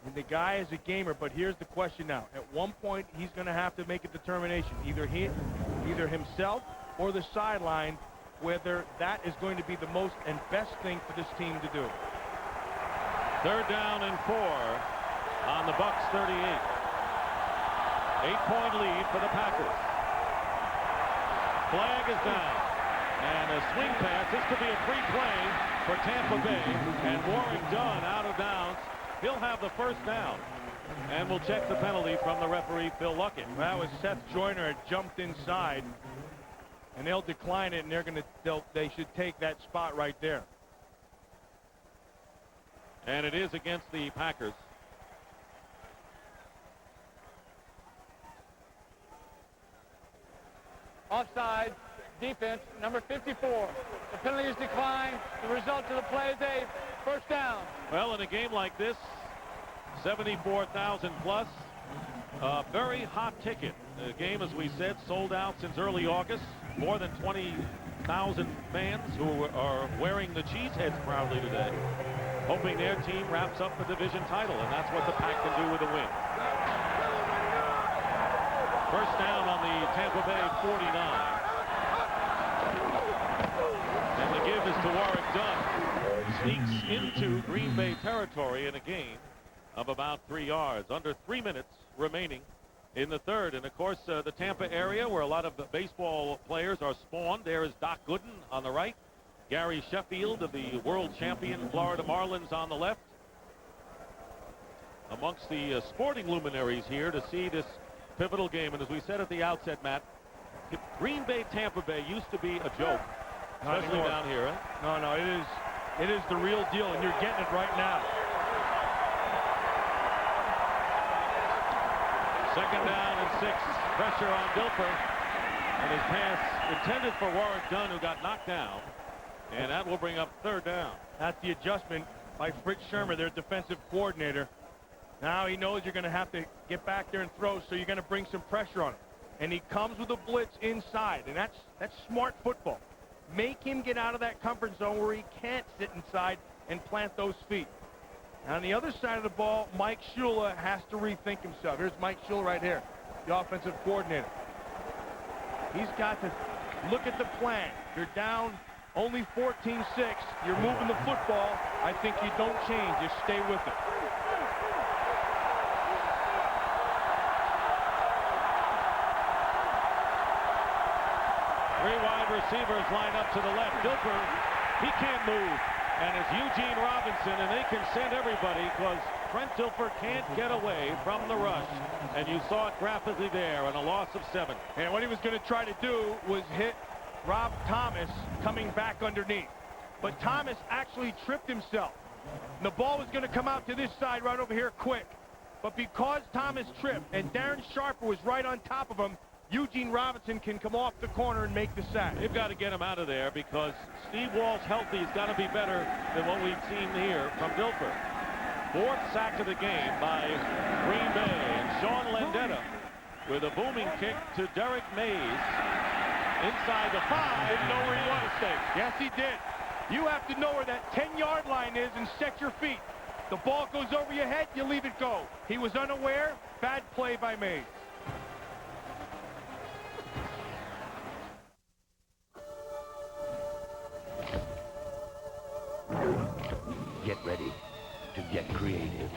And the guy is a gamer, but here's the question now. At one point, he's going to have to make a determination. Either himself or the sideline whether that is going to be the most and best thing for this team to do. 3rd down and 4 on the Bucs 38. 8-point lead for the Packers. Flag is down. And a swing pass. This could be a free play for Tampa Bay. And Warwick Dunn out of bounds. He'll have the 1st down. And we'll check the penalty from the referee, Phil Luckett. That was Seth Joyner had jumped inside. And they'll decline it, and they should take that spot right there. And it is against the Packers. Offside, defense, number 54. The penalty is declined. The result of the play is a 1st down. Well, in a game like this, 74,000 plus, a very hot ticket. The game, as we said, sold out since early August. More than 20,000 fans who are wearing the Cheeseheads proudly today, hoping their team wraps up the division title, and that's what the Pack can do with a win. 1st down on the Tampa Bay 49. And the give is to Warwick Dunn. Sneaks into Green Bay territory in a gain of about 3 yards. Under 3 minutes remaining in the 3rd. And, of course, the Tampa area where a lot of the baseball players are spawned. There is Doc Gooden on the right. Gary Sheffield of the world champion Florida Marlins on the left. Amongst the sporting luminaries here to see this pivotal game. And as we said at the outset, Matt, Green Bay, Tampa Bay used to be a joke, especially down here. Huh? No, it is the real deal, and you're getting it right now. 2nd down and 6. Pressure on Dilfer. And his pass intended for Warwick Dunn, who got knocked down. And that will bring up 3rd down. That's the adjustment by Fritz Shermer, their defensive coordinator. Now he knows you're going to have to get back there and throw, so you're going to bring some pressure on him. And he comes with a blitz inside, and that's smart football. Make him get out of that comfort zone where he can't sit inside and plant those feet. On the other side of the ball, Mike Shula has to rethink himself. Here's Mike Shula right here, the offensive coordinator. He's got to look at the plan. You're down only 14-6. You're moving the football. I think you don't change. You stay with it. Three wide receivers line up to the left. Dilfer, he can't move. And it's Eugene Robinson, and they can send everybody because Trent Dilfer can't get away from the rush. And you saw it graphically there, and a loss of 7. And what he was going to try to do was hit Rob Thomas coming back underneath. But Thomas actually tripped himself. And the ball was going to come out to this side right over here quick. But because Thomas tripped and Darren Sharper was right on top of him, Eugene Robinson can come off the corner and make the sack. They've got to get him out of there because Steve Walsh healthy has got to be better than what we've seen here from Dilfer. 4th sack of the game by Green Bay. And Sean Landetta with a booming kick to Derek Mays inside the 5. Didn't know where he was. Yes, he did. You have to know where that 10-yard line is and set your feet. The ball goes over your head, you leave it go. He was unaware. Bad play by Mays. Get ready to get creative.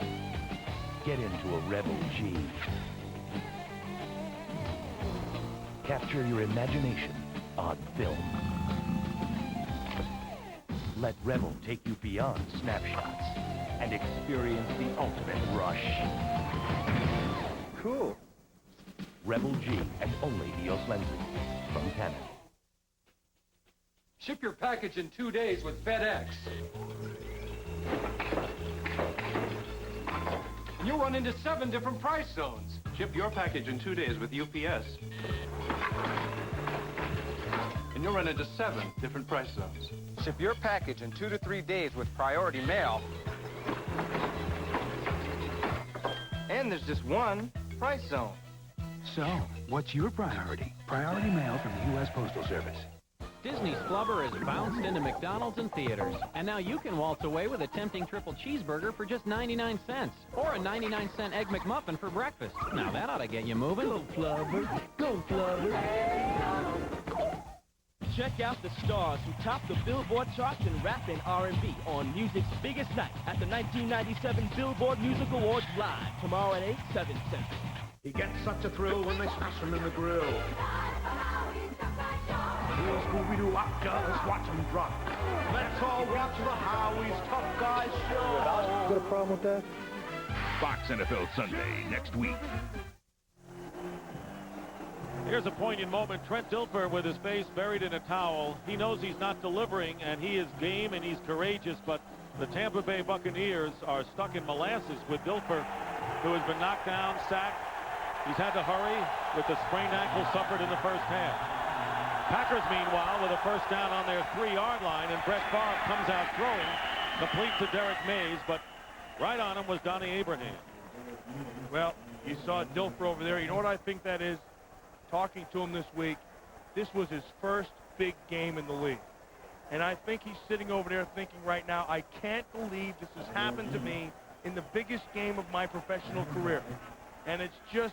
Get into a Rebel G. Capture your imagination on film. Let Rebel take you beyond snapshots and experience the ultimate rush. Cool. Rebel G and only EOS lenses from Canon. Ship your package in 2 days with FedEx. And you'll run into 7 different price zones. Ship your package in 2 days with UPS. And you'll run into 7 different price zones. Ship your package in 2 to 3 days with Priority Mail. And there's just 1 price zone. So, what's your priority? Priority Mail from the U.S. Postal Service. Disney's Flubber has bounced into McDonald's and theaters. And now you can waltz away with a tempting triple cheeseburger for just 99 cents. Or a 99-cent Egg McMuffin for breakfast. Now that ought to get you moving. Go, Flubber. Go, Flubber. Check out the stars who topped the Billboard charts in rap and R&B on music's biggest night at the 1997 Billboard Music Awards live tomorrow at 8, 7 Central. He gets such a thrill when they smash him in the grill. Real Scooby-Doo actor, let's watch him drop. Let's all watch the Howie's Tough Guys show. Got a problem with that? Fox NFL Sunday next week. Here's a poignant moment. Trent Dilfer with his face buried in a towel. He knows he's not delivering, and he is game and he's courageous, but the Tampa Bay Buccaneers are stuck in molasses with Dilfer, who has been knocked down, sacked. He's had to hurry with the sprained ankle suffered in the first half. Packers, meanwhile, with a first down on their 3-yard line, and Brett Favre comes out throwing, complete to Derek Mays, but right on him was Donnie Abraham. Well, you saw Dilfer over there. You know what I think that is? Talking to him this week, this was his first big game in the league. And I think he's sitting over there thinking right now, I can't believe this has happened to me in the biggest game of my professional career. And it's just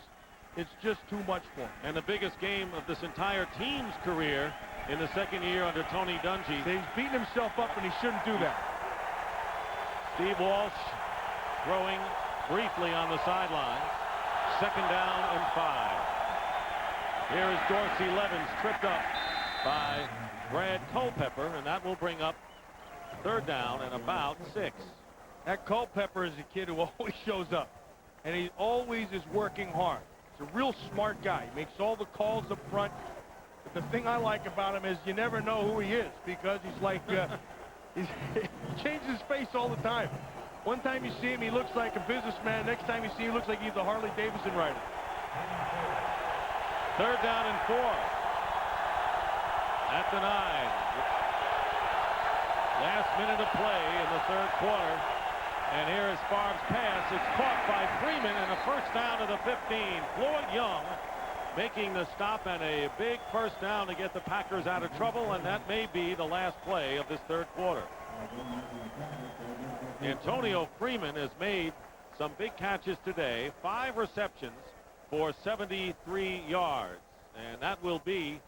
too much for him. And the biggest game of this entire team's career in the second year under Tony Dungy. He's beating himself up, and he shouldn't do that. Steve Walsh throwing briefly on the sideline. Second down and 5. Here is Dorsey Levens tripped up by Brad Culpepper, and that will bring up third down and about 6. That Culpepper is a kid who always shows up, and he always is working hard. He's a real smart guy. He makes all the calls up front. But the thing I like about him is you never know who he is, because he's like, he changes his face all the time. One time you see him, he looks like a businessman. Next time you see him, he looks like he's a Harley Davidson rider. Third down and 4 at the 9. Last minute of play in the third quarter. And here is Favre's pass. It's caught by Freeman, and a first down to the 15. Floyd Young making the stop, and a big first down to get the Packers out of trouble, and that may be the last play of this third quarter. Antonio Freeman has made some big catches today. 5 receptions for 73 yards, and that will be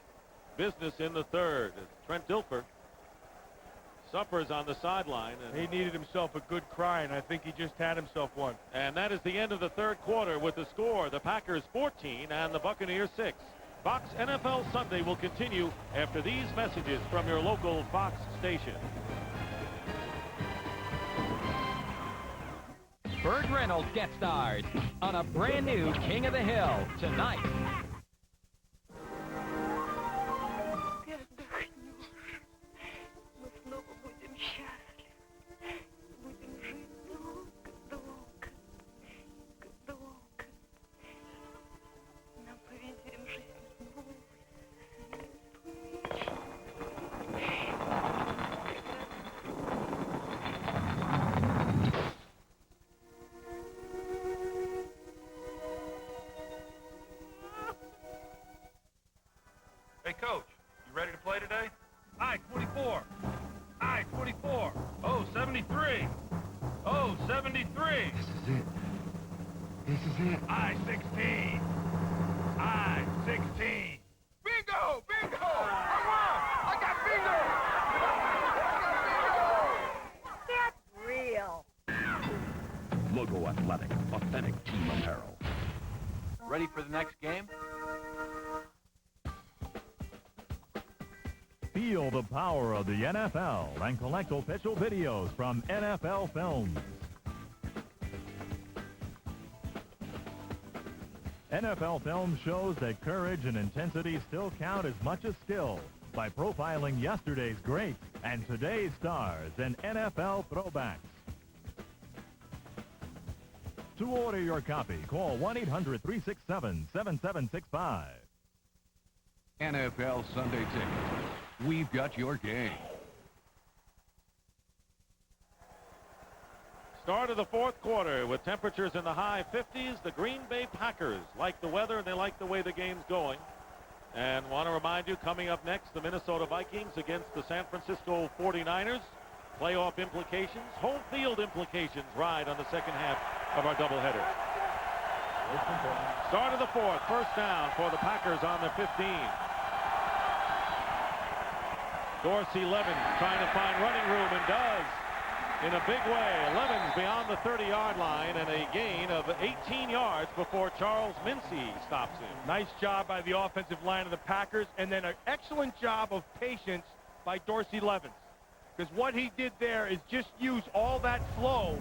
business in the third. Trent Dilfer suffers on the sideline. And he needed himself a good cry, and I think he just had himself one. And that is the end of the third quarter with the score. The Packers 14 and the Buccaneers 6. Fox NFL Sunday will continue after these messages from your local Fox station. Burt Reynolds guest stars on a brand new King of the Hill tonight. Hey, Coach, you ready to play today? I-24. I-24. Oh, 73. Oh, 73. This is it. This is it. I-16. I-16. Bingo! Bingo! I won! I got bingo! That's real. Logo Athletic, authentic team apparel. Ready for the next game? Feel the power of the NFL and collect official videos from NFL Films. NFL Films shows that courage and intensity still count as much as skill by profiling yesterday's greats and today's stars in NFL throwbacks. To order your copy, call 1-800-367-7765. NFL Sunday Ticket. We've got your game. Start of the fourth quarter with temperatures in the high 50s. The Green Bay Packers like the weather, and they like the way the game's going. And want to remind you, coming up next, the Minnesota Vikings against the San Francisco 49ers. Playoff implications, home field implications ride on the second half of our doubleheader. Start of the fourth, first down for the Packers on the 15. Dorsey Levens trying to find running room and does in a big way. Levens beyond the 30-yard line and a gain of 18 yards before Charles Mincy stops him. Nice job by the offensive line of the Packers, and then an excellent job of patience by Dorsey Levens. Because what he did there is just use all that flow,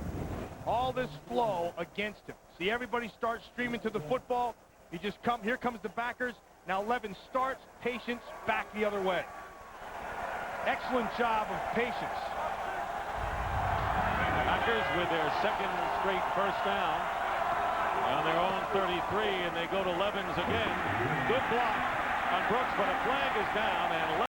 all this flow against him. See, everybody starts streaming to the football. Here comes the backers. Now Levens starts, patience, back the other way. Excellent job of patience. Packers with their second straight first down on their own 33, and they go to Levens again. Good block on Brooks, but a flag is down, and